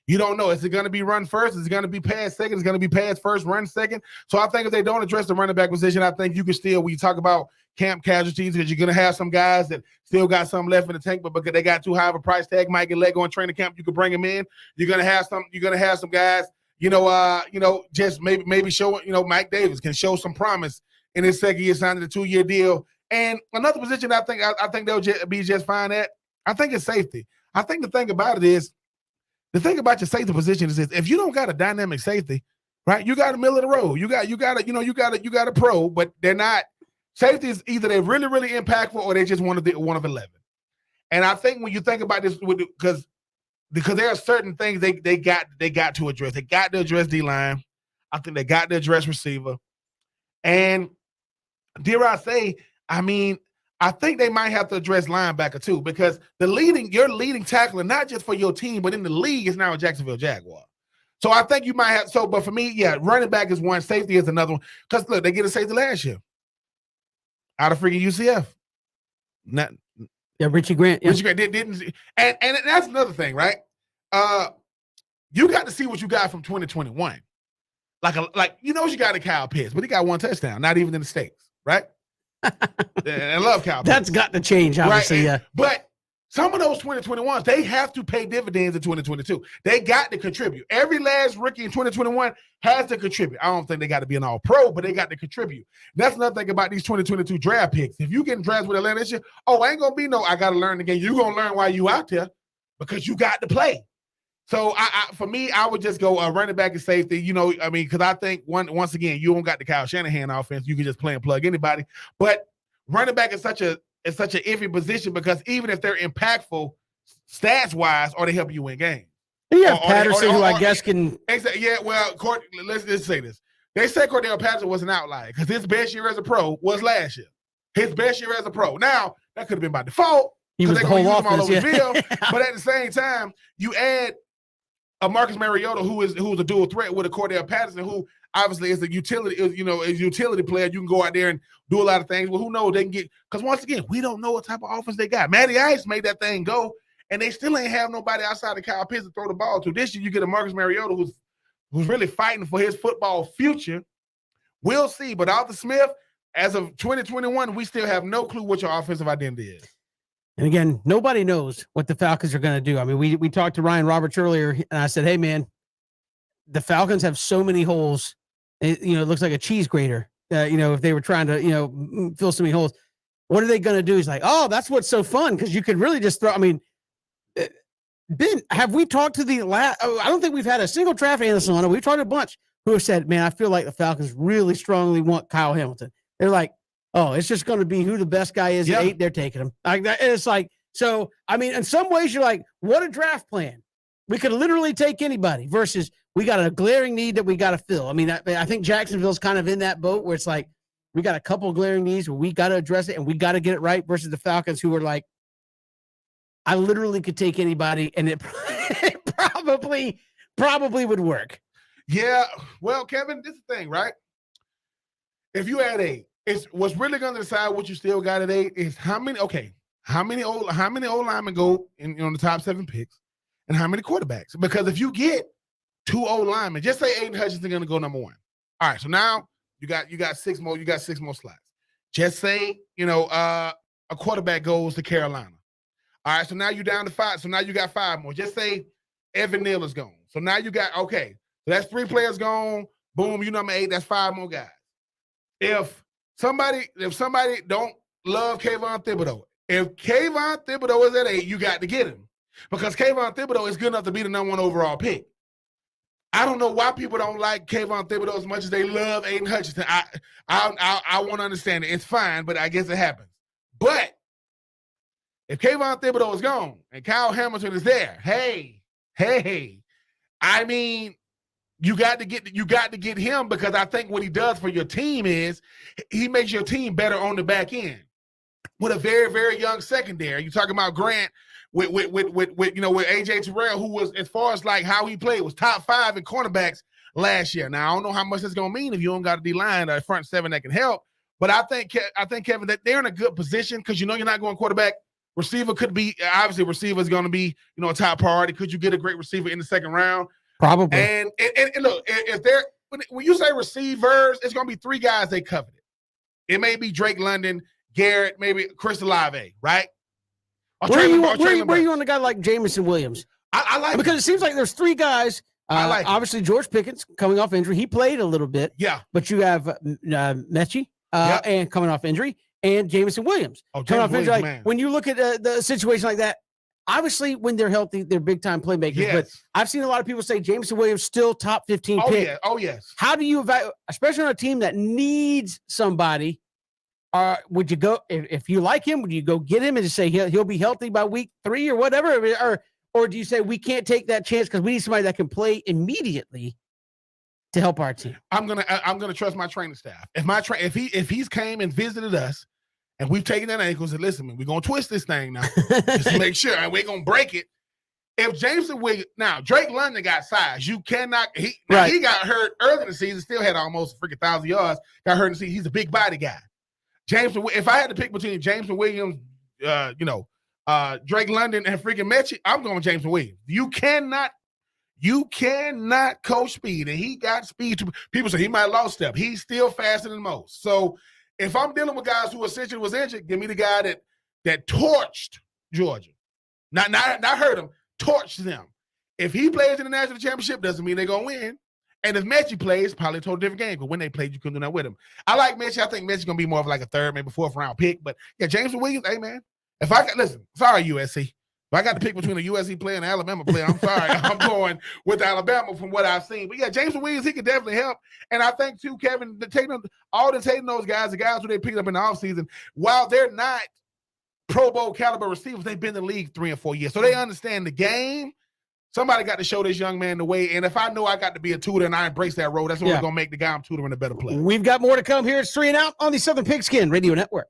You don't know. Is it going to be run first? Is it going to be pass second? Is it going to be pass first, run second? So I think if they don't address the running back position, I think you can still, when you talk about camp casualties, because you're going to have some guys that still got something left in the tank, but because they got too high of a price tag, might get let go in training camp, you can bring them in. You're going to have some guys, just maybe show, Mike Davis can show some promise in his second year signing a 2-year deal. And another position I think they'll be just fine at, I think it's safety. I think the thing about your safety position is this: if you don't got a dynamic safety, right? You got a middle of the road. You got a pro, but they're not. Safety is either they're really, really impactful or they just one of 11. And I think when you think about this, because there are certain things they got to address. They got to address D-line. I think they got to address receiver. And dare I say, I think they might have to address linebacker too, because your leading tackler, not just for your team, but in the league, is now a Jacksonville Jaguar. So I think you might have. So, but for me, yeah, running back is one, safety is another one. Because look, they get a safety last year out of freaking UCF. Richie Grant. Yeah. Richie Grant didn't, and that's another thing, right? You got to see what you got from 2021. You got a Kyle Pitts, but he got 1 touchdown, not even in the States, right? And I love Kyle Pitts. That's got to change, obviously. Right? Yeah. But some of those 2021s, they have to pay dividends in 2022. They got to contribute. Every last rookie in 2021 has to contribute. I don't think they got to be an all-pro, but they got to contribute. That's another thing about these 2022 draft picks. If you get drafted with Atlanta this year, ain't going to be I got to learn the game. You're going to learn while you out there because you got to play. So, for me, I would just go running back and safety, because I think, once again, you don't got the Kyle Shanahan offense. You can just play and plug anybody. But running back is such an iffy position, because even if they're impactful stats-wise, or they help you win games. Yeah, Patterson, who I guess can. Exactly. Yeah, well, let's say this. They said Cordell Patterson was an outlier because his best year as a pro was last year. His best year as a pro. Now, that could have been by default. He was the whole offense, yeah. But at the same time, you add a Marcus Mariota who's a dual threat with a Cordell Patterson, who obviously is a utility player. You can go out there and do a lot of things. Well, who knows? They can get, because once again, we don't know what type of offense they got. Matty Ice made that thing go, and they still ain't have nobody outside of Kyle Pitts to throw the ball to. This year, you get a Marcus Mariota who's really fighting for his football future. We'll see. But Arthur Smith, as of 2021, we still have no clue what your offensive identity is. And again, nobody knows what the Falcons are going to do. I mean, we talked to Ryan Roberts earlier, and I said, hey, man, the Falcons have so many holes. It looks like a cheese grater, if they were trying to, fill so many holes. What are they going to do? He's like, oh, that's what's so fun, because you could really just throw. I mean, Ben, have we talked to the last? I don't think we've had a single draft analyst on it. We've talked to a bunch who have said, man, I feel like the Falcons really strongly want Kyle Hamilton. They're like, oh, it's just going to be who the best guy is at 8. They're taking him. Like that. It's like, so, I mean, in some ways you're like, what a draft plan. We could literally take anybody versus we got a glaring need that we got to fill. I mean, I think Jacksonville's kind of in that boat where it's like, we got a couple of glaring needs where we got to address it and we got to get it right, versus the Falcons who are like, I literally could take anybody and it probably would work. Yeah. Well, Kevin, this is the thing, right? If you add 8, it's what's really going to decide what you still got at 8 is how many old linemen go in on the top 7 picks and how many quarterbacks. Because if you get 2 old linemen, just say Aiden Hutchinson going to go number 1. All right, so now you got 6 more slots. Just say, a quarterback goes to Carolina. All right, so now you're down to 5. So now you got 5 more. Just say Evan Neal is gone. So now you got, okay, so that's 3 players gone. Boom, you number 8. That's 5 more guys. If somebody don't love Kayvon Thibodeau, if Kayvon Thibodeau is at 8, you got to get him. Because Kayvon Thibodeau is good enough to be the number 1 overall pick. I don't know why people don't like Kayvon Thibodeau as much as they love Aiden Hutchinson. I want to understand it. It's fine, but I guess it happens. But if Kayvon Thibodeau is gone and Kyle Hamilton is there, hey, I mean, you got to get him, because I think what he does for your team is he makes your team better on the back end with a very, very young secondary. You're talking about Grant with AJ Terrell, who was, as far as like how he played, was top 5 in cornerbacks last year. Now I don't know how much that's gonna mean if you don't got a D line or a front 7 that can help, but I think Kevin, that they're in a good position, because you're not going quarterback. Receiver could be, obviously receiver is going to be a top priority. Could you get a great receiver in the second round? Probably. And look, if they're, when you say receivers, it's going to be 3 guys they coveted. It may be Drake London, Garrett, maybe Chris Olave, right? Where are you on a guy like Jameson Williams? I like because him. It seems like there's 3 guys. I like obviously George Pickens coming off injury. He played a little bit. Yeah. But you have Mechie and coming off injury, and Jameson Williams coming off injury. Like, when you look at the situation like that, obviously when they're healthy, they're big time playmakers. Yes. But I've seen a lot of people say Jameson Williams still top 15 pick. Yeah. Oh yes. How do you evaluate, especially on a team that needs somebody? Would you go, if you like him, would you go get him and just say he'll be healthy by week 3 or whatever? Or do you say we can't take that chance because we need somebody that can play immediately to help our team? I'm gonna trust my training staff. If he's came and visited us and we've taken that ankle and said, listen, man, we're gonna twist this thing now. Just to make sure, and we're gonna break it. If Jameson Williams, now Drake London got size. You cannot, he got hurt early in the season, still had almost freaking 1,000 yards, got hurt in the season. He's a big body guy. If I had to pick between Jameson Williams, Drake London and freaking Mechie, I'm going Jameson Williams. You cannot coach speed, and he got speed. People say he might have lost step. He's still faster than most. So if I'm dealing with guys who essentially was injured, give me the guy that torched Georgia. Not hurt him, torched them. If he plays in the national championship, doesn't mean they're going to win. And if Mechie plays, probably a totally different game. But when they played, you couldn't do that with him. I like Mechie. I think Mechie's going to be more of like a 3rd, maybe 4th round pick. But yeah, Jameson Williams, hey, man. Sorry, USC. If I got to pick between a USC player and an Alabama player, I'm sorry. I'm going with Alabama from what I've seen. But yeah, Jameson Williams, he could definitely help. And I think, too, Kevin, taking those guys, the guys who they picked up in the offseason, while they're not Pro Bowl caliber receivers, they've been in the league 3 or 4 years. So they understand the game. Somebody got to show this young man the way. And if I know I got to be a tutor and I embrace that role, that's what's going to make the guy I'm tutoring a better player. We've got more to come here. It's 3 and Out on the Southern Pigskin Radio Network.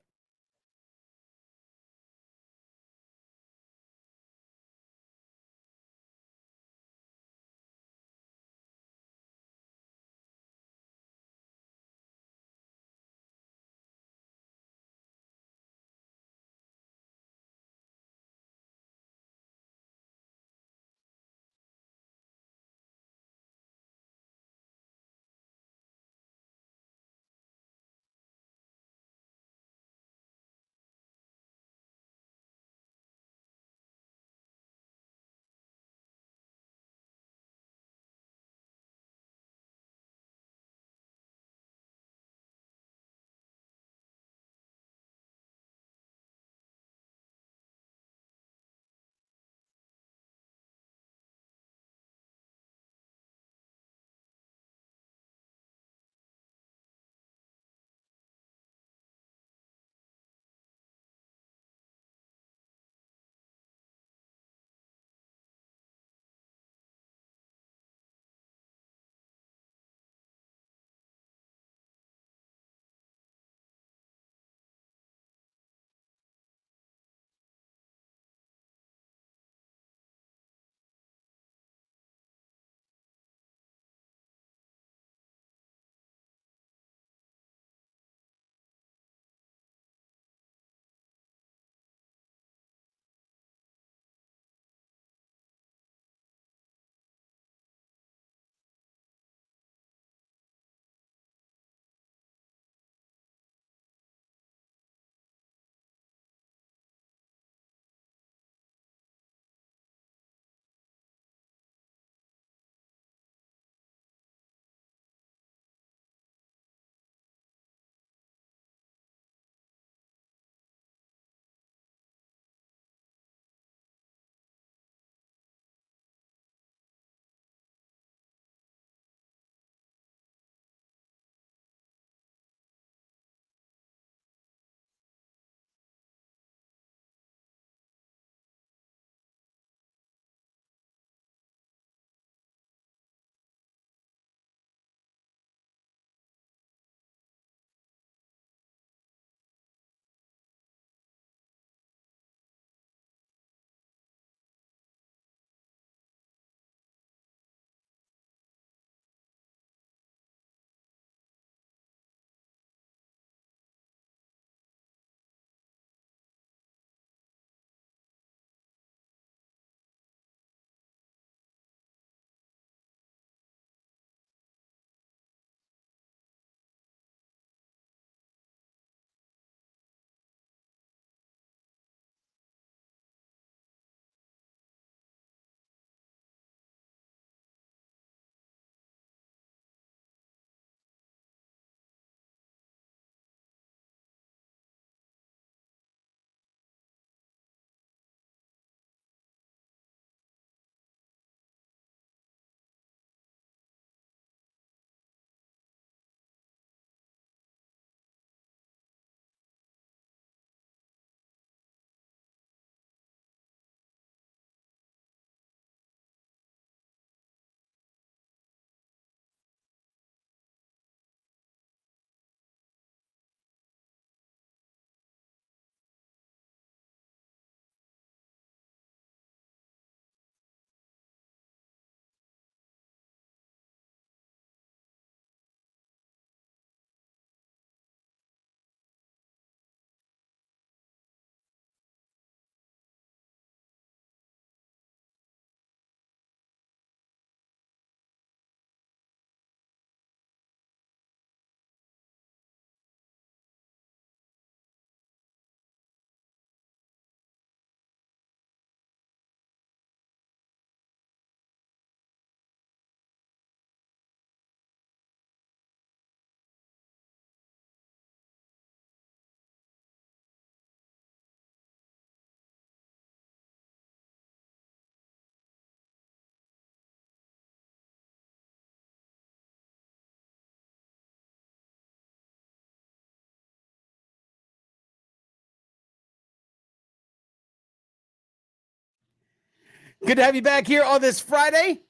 Good to have you back here on this Friday.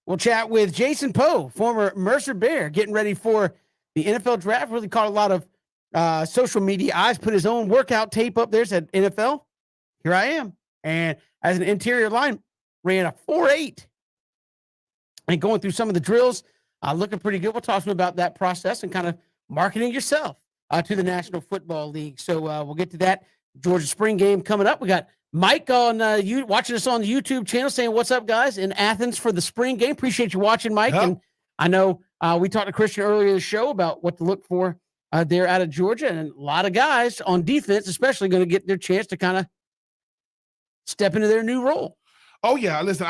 We'll chat with Jason Poe, former Mercer Bear, getting ready for the NFL draft. Really caught a lot of social media eyes. Put his own workout tape up there. Said NFL. Here I am. And as an interior line, ran a 4.8. And going through some of the drills, looking pretty good. We'll talk to him about that process and kind of marketing yourself to the National Football League. So we'll get to that Georgia spring game coming up. We got Mike on you watching us on the YouTube channel saying, what's up, guys, in Athens for the spring game. Appreciate you watching, Mike. Yep. And I know we talked to Christian earlier in the show about what to look for there out of Georgia. And a lot of guys on defense, especially, going to get their chance to kind of step into their new role. Oh yeah, listen.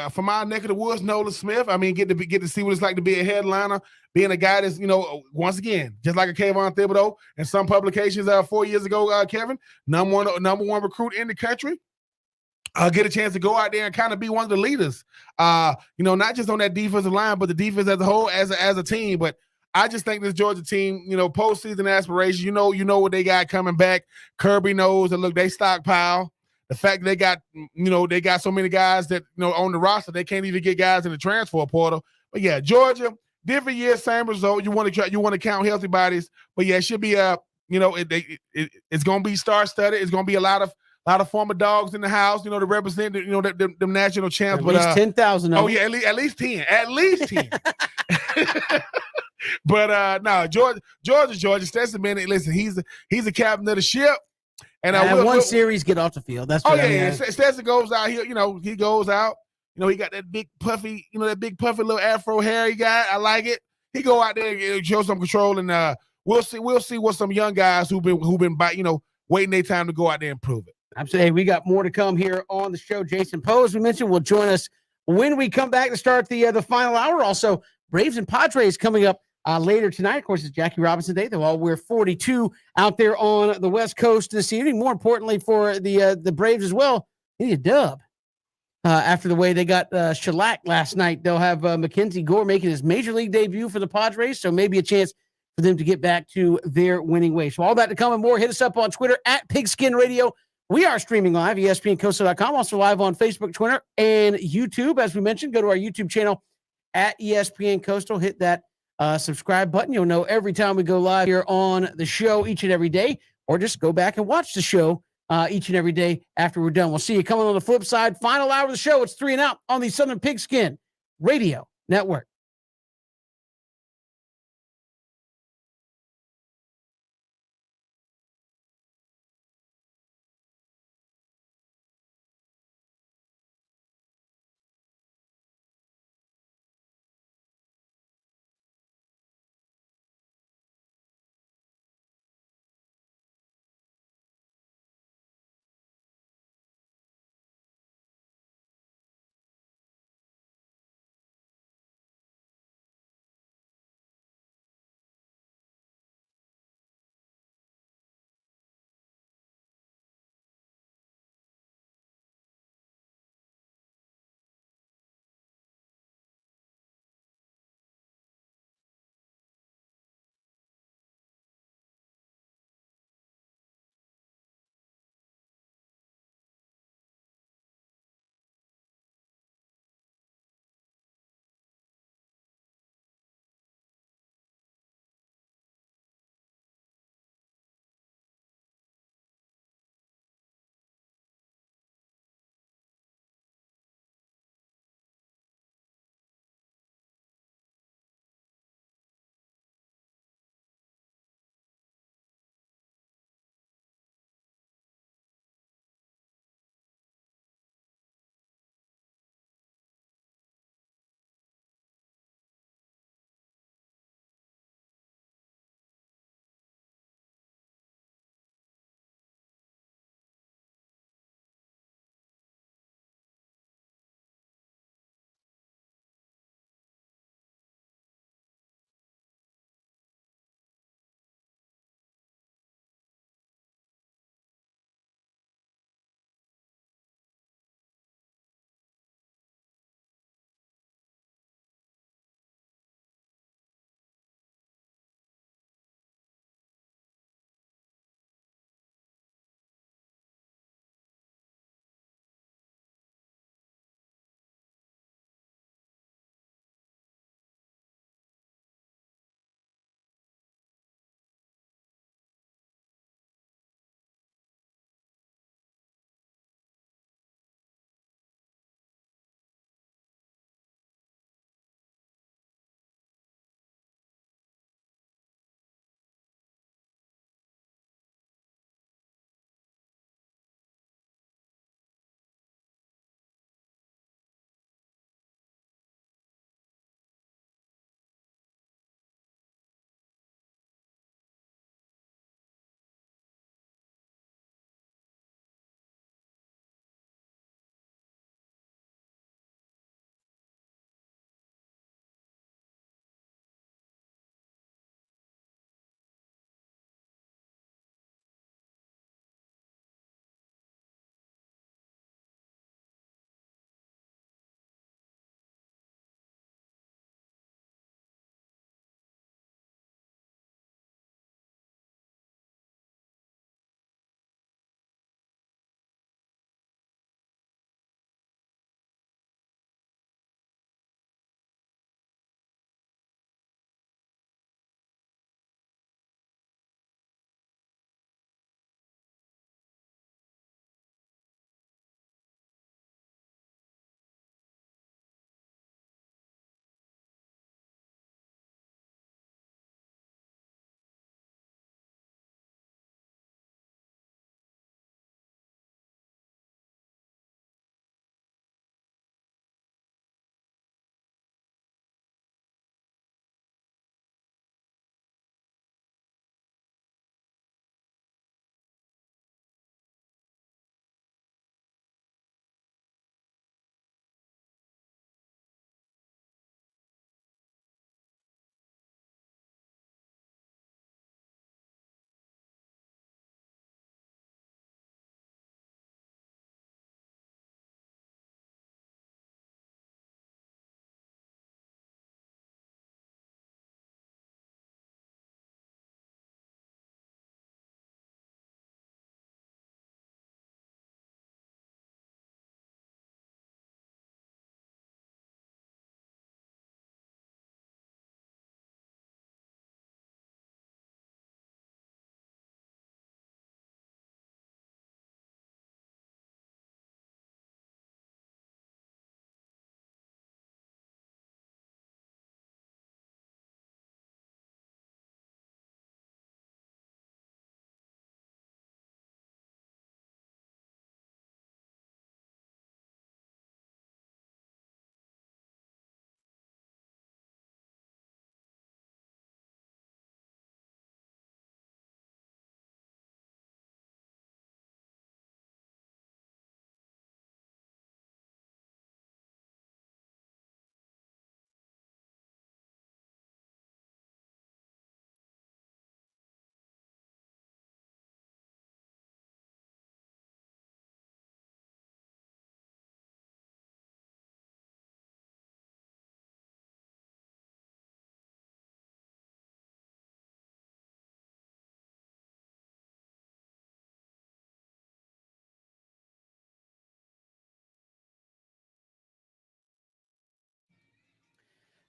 From our neck of the woods, Nolan Smith. I mean, get to see what it's like to be a headliner, being a guy that's once again just like a Kayvon Thibodeau in some publications 4 years ago. Kevin, number one recruit in the country. Get a chance to go out there and kind of be one of the leaders. Not just on that defensive line, but the defense as a whole, as a team. But I just think this Georgia team, postseason aspirations. You know what they got coming back. Kirby knows that. Look, they stockpile. The fact that they got so many guys that on the roster, they can't even get guys in the transfer portal. But yeah, Georgia, different year, same result. You want to count healthy bodies, but yeah, it should be it's going to be star-studded. It's going to be a lot of former dogs in the house, to represent the national champs. At least 10,000. Oh yeah, at least 10. At least 10. But no, Georgia. Stetson Bennett, listen, he's the captain of the ship. And one series get off the field. That's what I mean. Stetson goes out here. He goes out. He got that big puffy, little afro hair he got. I like it. He go out there and show some control, and we'll see what some young guys who've been waiting their time to go out there and prove it. I'm saying we got more to come here on the show. Jason Poe, as we mentioned, will join us when we come back to start the final hour. Also, Braves and Padres coming up later tonight. Of course, it's Jackie Robinson Day. They'll all wear 42 out there on the West Coast this evening. More importantly for the Braves as well, they need a dub. After the way they got shellacked last night, they'll have Mackenzie Gore making his major league debut for the Padres, so maybe a chance for them to get back to their winning way. So all that to come and more. Hit us up on Twitter at Pigskin Radio. We are streaming live, ESPNCoastal.com, also live on Facebook, Twitter, and YouTube. As we mentioned, go to our YouTube channel at ESPN Coastal. Hit that subscribe button. You'll know every time we go live here on the show each and every day, or just go back and watch the show each and every day after we're done. We'll see you coming on the flip side. Final hour of the show. It's 3 and Out on the Southern Pigskin Radio Network.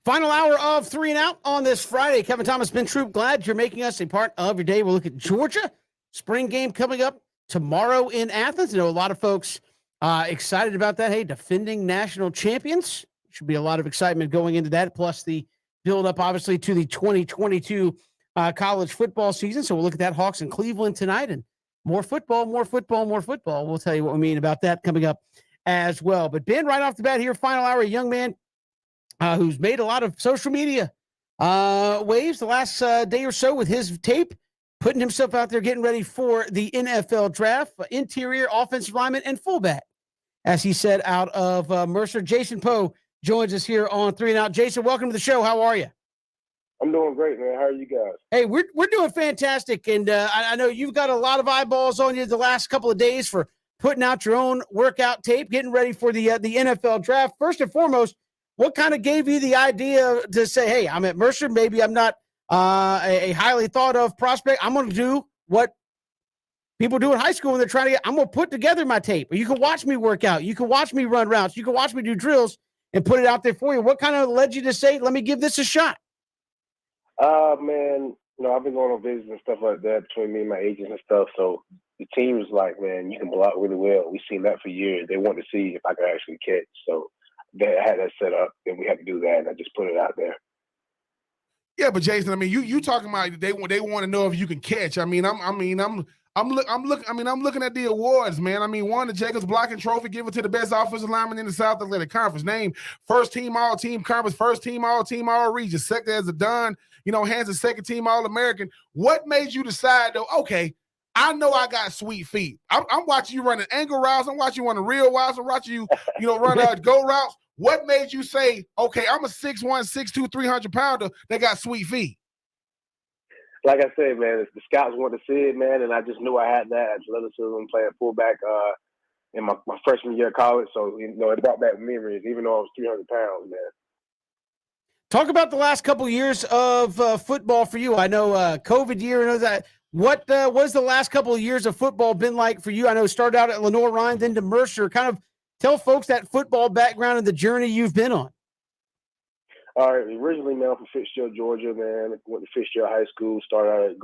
Final hour of 3 and Out on this Friday. Kevin Thomas, Ben Troop, glad you're making us a part of your day. We'll look at Georgia. Spring game coming up tomorrow in Athens. I know a lot of folks excited about that. Hey, defending national champions. Should be a lot of excitement going into that, plus the build up, obviously, to the 2022 college football season. So we'll look at that. Hawks in Cleveland tonight, and more football, more football, more football. We'll tell you what we mean about that coming up as well. But Ben, right off the bat here, final hour, a young man who's made a lot of social media waves the last day or so with his tape, putting himself out there, getting ready for the NFL draft, interior, offensive lineman, and fullback, as he said, out of Mercer. Jason Poe joins us here on 3 and Out. Jason, welcome to the show. How are you? I'm doing great, man. How are you guys? Hey, we're doing fantastic, and I know you've got a lot of eyeballs on you the last couple of days for putting out your own workout tape, getting ready for the NFL draft. First and foremost, what kind of gave you the idea to say, hey, I'm at Mercer, maybe I'm not a highly thought of prospect. I'm going to do what people do in high school when they're trying to I'm going to put together my tape. You can watch me work out. You can watch me run routes. You can watch me do drills and put it out there for you. What kind of led you to say, let me give this a shot? Man, I've been going on visits and stuff like that between me and my agents and stuff. So the team was like, man, you can block really well. We've seen that for years. They want to see if I can actually catch. So they had that set up, and we had to do that, and I just put it out there. Yeah, but Jason, I mean, you talking about they want to know if you can catch. I mean, I'm looking at the awards, man. I mean, won the Jacobs Blocking Trophy, given to the best offensive lineman in the South Atlantic Conference. Named first team all team conference, first team all region, second as a Don, hands a second team all American. What made you decide though? Okay, I know I got sweet feet. I'm watching you running angle routes. I'm watching you running real routes. I'm watching you, run go routes. What made you say, okay, I'm a 6'1", 6'2", 300-pounder that got sweet feet? Like I said, man, the scouts wanted to see it, man, and I just knew I had that. Athleticism, playing fullback in my freshman year of college, so it brought back memories, even though I was 300 pounds, man. Talk about the last couple of years of football for you. I know COVID year. I know that. What was the last couple of years of football been like for you? I know it started out at Lenoir-Rhyne, then to Mercer. Kind of tell folks that football background and the journey you've been on. All right, originally, man, I'm from Fitzgerald, Georgia, man. Went to Fitzgerald High School, started out at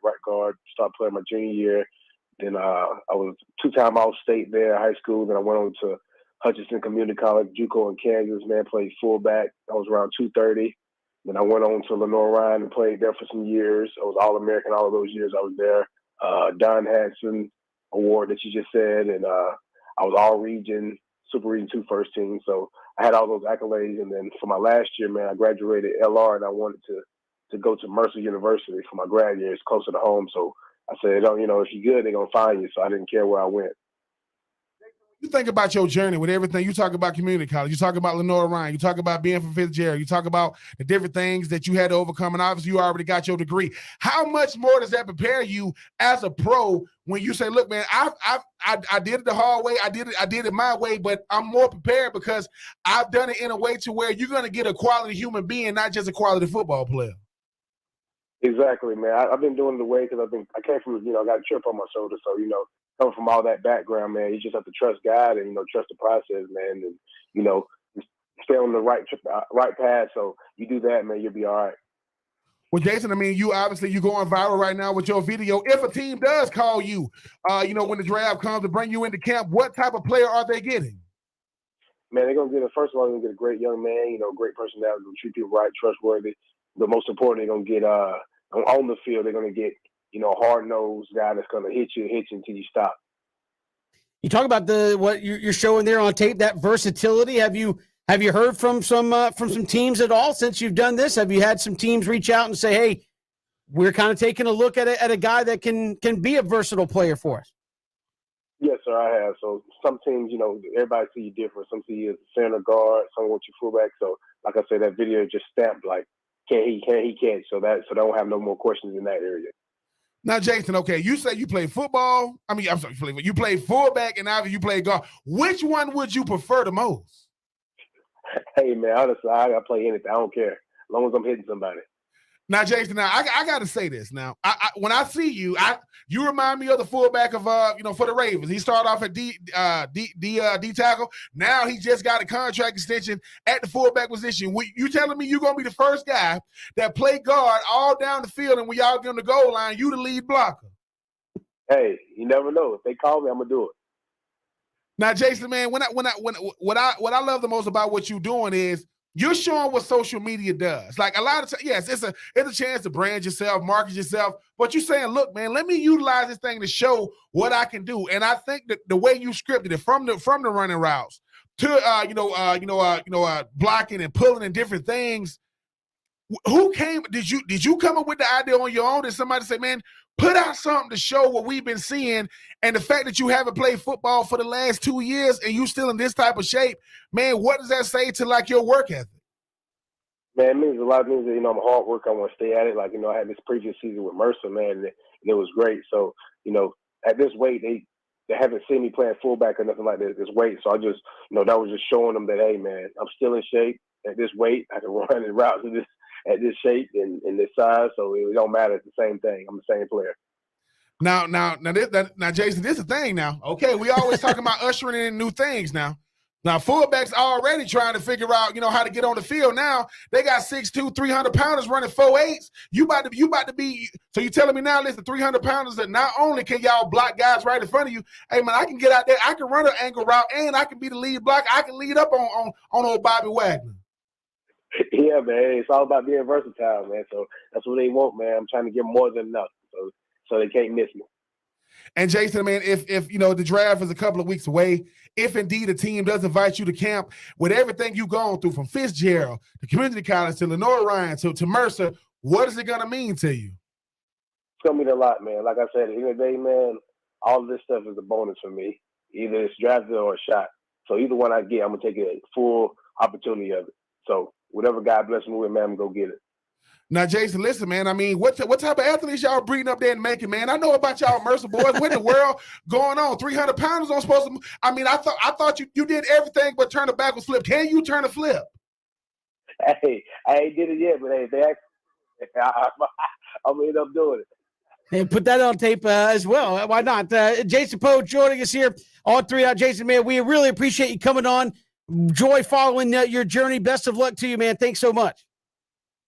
right guard, started playing my junior year. Then I was two-time All-State there, high school. Then I went on to Hutchinson Community College, JUCO in Kansas, man, played fullback. I was around 230. Then I went on to Lenoir-Rhyne and played there for some years. I was All-American all of those years I was there. Don Hanson Award that you just said, and I was All-Region, Super Region 2 first team. So I had all those accolades. And then for my last year, man, I graduated LR, and I wanted to go to Mercer University for my grad year. It's closer to home. So I said, if you're good, they're going to find you. So I didn't care where I went. You think about your journey with everything. You talk about community college. You talk about Lenoir-Rhyne. You talk about being from Fitzgerald. You talk about the different things that you had to overcome. And obviously, you already got your degree. How much more does that prepare you as a pro when you say, "Look, man, I did it the hard way. I did it my way, but I'm more prepared because I've done it in a way to where you're going to get a quality human being, not just a quality football player." Exactly, man. I've been doing it the way because I came from, I got a chip on my shoulder. So, coming from all that background, man, you just have to trust God and, trust the process, man. And, stay on the right path. So you do that, man, you'll be all right. Well, Jason, I mean, you're going viral right now with your video. If a team does call you, when the draft comes to bring you into camp, what type of player are they getting? Man, they're going to get first of all, they're going to get a great young man, great personality, treat people right, trustworthy. But most important, they're going to get on the field, they're going to get, hard-nosed guy that's going to hit you until you stop. You talk about what you're showing there on tape, that versatility. Have you heard from some teams at all since you've done this? Have you had some teams reach out and say, "Hey, we're kind of taking a look at a guy that can be a versatile player for us"? Yes, sir, I have. So some teams, everybody see you different. Some see you as a center guard, some want you fullback. So like I said, that video just stamped like, can he catch? So they don't have no more questions in that area. Now, Jason, okay, you say you play football. You play fullback, and now you play guard. Which one would you prefer the most? Hey, man, honestly, I play anything. I don't care. As long as I'm hitting somebody. Now, Jason, now I got to say this. Now, when I see you, you remind me of the fullback of for the Ravens. He started off at D tackle. Now he just got a contract extension at the fullback position. You telling me you're gonna be the first guy that play guard all down the field, and when y'all get on the goal line, you the lead blocker? Hey, you never know. If they call me, I'm gonna do it. Now, Jason, man, what I love the most about what you're doing is you're showing what social media does. Like a lot of times, yes, it's a chance to brand yourself, market yourself, but you're saying, look, man, let me utilize this thing to show what I can do. And I think that the way you scripted it from the running routes to blocking and pulling and different things. Who came? Did you come up with the idea on your own? Did somebody say, man, put out something to show what we've been seeing, and the fact that you haven't played football for the last 2 years and you still in this type of shape, man, what does that say to like your work ethic? Man, it means a lot of things that, I'm a hard worker. I want to stay at it. Like, I had this previous season with Mercer, man, and it was great. So, at this weight, they haven't seen me playing fullback or nothing like this weight. So I just, that was just showing them that, hey, man, I'm still in shape at this weight. I can run and route at this shape and this size. So it don't matter. It's the same thing. I'm the same player. Now, Jason, this is the thing now. Okay, we always talking about ushering in new things now. Now, fullbacks already trying to figure out, how to get on the field. Now they got 6'2", 300-pounders running 4.8s. You about to be. So you telling me now, listen, 300-pounders that not only can y'all block guys right in front of you. Hey man, I can get out there, I can run an angle route, and I can be the lead blocker. I can lead up on old Bobby Wagner. Yeah, man, it's all about being versatile, man. So that's what they want, man. I'm trying to give more than enough, so they can't miss me. And Jason, man, if the draft is a couple of weeks away, if indeed a team does invite you to camp, with everything you've gone through from Fitzgerald to community college to Lenoir-Rhyne to Mercer, what is it going to mean to you? It's going to mean a lot, man. Like I said, at the end of the day, man, all of this stuff is a bonus for me. Either it's drafted or a shot. So either one I get, I'm going to take a full opportunity of it. So whatever God bless me with, man, I'm going to go get it. Now, Jason, listen, man. I mean, what type of athletes y'all breeding up there and making, man? I know about y'all Mercer boys. What in the world going on? 300-pounders on supposed to. I mean, I thought you did everything but turn a backwards flip. Can you turn a flip? Hey, I ain't did it yet, but hey, if they ask, I'm gonna end up doing it. Hey, put that on tape as well. Why not? Jason Poe joining us here on 3 Out. Jason, man, we really appreciate you coming on. Joy following your journey. Best of luck to you, man. Thanks so much.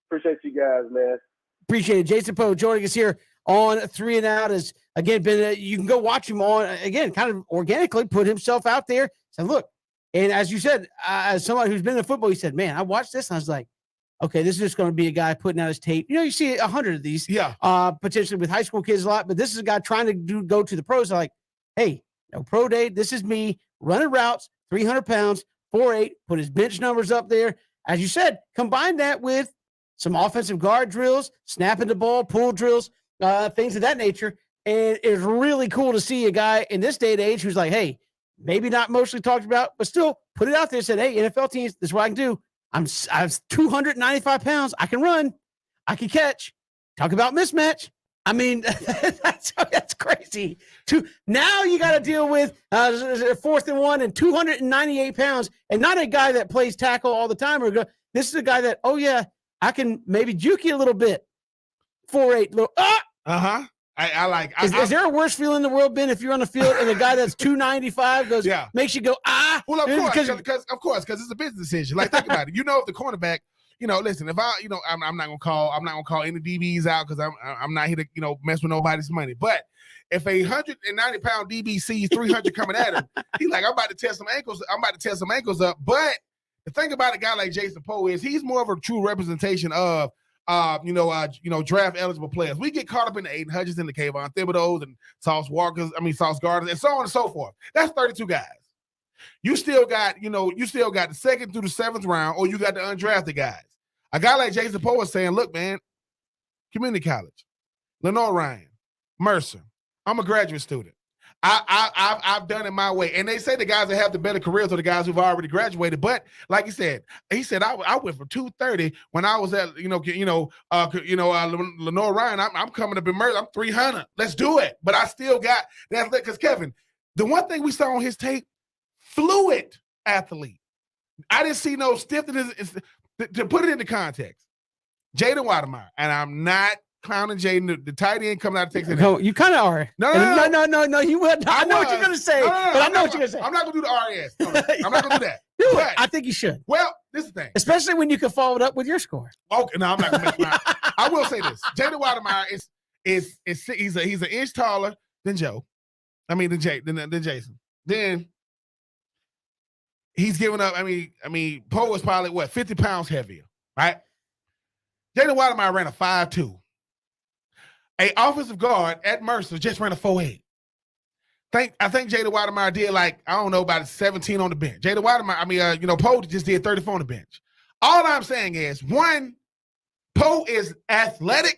Appreciate you guys, man. Appreciate it. Jason Poe joining us here on 3 and Out. Has again been you can go watch him on again, kind of organically put himself out there. Said, look, and as you said, as somebody who's been in football, he said, man, I watched this and I was like, okay, this is just going to be a guy putting out his tape. You see 100 of these, potentially with high school kids a lot, but this is a guy trying to go to the pros. Like, hey, no pro day. This is me running routes, 300 pounds, 4'8", put his bench numbers up there. As you said, combine that with some offensive guard drills, snapping the ball, pull drills, things of that nature. And it's really cool to see a guy in this day and age who's like, hey, maybe not mostly talked about, but still put it out there and said, hey, NFL teams, this is what I can do. I'm 295 pounds. I can run. I can catch. Talk about mismatch. I mean, that's crazy. Now you got to deal with 4th and 1 and 298 pounds, and not a guy that plays tackle all the time. This is a guy that, oh, yeah, I can maybe juke you a little bit. 4'8", little, I like. Is there a worse feeling in the world, Ben, if you're on the field and a guy that's 295 goes, makes you go, Well, of course, because it's a business decision. Like, think about it. If the cornerback, listen, if I'm not gonna call any DBs out because I'm not here to mess with nobody's money. But if a 190-pound DB sees 300 coming at him, he's like, I'm about to tear some ankles. I'm about to tear some ankles up. But the thing about a guy like Jason Poe is he's more of a true representation of draft eligible players. We get caught up in the Aiden Hutchinson, the Kayvon Thibodeaux, and Sauce Gardner, and so on and so forth. That's 32 guys. You still got the 2nd through the 7th round, or you got the undrafted guys. A guy like Jason Poe is saying, look, man, community college, Lenoir-Rhyne, Mercer. I'm a graduate student. I've done it my way. And they say the guys that have the better careers are the guys who've already graduated. But like he said I went from 230 when I was at Lenoir-Rhyne. I'm coming up in Mercer. I'm 300. Let's do it. But I still got that because Kevin, the one thing we saw on his tape, fluid athlete. I didn't see no stiffness. To put it into context, Jaden Watermeyer, and I'm not clowning Jaden. The tight end coming out of Texas. No, you kind of are. No, You would. I know what you're gonna say, but I know what you're gonna say. I'm not gonna do the RS. No, I'm not gonna do that. Do But, it. I think you should. Well, this is the thing. Especially when you can follow it up with your score. Okay, no, I'm not gonna make my. I will say this: Jaden Watermeyer is he's an inch taller than Joe. I mean, than Jason. Then he's giving up. I mean, Poe was probably what 50 pounds heavier, right? Jaden Watermeyer ran a 5'2". A offensive guard at Mercer just ran a 4'8". I think Jaden Watermeyer did about 17 on the bench. Jaden Watermeyer, Poe just did 34 on the bench. All I'm saying is, one, Poe is athletic.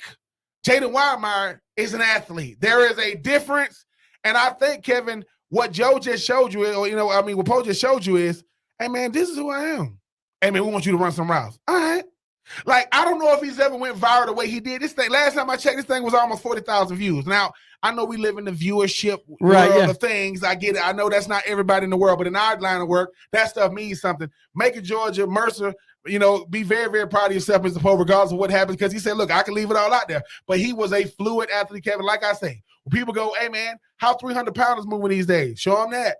Jaden Watermeyer is an athlete. There is a difference. And I think, Kevin, what Joe just showed you, what Poe just showed you is, hey, man, this is who I am. Hey, man, we want you to run some routes. All right. I don't know if he's ever went viral the way he did. This thing, last time I checked, this thing was almost 40,000 views. Now, I know we live in the viewership world of things. I get it. I know that's not everybody in the world, but in our line of work, that stuff means something. Macon, Georgia, Mercer, be very, very proud of yourself, Mr. Poe, regardless of what happens, because he said, look, I can leave it all out there. But he was a fluid athlete, Kevin. Like I say, when people go, hey, man, how 300-pounders moving these days? Show them that.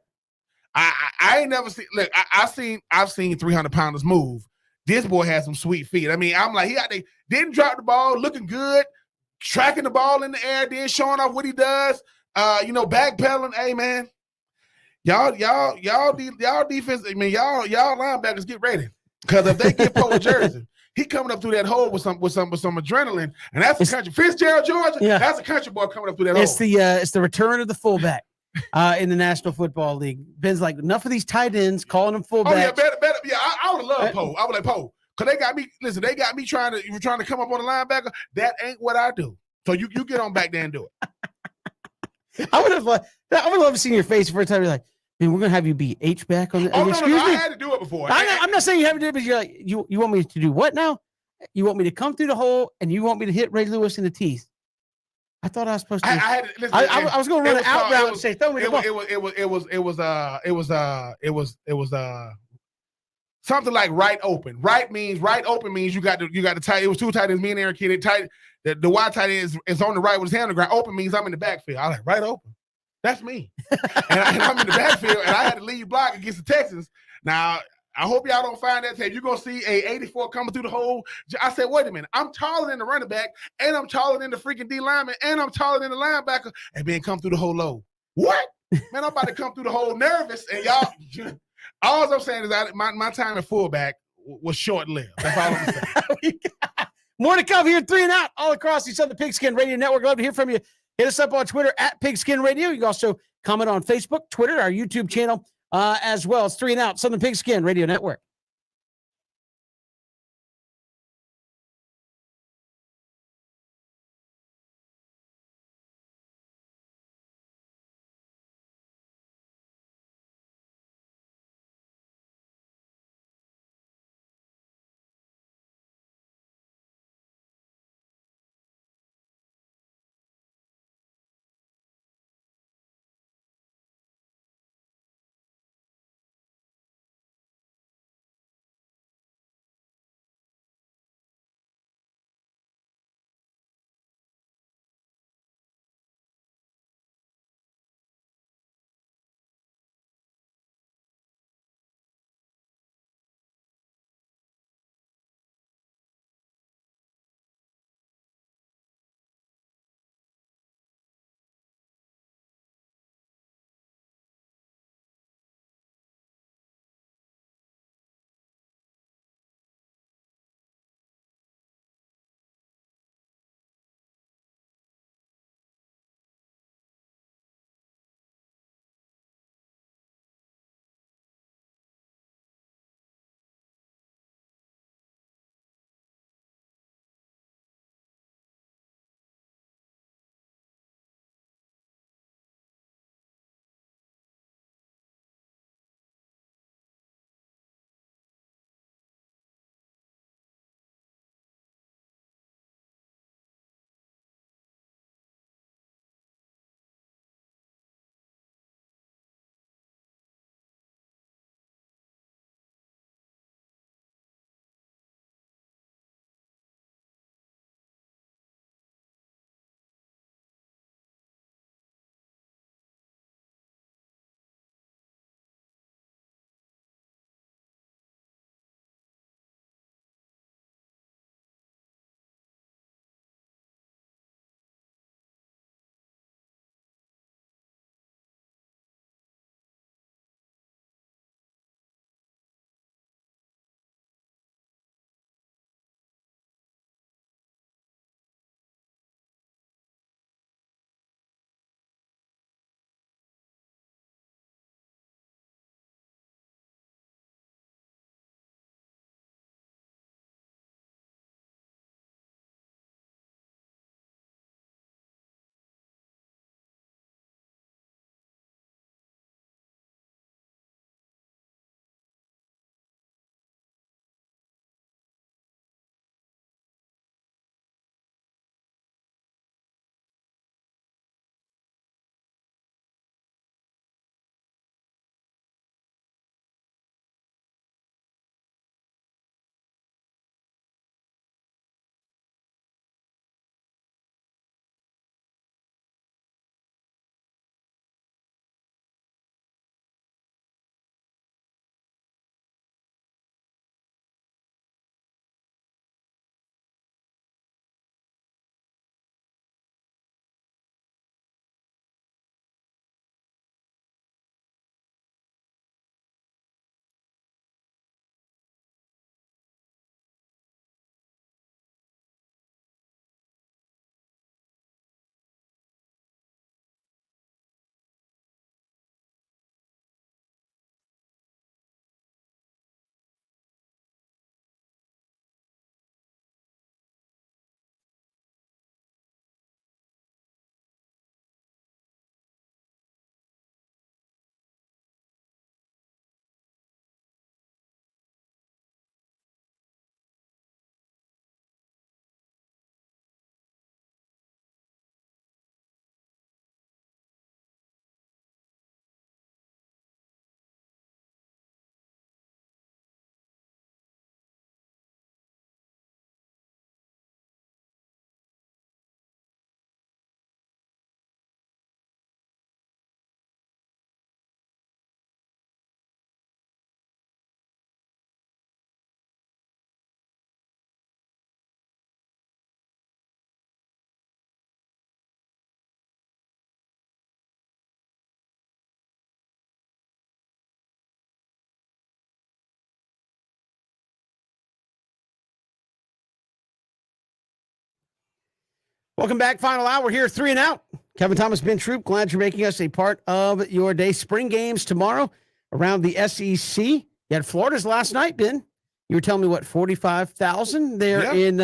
I ain't never seen, look, I've seen 300-pounders move. This boy has some sweet feet. I mean, I'm like, he didn't drop the ball, looking good, tracking the ball in the air, then showing off what he does. Backpedaling. Hey, man, y'all defense. I mean, y'all linebackers get ready, because if they get Poe a jersey, he coming up through that hole with some adrenaline, and that's a country. Fitzgerald, Georgia. Yeah. That's a country boy coming up through that hole. It's the return of the fullback. In the National Football League. Ben's like, enough of these tight ends, calling them fullbacks. Oh, yeah, better. Yeah, I would love Poe. I would like Poe. Because they got me trying to come up on the linebacker. That ain't what I do. So you get on back there and do it. I would love to see your face the first time. You're like, man, we're going to have you be H-back on the excuse me? I had to do it before. I'm not saying you haven't done it, but you're like, you want me to do what now? You want me to come through the hole, and you want me to hit Ray Lewis in the teeth? I thought I was supposed to. I was going to run an out route and say, "Throw me the ball." It was something like right open. Right open means you got the tight. It was two tight ends. Me and Aaron Kidd. The wide tight end is on the right with his hand on the ground. Open means I'm in the backfield. I like right open. That's me. and I'm in the backfield, and I had to lead block against the Texans. Now, I hope y'all don't find that tape. You're going to see a 84 coming through the hole. I said, wait a minute. I'm taller than the running back, and I'm taller than the freaking D lineman, and I'm taller than the linebacker, and then come through the hole low. What? Man, I'm about to come through the hole nervous, and y'all, all I'm saying is that my time at fullback was short-lived. That's all I'm saying. More to come here, 3 and Out, all across the Southern Pigskin Radio Network. Love to hear from you. Hit us up on Twitter at Pigskin Radio. You can also comment on Facebook, Twitter, our YouTube channel, as well. It's 3 and Out, Southern Pigskin Radio Network. Welcome back. Final hour here, 3 and Out. Kevin Thomas, Ben Troop, glad you're making us a part of your day. Spring games tomorrow around the SEC. You had Florida's last night, Ben. You were telling me, what, 45,000 there in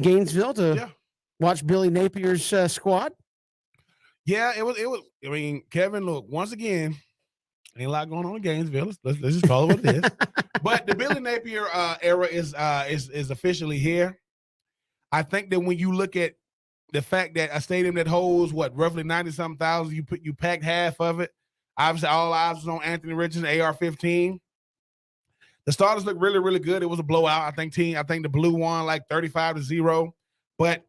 Gainesville to watch Billy Napier's squad? Yeah, it was. I mean, Kevin, look, once again, ain't a lot going on in Gainesville. Let's just call it what it is. But the Billy Napier era is officially here. I think that when you look at the fact that a stadium that holds roughly 90-something thousand, you packed half of it. Obviously, all eyes was on Anthony Richardson, AR-15. The starters look really, really good. It was a blowout. I think the Blue won like 35-0. But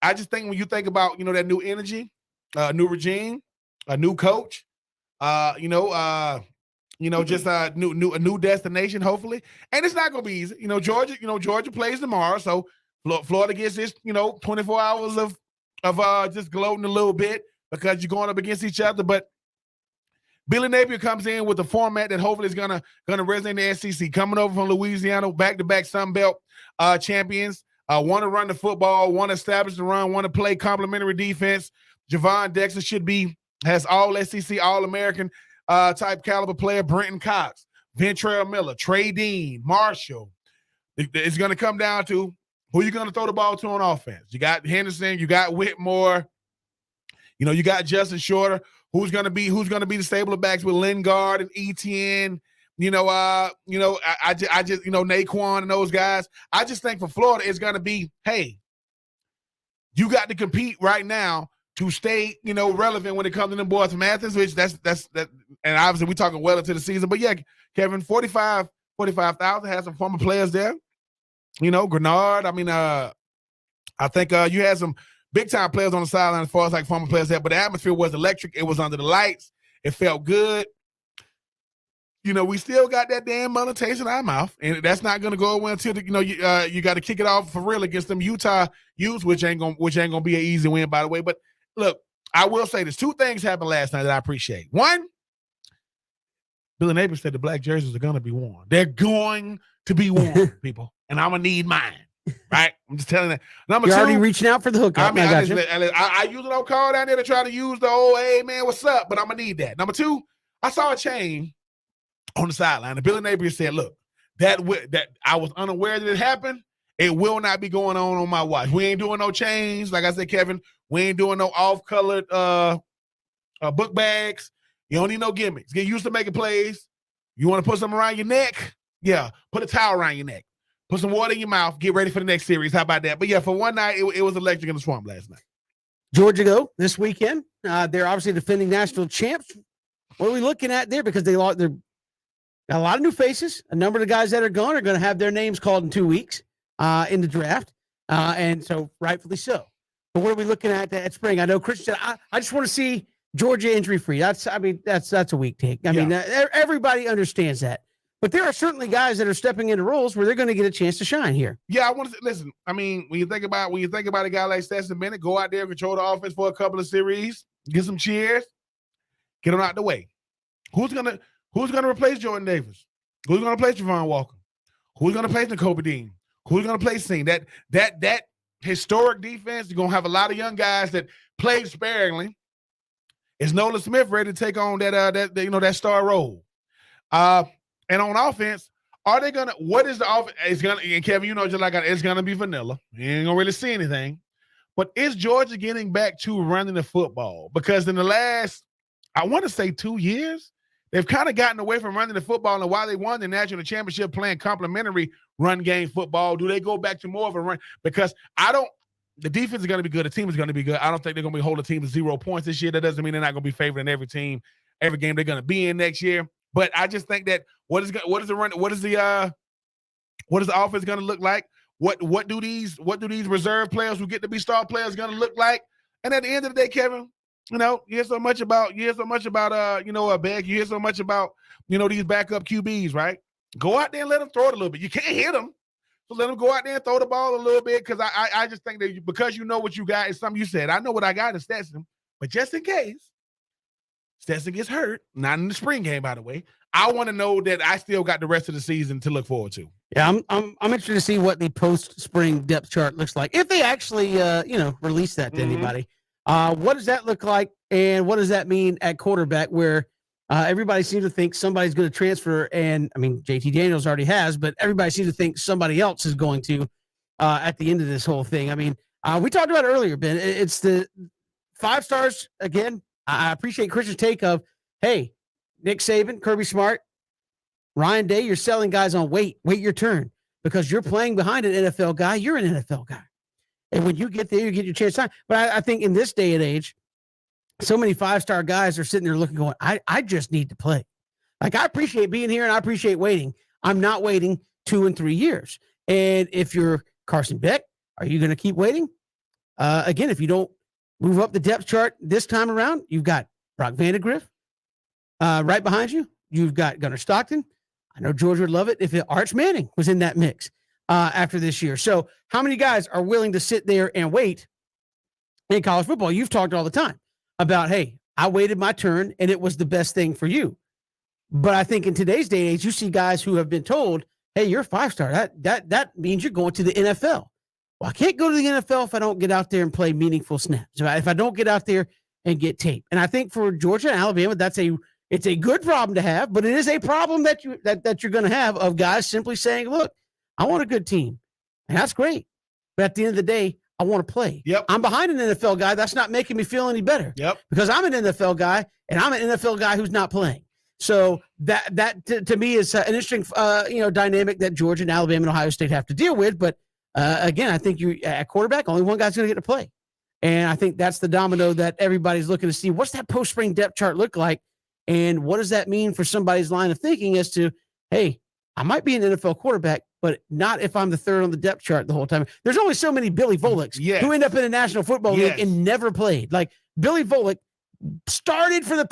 I just think when you think about that new energy, new regime, a new coach, just a new destination, hopefully. And it's not gonna be easy. Georgia plays tomorrow, so Florida gets this, 24 hours of just gloating a little bit because you're going up against each other. But Billy Napier comes in with a format that hopefully is gonna resonate in the SEC. Coming over from Louisiana, back-to-back Sun Belt champions, want to run the football, want to establish the run, want to play complementary defense. Javon Dexter has all SEC, All-American type caliber player. Brenton Cox, Ventrell Miller, Trey Dean, Marshall. It's going to come down to who you're going to throw the ball to on offense. You got Henderson, you got Whitmore, you got Justin Shorter. Who's going to be the stable of backs with Lingard and Etienne? I just Naquan and those guys. I just think for Florida, it's going to be, hey, you got to compete right now to stay, relevant when it comes to them boys from Athens, which that's and obviously we're talking well into the season. But yeah, Kevin, 45,000 has some former players there. Grenard. I mean, I think you had some big time players on the sideline as far as like former players there, but the atmosphere was electric. It was under the lights. It felt good. We still got that damn Mullen taste in our mouth, and that's not going to go away until you got to kick it off for real against them Utah Utes, which ain't gonna be an easy win, by the way. But look, I will say this: 2 things happened last night that I appreciate. One, Billy Napier said the black jerseys are going to be worn. They're going to be worn, people, and I'm gonna need mine. Right? I'm just telling that. Number 2, already reaching out for the hookup. I usually don't call down there to try to use the old, hey man, what's up? But I'm gonna need that. Number 2, I saw a chain on the sideline, and Billy Napier said, "Look, that I was unaware that it happened. It will not be going on my watch. We ain't doing no chains, like I said, Kevin. We ain't doing no off-colored book bags. You don't need no gimmicks. Get used to making plays. You want to put something around your neck? Yeah, put a towel around your neck. Put some water in your mouth. Get ready for the next series. How about that? But yeah, for one night, it was electric in the Swamp last night. Georgia go this weekend. They're obviously defending national champs. What are we looking at there? Because they're got a lot of new faces. A number of the guys that are gone are going to have their names called in 2 weeks in the draft, and so rightfully so. But what are we looking at spring? I know Christian said, I just want to see Georgia injury-free. That's a weak take. I mean, everybody understands that. But there are certainly guys that are stepping into roles where they're going to get a chance to shine here. Yeah, I want to listen. I mean, when you think about a guy like Stetson Bennett, go out there, control the offense for a couple of series, get some cheers, get them out the way. Who's gonna replace Jordan Davis? Who's gonna replace Javon Walker? Who's gonna replace Nakobe Dean? Who's gonna replace Singh? That historic defense, you're gonna have a lot of young guys that played sparingly. Is Nolan Smith ready to take on that star role? And on offense, are they gonna? What is the offense? It's gonna. And Kevin, just like it's gonna be vanilla. You ain't gonna really see anything. But is Georgia getting back to running the football? Because in the last, I want to say 2 years, they've kind of gotten away from running the football. And while they won the national championship playing complementary run game football, do they go back to more of a run? Because the defense is going to be good. The team is going to be good. I don't think they're going to be holding the team to 0 points this year. That doesn't mean they're not going to be favored in every game they're going to be in next year. But I just think that what is the offense going to look like? What do these reserve players who get to be star players going to look like? And at the end of the day, Kevin, you hear so much about Beck. You hear so much about these backup QBs, right? Go out there and let them throw it a little bit. You can't hit them, so let them go out there and throw the ball a little bit. Because I just think that because you know what you got is something you said. I know what I got in Stetson, but just in case Stetson gets hurt, not in the spring game, by the way. I want to know that I still got the rest of the season to look forward to. Yeah, I'm interested to see what the post-spring depth chart looks like. If they actually, release that to anybody. What does that look like, and what does that mean at quarterback where everybody seems to think somebody's going to transfer, and, I mean, JT Daniels already has, but everybody seems to think somebody else is going to at the end of this whole thing. I mean, we talked about it earlier, Ben. It's the 5 stars, again. I appreciate Christian's take of, hey, Nick Saban, Kirby Smart, Ryan Day, you're selling guys on wait your turn because you're playing behind an NFL guy. You're an NFL guy. And when you get there, you get your chance time. But I think in this day and age, so many 5-star guys are sitting there looking, going, I just need to play. Like, I appreciate being here and I appreciate waiting. I'm not waiting 2 and 3 years. And if you're Carson Beck, are you going to keep waiting? Again, if you don't move up the depth chart this time around, you've got Brock Vandagriff right behind you. You've got Gunnar Stockton. I know George would love it if Arch Manning was in that mix after this year. So how many guys are willing to sit there and wait in college football? You've talked all the time about, hey, I waited my turn and it was the best thing for you. But I think in today's day and age, you see guys who have been told, hey, you're a 5-star. That means you're going to the NFL. Well, I can't go to the NFL if I don't get out there and play meaningful snaps. If I don't get out there and get tape. And I think for Georgia and Alabama, it's a good problem to have, but it is a problem that you're going to have of guys simply saying, look, I want a good team. And that's great. But at the end of the day, I want to play. Yep. I'm behind an NFL guy. That's not making me feel any better. Yep. Because I'm an NFL guy, and I'm an NFL guy who's not playing. So that to me is an interesting dynamic that Georgia and Alabama and Ohio State have to deal with. But again, I think you at quarterback, only one guy's going to get to play. And I think that's the domino that everybody's looking to see. What's that post-spring depth chart look like? And what does that mean for somebody's line of thinking as to, hey, I might be an NFL quarterback, but not if I'm the third on the depth chart the whole time. There's only so many Billy Voleks who end up in the National Football League and never played. Like Billy Volek started for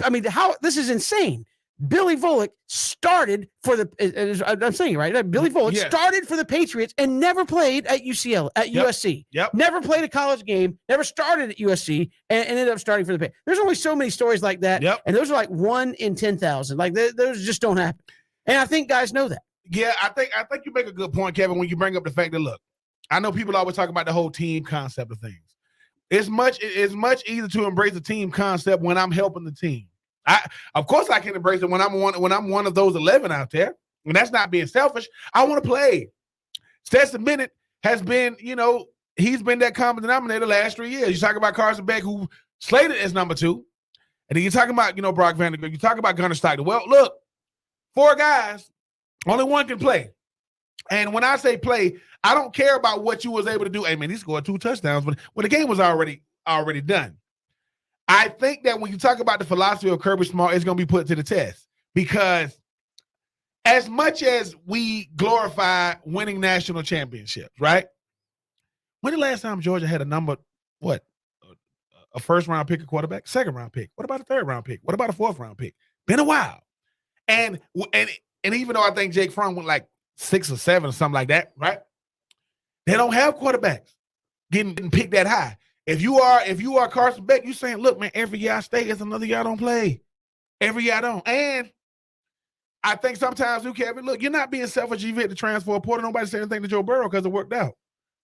this is insane. Billy Volek started for I'm saying it right. Billy Volek started for the Patriots and never played at USC. Yep. Never played a college game, never started at USC, and ended up starting for the Patriots. There's only so many stories like that. Yep. And those are like 1 in 10,000. Like those just don't happen. And I think guys know that. Yeah, I think you make a good point, Kevin, when you bring up the fact that, look, I know people always talk about the whole team concept of things. It's much easier to embrace the team concept when I'm helping the team. Of course I can embrace it when I'm one of those 11 out there. And that's not being selfish. I want to play. Stetson Bennett has been, he's been that common denominator the last 3 years. You talk about Carson Beck, who slated as number 2. And then you talk about, Brock Vandagriff. You talk about Gunnar Stockton. Well, look, 4 guys, only one can play. And when I say play, I don't care about what you was able to do. Hey, man, he scored 2 touchdowns, but when the game was already done. I think that when you talk about the philosophy of Kirby Smart, it's going to be put to the test because as much as we glorify winning national championships, right? When the last time Georgia had a first-round pick, a quarterback, 2nd-round pick? What about a 3rd-round pick? What about a 4th-round pick? Been a while. And even though I think Jake Fromm went like 6 or 7 or something like that, right? They don't have quarterbacks getting picked that high. If you are Carson Beck, you saying, look, man, every year I stay, it's another year I don't play. Every year I don't. And I think sometimes, Kevin, look, you're not being selfish. You've hit the transfer portal. Nobody said anything to Joe Burrow because it worked out,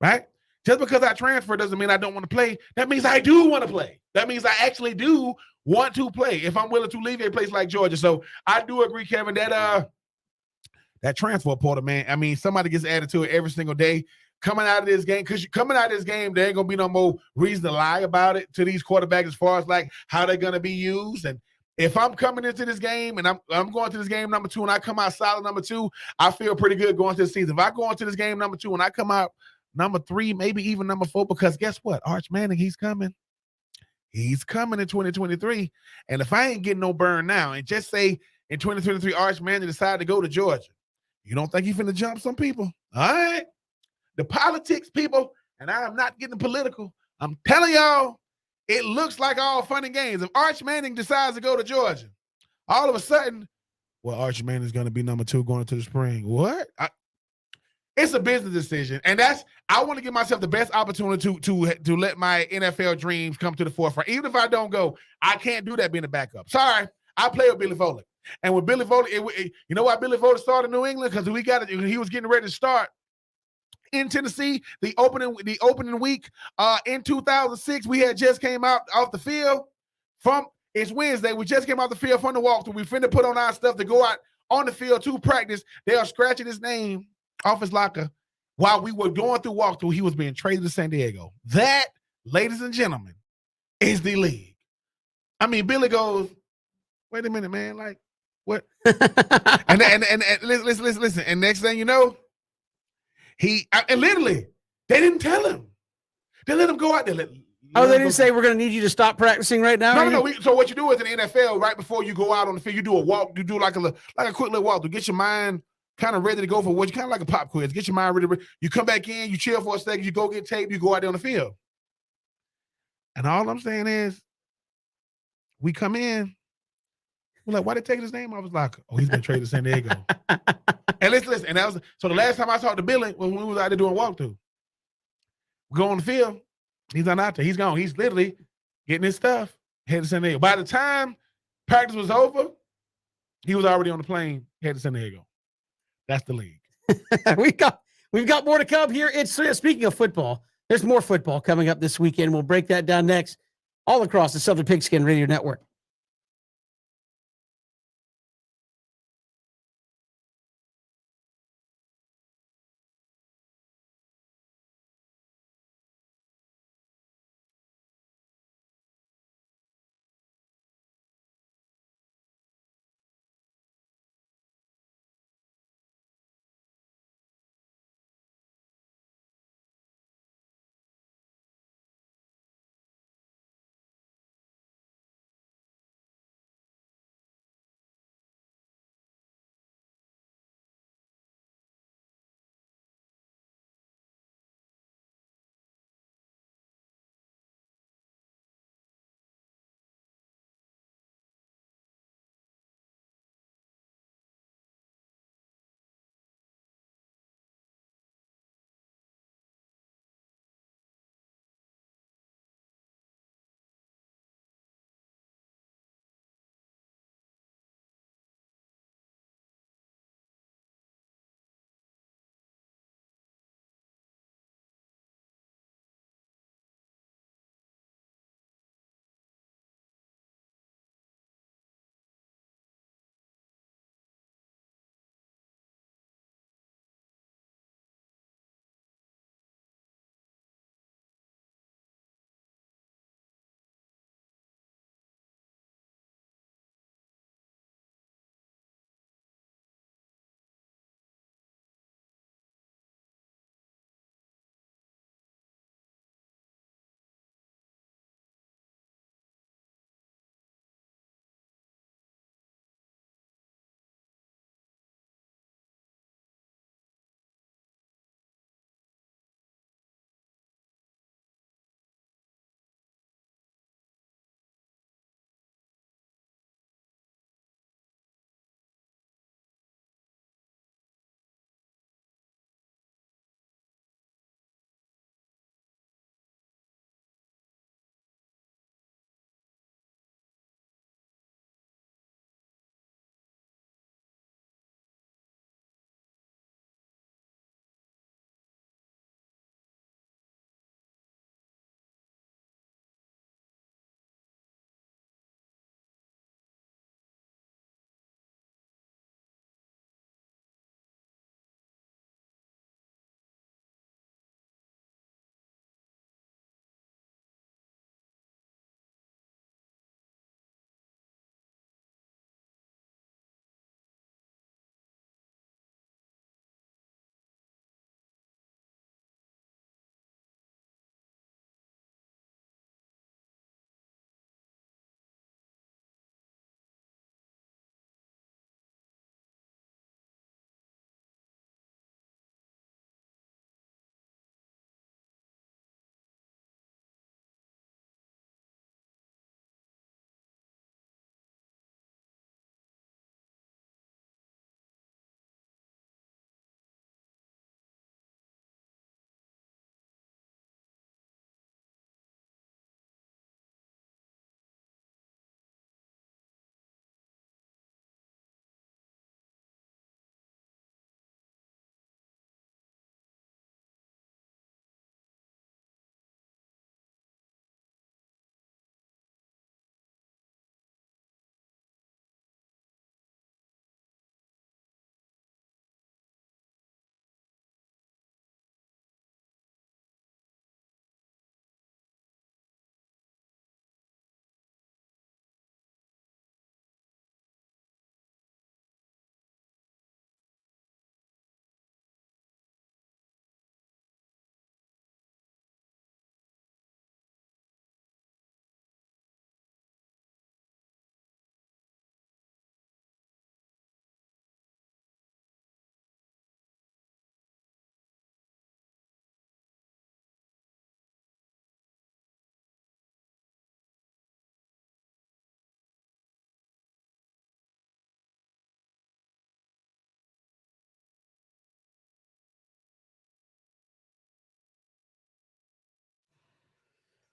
right? Just because I transfer doesn't mean I don't want to play. That means I do want to play. That means I actually do want to play if I'm willing to leave a place like Georgia. So I do agree, Kevin, that transfer portal, man, I mean, somebody gets added to it every single day. Coming out of this game, because coming out of this game, there ain't going to be no more reason to lie about it to these quarterbacks as far as like how they're going to be used. And if I'm coming into this game and I'm going to this game number 2 and I come out solid number 2, I feel pretty good going to the season. If I go into this game number 2 and I come out number 3, maybe even number 4, because guess what? Arch Manning, he's coming. He's coming in 2023. And if I ain't getting no burn now, and just say in 2023, Arch Manning decided to go to Georgia, you don't think he's finna jump some people? All right. The politics, people, and I am not getting political. I'm telling y'all, it looks like all fun and games. If Arch Manning decides to go to Georgia, all of a sudden, well, Arch Manning is going to be number 2 going into the spring. What? It's a business decision, and I want to give myself the best opportunity to let my NFL dreams come to the forefront. Even if I don't go, I can't do that being a backup. Sorry, I play with Billy Volek. And when Billy Vogt, you know why Billy Vogt started in New England? Because he was getting ready to start in Tennessee. The opening week in 2006, we had just came out off the field from. It's Wednesday. We just came out the field from the walkthrough. We finna put on our stuff to go out on the field to practice. They are scratching his name off his locker while we were going through walkthrough. He was being traded to San Diego. That, ladies and gentlemen, is the league. I mean, Billy goes, wait a minute, man. Like, what? and listen. And next thing you know, and literally, they didn't tell him. They let him go out there. They didn't say we're going to need you to stop practicing right now? No. So what you do is in the NFL, right before you go out on the field, you do a walk. You do like a quick little walk to get your mind kind of ready to go for what you kind of like a pop quiz. Get your mind ready. You come back in, you chill for a second, you go get tape, you go out there on the field. And all I'm saying is, we come in, we're like, why they taking his name off his locker? Oh, he's been traded to San Diego. And listen, and that was so the last time I talked to Billy when we was out there doing walkthrough. We go on the field, he's not out there. He's gone. He's literally getting his stuff, headed to San Diego. By the time practice was over, he was already on the plane, headed to San Diego. That's the league. We've got more to come here. It's speaking of football, there's more football coming up this weekend. We'll break that down next, all across the Southern Pigskin Radio Network.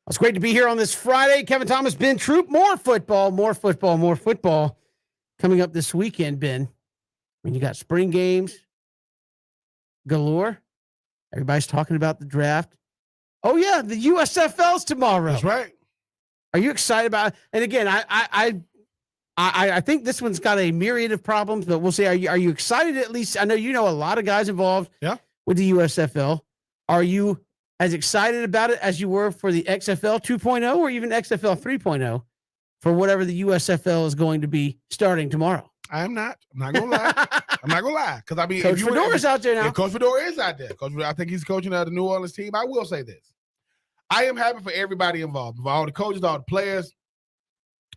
It's great to be here on this Friday. Kevin Thomas, Ben Troop, more football coming up this weekend, Ben. When you got spring games galore, everybody's talking about the draft. Oh yeah, the USFL's tomorrow. That's right. Are you excited about it? And again, I think this one's got a myriad of problems, but we'll see. Are you excited at least? I know you know a lot of guys involved with the USFL. Are you as excited about it as you were for the XFL 2.0 or even XFL 3.0 for whatever the USFL is going to be starting tomorrow? I'm not going to lie. I'm not going to lie. Because, I mean, Coach Fedora's out there now. Yeah, Coach Fedora is out there. I think he's coaching the New Orleans team. I will say this. I am happy for everybody involved, all the coaches, all the players.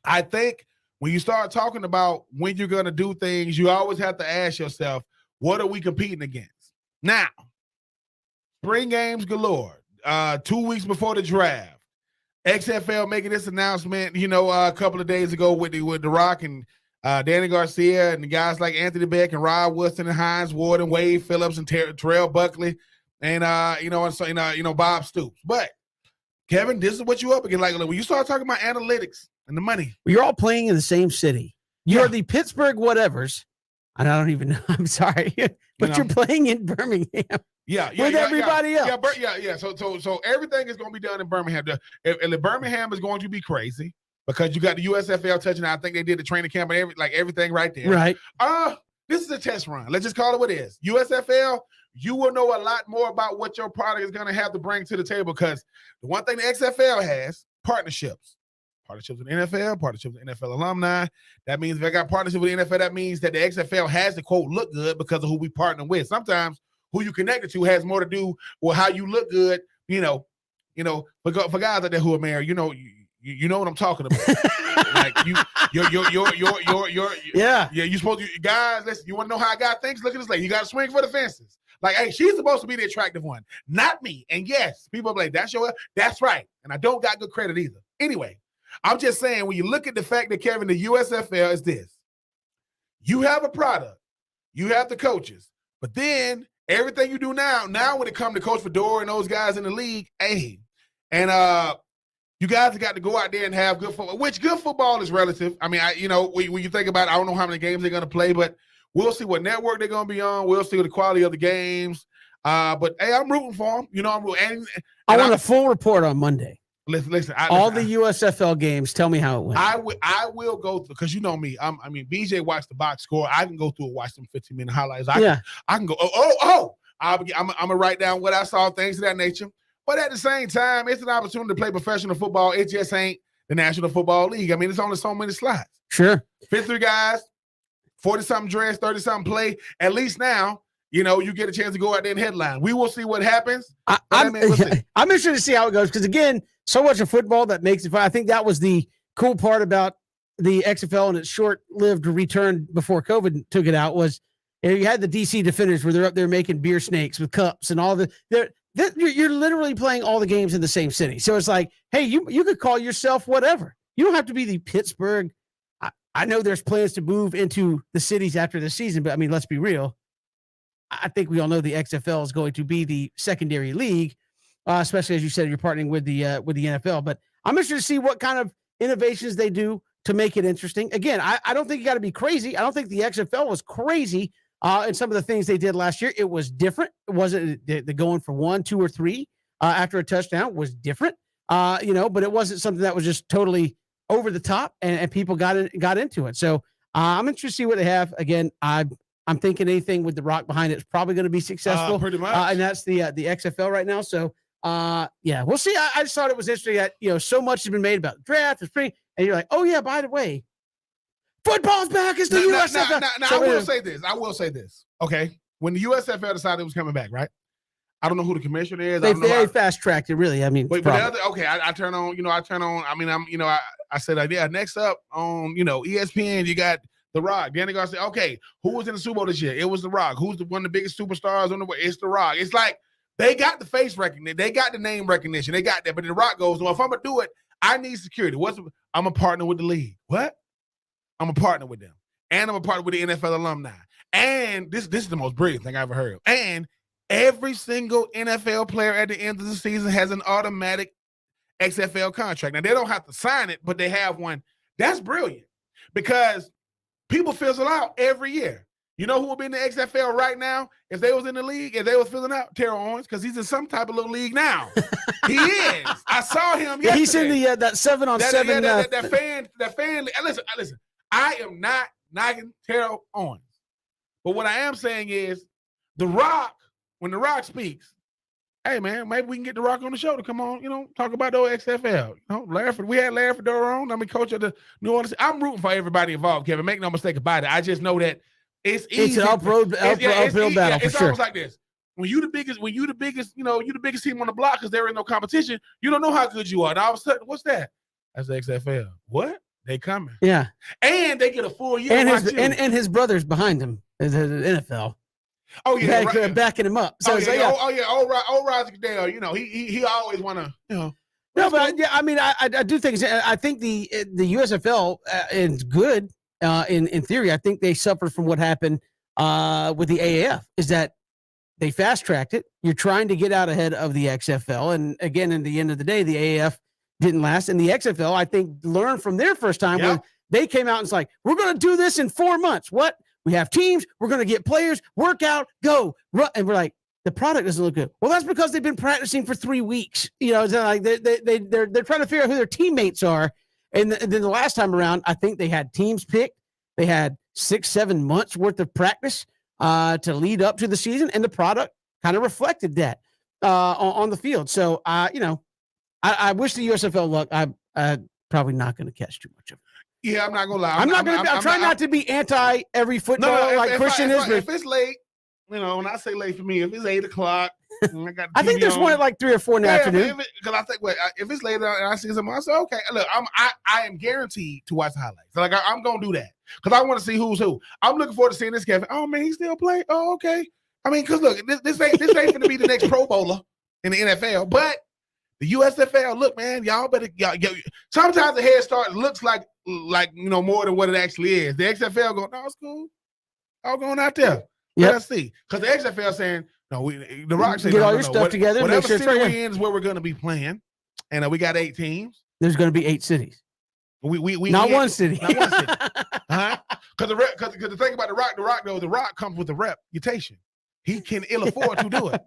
I think when you start talking about when you're going to do things, you always have to ask yourself, what are we competing against? Now, spring games galore. 2 weeks before the draft, XFL making this announcement, a couple of days ago with The Rock and Danny Garcia and the guys like Anthony Beck and Rod Woodson and Hines Ward and Wade Phillips and Terrell Buckley and Bob Stoops. But Kevin, this is what you up against. Like when you start talking about analytics and the money, you're all playing in the same city. You're the Pittsburgh whatevers. And I don't even know. I'm sorry, but you're playing in Birmingham. With everybody else. So everything is going to be done in Birmingham. And Birmingham is going to be crazy because you got the USFL touching. I think they did the training camp and everything right there. Right. This is a test run. Let's just call it what it is. USFL, you will know a lot more about what your product is going to have to bring to the table because the one thing the XFL has, partnerships. Partnerships with the NFL, partnerships with NFL alumni. That means if I got partnership with the NFL, that means that the XFL has to, quote, look good because of who we partner with. Sometimes who you connected to has more to do with how you look good, for guys out there who are married, you know what I'm talking about. Like you're supposed to, guys, listen, you want to know how a guy thinks? Look at this lady. You got to swing for the fences. Like, hey, she's supposed to be the attractive one, not me. And yes, people are like, that's right. And I don't got good credit either. Anyway, I'm just saying, when you look at the fact that, Kevin, the USFL is this. You have a product. You have the coaches. But then everything you do now when it comes to Coach Fedora and those guys in the league, you guys have got to go out there and have good football, which good football is relative. I mean, when you think about it, I don't know how many games they're going to play, but we'll see what network they're going to be on. We'll see what the quality of the games. But, hey, I'm rooting for them. I'm rooting. I want a full report on Monday. Listen. The USFL games. Tell me how it went. I will go through because you know me. BJ watched the box score. I can go through and watch some 15-minute highlights. I can go. I'm gonna write down what I saw, things of that nature. But at the same time, it's an opportunity to play professional football. It just ain't the National Football League. I mean, it's only so many slots. Sure. 53 guys, 40-something dress, 30-something play. At least now, you get a chance to go out there and headline. We will see what happens. I'm interested to see how it goes because, again, so much of football that makes it fun. I think that was the cool part about the XFL and its short-lived return before COVID took it out was you had the DC Defenders where they're up there making beer snakes with cups and all you're literally playing all the games in the same city. So it's like, hey, you could call yourself whatever. You don't have to be the Pittsburgh. I know there's plans to move into the cities after the season, but I mean, let's be real. I think we all know the XFL is going to be the secondary league, especially as you said, you're partnering with the NFL. But I'm interested to see what kind of innovations they do to make it interesting. Again, I don't think you got to be crazy. I don't think the XFL was crazy in some of the things they did last year. It was different. It wasn't the going for 1, 2, or 3 after a touchdown was different. But it wasn't something that was just totally over the top and people got into it. So I'm interested to see what they have. Again, I'm thinking anything with The Rock behind it is probably going to be successful. Pretty much. And that's the XFL right now. So, we'll see. I just thought it was interesting that, so much has been made about the draft, the spring, and you're like, oh, yeah, by the way, football's back. It's the USFL. I will say this. Okay. When the USFL decided it was coming back, right? I don't know who the commissioner is. They very fast-tracked it, really. I mean, but I turn on, I said, next up on, ESPN, you got The Rock. Danny Garcia. Okay, who was in the Super Bowl this year? It was The Rock. Who's one of the biggest superstars on the way? It's The Rock. It's like they got the face recognition. They got the name recognition. They got that. But The Rock goes, well, if I'm going to do it, I need security. I'm a partner with the league. What? I'm a partner with them. And I'm a partner with the NFL alumni. And this is the most brilliant thing I ever heard. And every single NFL player at the end of the season has an automatic XFL contract. Now, they don't have to sign it, but they have one. That's brilliant because people fizzle out every year. You know who would be in the XFL right now if they was in the league, if they was filling out? Terrell Owens, because he's in some type of little league now. He is. I saw him yesterday. He's in the that 7-on-7. That fan. Listen. I am not knocking Terrell Owens, but what I am saying is, The Rock, when The Rock speaks, hey man, maybe we can get The Rock on the show to come on, talk about the XFL. We had Larry Fedora on. Coach of the New Orleans. I'm rooting for everybody involved, Kevin. Make no mistake about it. I just know that it's easy. It's an uphill battle for it's sure. almost like this. When you the biggest, you the biggest team on the block because there is no competition. You don't know how good you are. And all of a sudden, what's that? That's the XFL. What? They coming. Yeah. And they get a full year. And his brothers behind him is the NFL. Oh yeah, backing him up. So old Roger Goodell. He always want to. No, but I mean, I do think I think the USFL is good in theory. I think they suffered from what happened with the AAF. Is that they fast tracked it. You're trying to get out ahead of the XFL, and again, in the end of the day, the AAF didn't last, and the XFL I think learned from their first time when they came out and it's like, we're going to do this in 4 months. What? We have teams. We're going to get players. Work out. Go. Run. And we're like, the product doesn't look good. Well, that's because they've been practicing for 3 weeks. It's like they're trying to figure out who their teammates are. And then the last time around, I think they had teams picked. They had 6-7 months worth of practice to lead up to the season, and the product kind of reflected that on the field. So, I wish the USFL luck. I'm probably not going to catch too much of it. Yeah, I'm not gonna lie. I'm trying not to be anti every football like Christian is. If it's late, when I say late for me, if it's 8 o'clock, I think there's one at like 3 or 4 in the afternoon. Because I think if it's late and I see something, I say okay. Look, I am guaranteed to watch the highlights. Like I'm gonna do that because I want to see who's who. I'm looking forward to seeing this Kevin. Oh man, he still play. Oh okay. I mean, because look, this ain't gonna be the next Pro Bowler in the NFL, but the USFL. Look, man, y'all better. Sometimes the head start looks like more than what it actually is. The XFL go, no, it's cool. All going out there. Let's see. Because the XFL saying, no, the Rock saying, get all your stuff together. Whatever city we in is where we're going to be playing. And we got 8 teams. There's going to be 8 cities. We not one city. Not one city. Because the thing about the Rock comes with the reputation. He can ill afford to do it.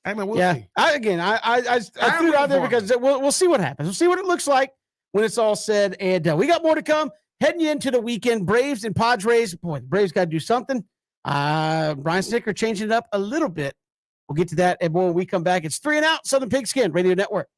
I mean, we'll see. I threw it out there because we'll see what happens. We'll see what it looks like when it's all said and done. We got more to come. Heading into the weekend, Braves and Padres. Boy, the Braves got to do something. Brian Snicker changing it up a little bit. We'll get to that. And when we come back, it's 3 and Out, Southern Pigskin Radio Network.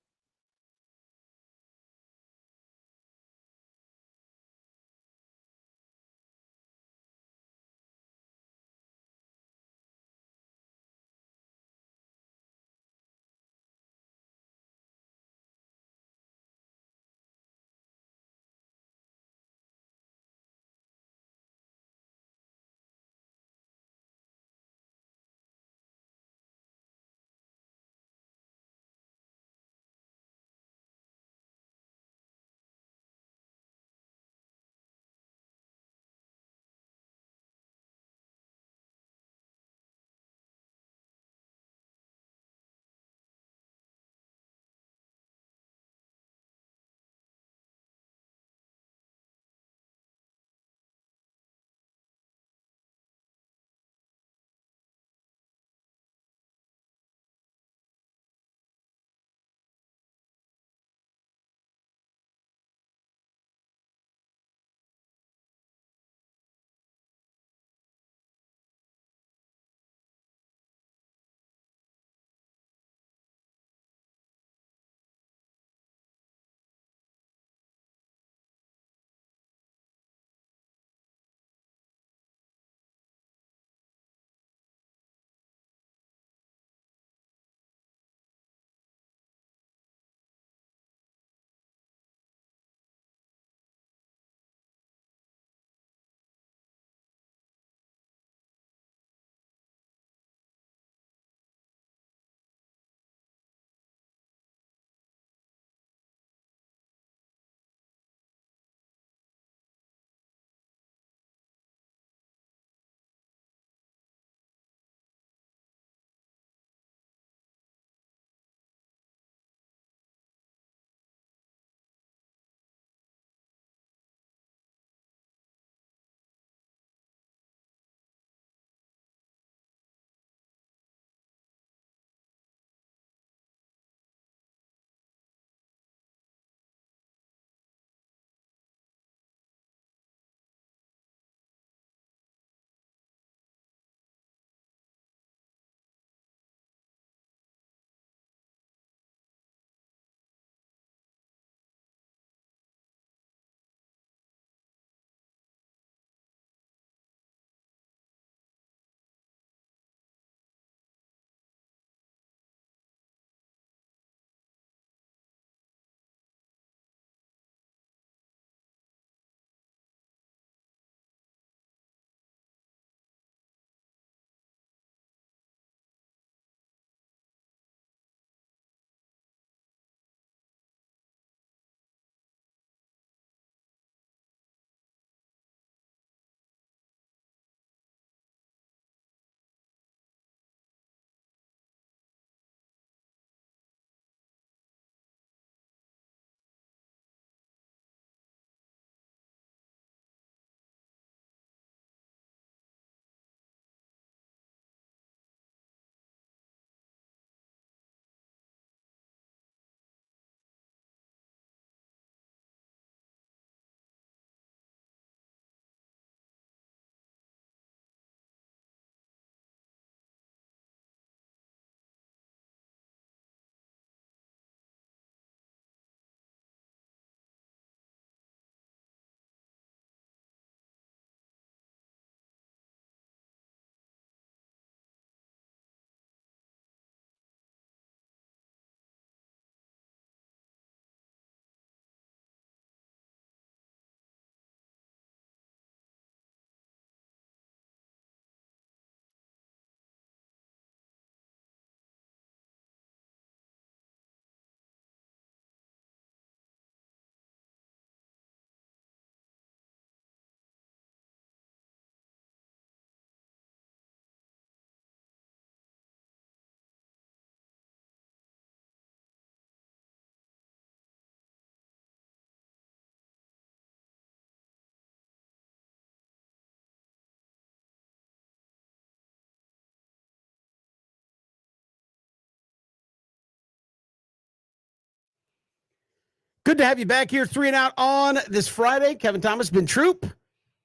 Good to have you back here, 3 and Out on this Friday. Kevin Thomas, Ben Troop.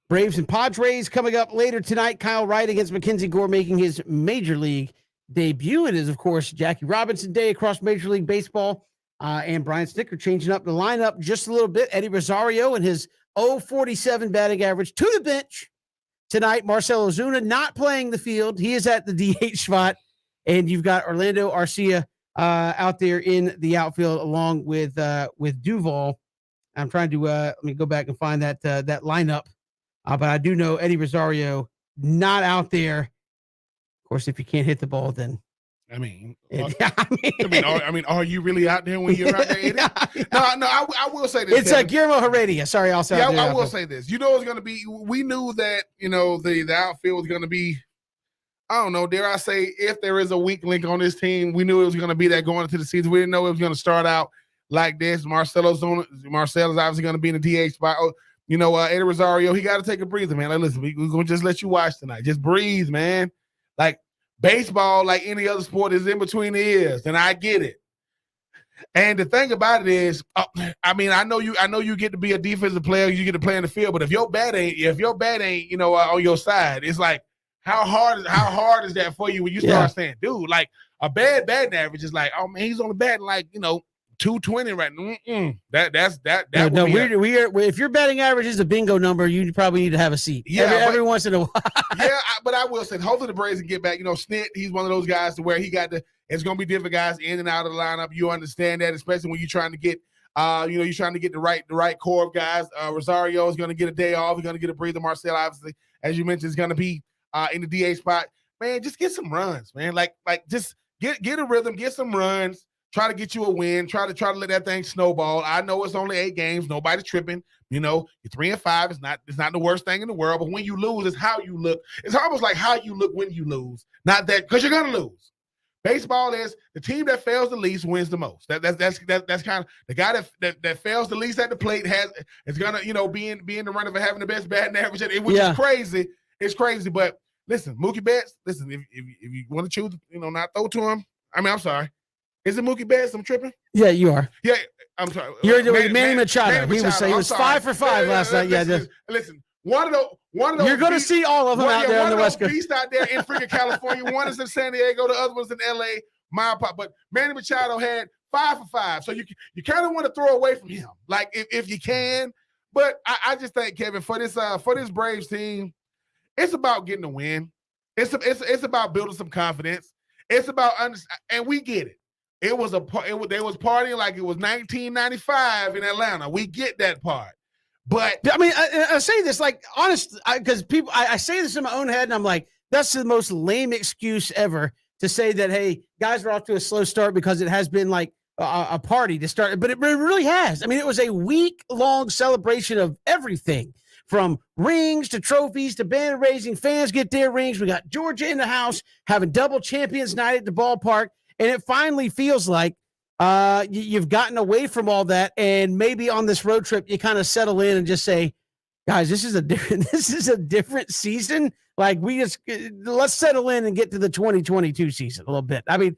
Braves and Padres coming up later tonight. Kyle Wright against Mackenzie Gore making his Major League debut. It is, of course, Jackie Robinson Day across Major League Baseball. And Brian Snicker changing up the lineup just a little bit. Eddie Rosario and his 0.47 batting average to the bench tonight. Marcell Ozuna not playing the field. He is at the DH spot. And you've got Orlando Arcia out there in the outfield along with Duvall. I'm trying to let me go back and find that lineup. But I do know Eddie Rosario not out there. Of course, if you can't hit the ball, then I mean, are you really out there when you're out there? Eddie? No, I will say this. It's Guillermo Heredia. Sorry, I'll say. Yeah, I will say this. You know, it's going to be. We knew that the outfield was going to be. I don't know. Dare I say, if there is a weak link on this team, we knew it was going to be that going into the season. We didn't know it was going to start out like this. Marcell is obviously going to be in the DH spot. Eddie Rosario, he got to take a breather, man. Like, listen, we're going to just let you watch tonight. Just breathe, man. Like, baseball, like any other sport, is in between the ears, and I get it. And the thing about it is, I know you get to be a defensive player, you get to play in the field, but if your bat ain't, on your side, it's like, how hard is that for you when you start saying, dude, like a bad batting average is like, oh man, he's only batting like 220 right now. If your batting average is a bingo number, you probably need to have a seat. Yeah, every once in a while. But I will say, hopefully the Braves can get back. Snit, he's one of those guys to where it's going to be different guys in and out of the lineup. You understand that, especially when you're trying to get, the right core of guys. Rosario is going to get a day off. He's going to get a breather. Marcell, obviously, as you mentioned, is going to be in the DA spot. Man, just get some runs, man. Like just get a rhythm, get some runs. Try to get you a win. Try to let that thing snowball. I know it's only 8 games. Nobody tripping. You're 3-5. It's not the worst thing in the world. But when you lose, it's how you look. It's almost like how you look when you lose. Not that, because you're gonna lose. Baseball is the team that fails the least wins the most. That's kind of the guy that fails the least at the plate is gonna be in the running for having the best batting average. Which is crazy. It's crazy. But listen, Mookie Betts. Listen, if you want to choose, not throw to him. I'm sorry. Is it Mookie Betts? I'm tripping. Yeah, you are. Yeah, I'm sorry. You're Manny Machado. He was 5 for 5 last night. Listen. One of those. You're going to see all of them out there on the West Coast. Beasts out there in freaking California. One is in San Diego. The other one's in L.A. But Manny Machado had 5 for 5. So you kind of want to throw away from him, like if you can. But I just think, Kevin, for this Braves team, it's about getting a win. It's about building some confidence. It's about and we get it. They was partying like it was 1995 in Atlanta. We get that part. But I say this like honest, because people, I say this in my own head, and I'm like, that's the most lame excuse ever to say that, hey, guys are off to a slow start because it has been like a party to start. But it really has. It was a week-long celebration of everything, from rings to trophies to banner raising. Fans get their rings. We got Georgia in the house having double champions night at the ballpark. And it finally feels like you've gotten away from all that, and maybe on this road trip you kind of settle in and just say, guys, this is a different season. Like, let's settle in and get to the 2022 season a little bit. I'm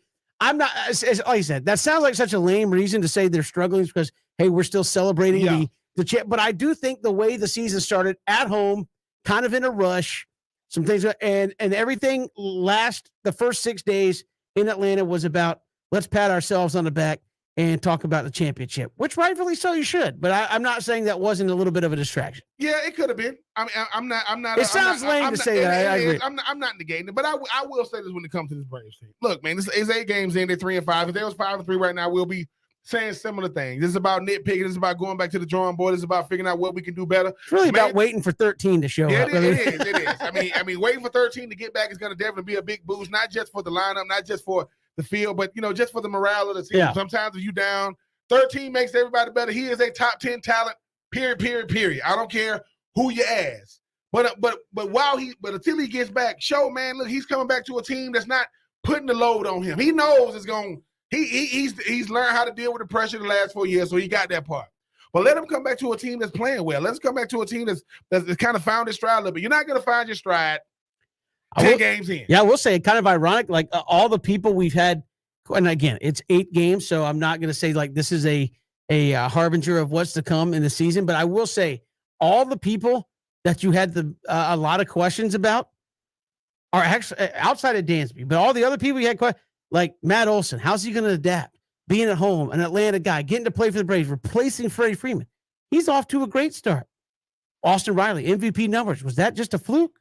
not, like I said, that sounds like such a lame reason to say they're struggling because, hey, we're still celebrating the champ. But I do think the way the season started at home, kind of in a rush, some things, and everything the first 6 days in Atlanta was about, let's pat ourselves on the back and talk about the championship, which rightfully so you should. But I'm not saying that wasn't a little bit of a distraction. Yeah, it could have been. I'm not. It sounds lame to say that. I agree. I'm not negating it, but I will say this when it comes to this Braves team. Look, man, it's 8 games in. They're 3-5. If they was 5-3 right now, we'll be saying similar things. This is about nitpicking. This is about going back to the drawing board. This is about figuring out what we can do better. It's really about waiting for 13 to show up. It is. Waiting for 13 to get back is going to definitely be a big boost, not just for the lineup, not just for the field, but just for the morale of the team. Yeah. Sometimes if you down, 13 makes everybody better. He is a top 10 talent. Period. I don't care who you ask. But until he gets back, man, look, he's coming back to a team that's not putting the load on him. He knows it's going. He's learned how to deal with the pressure the last 4 years, so he got that part. But let him come back to a team that's playing well. Let's come back to a team that's kind of found his stride a little bit. You're not going to find your stride 10 games in. Yeah, I will say, kind of ironic, like all the people we've had, and again, it's 8 games, so I'm not going to say like this is a a harbinger of what's to come in the season. But I will say, all the people that you had a lot of questions about are actually outside of Dansby, but all the other people you had questions, like Matt Olson, how's he going to adapt? Being at home, an Atlanta guy, getting to play for the Braves, replacing Freddie Freeman. He's off to a great start. Austin Riley, MVP numbers. Was that just a fluke?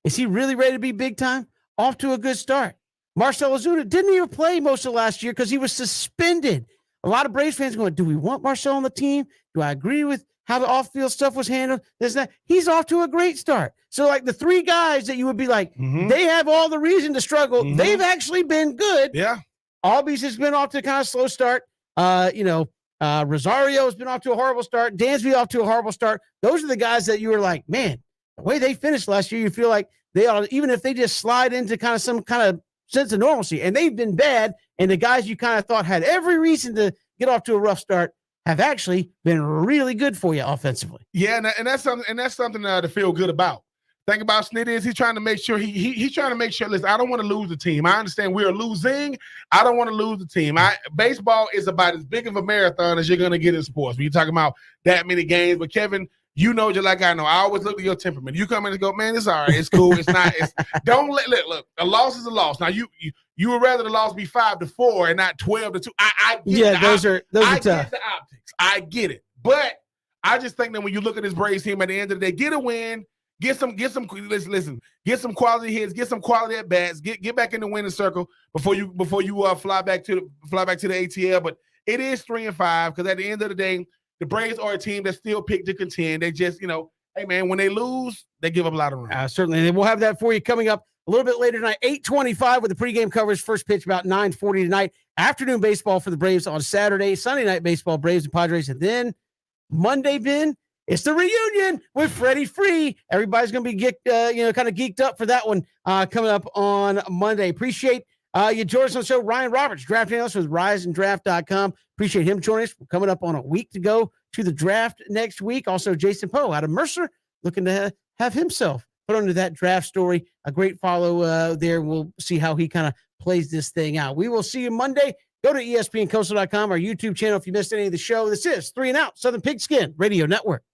Is he really ready to be big time? Off to a good start. Marcell Ozuna didn't even play most of last year because he was suspended. A lot of Braves fans going, do we want Marcell on the team? Do I agree with how the off-field stuff was handled? This, that. He's off to a great start. So, like, the three guys that you would be like, they have all the reason to struggle. They've actually been good. Yeah. Albies has been off to a kind of slow start. Rosario has been off to a horrible start. Dansby off to a horrible start. Those are the guys that you were like, man, the way they finished last year, you feel like they ought, even if they just slide into kind of some kind of sense of normalcy, and they've been bad, and the guys you kind of thought had every reason to get off to a rough start have actually been really good for you offensively. Yeah, and that's something to feel good about. Thing about Snit is he's trying to make sure he's trying to make sure. Listen, I don't want to lose the team. I understand we are losing. I don't want to lose the team. Baseball is about as big of a marathon as you're going to get in sports. When you're talking about that many games, but Kevin, you know, just like I know, I always look at your temperament. You come in and go, man, it's all right. It's cool. It's not. Don't look. A loss is a loss. Now you would rather the loss be 5-4 and not 12-2. I get those are tough. Get the optics. I get it, but I just think that when you look at this Braves team at the end of the day, get a win. Get some quality hits, get some quality at bats, get back in the winning circle before you fly back to the ATL. But it is 3-5 because at the end of the day, the Braves are a team that still picked to contend. They just, hey man, when they lose, they give up a lot of runs. Certainly, and we'll have that for you coming up a little bit later tonight, 8:25 with the pregame coverage. First pitch about 9:40 tonight. Afternoon baseball for the Braves on Saturday. Sunday night baseball, Braves and Padres, and then Monday, Ben. It's the reunion with Freddie Free. Everybody's going to be kind of geeked up for that one coming up on Monday. Appreciate you joining us on the show. Ryan Roberts, draft analyst with riseanddraft.com. Appreciate him joining us. We're coming up on a week to go to the draft next week. Also, Jason Poe out of Mercer looking to have himself put under that draft story. A great follow there. We'll see how he kind of plays this thing out. We will see you Monday. Go to ESPNCoastal.com, our YouTube channel if you missed any of the show. This is 3 and Out, Southern Pigskin Radio Network.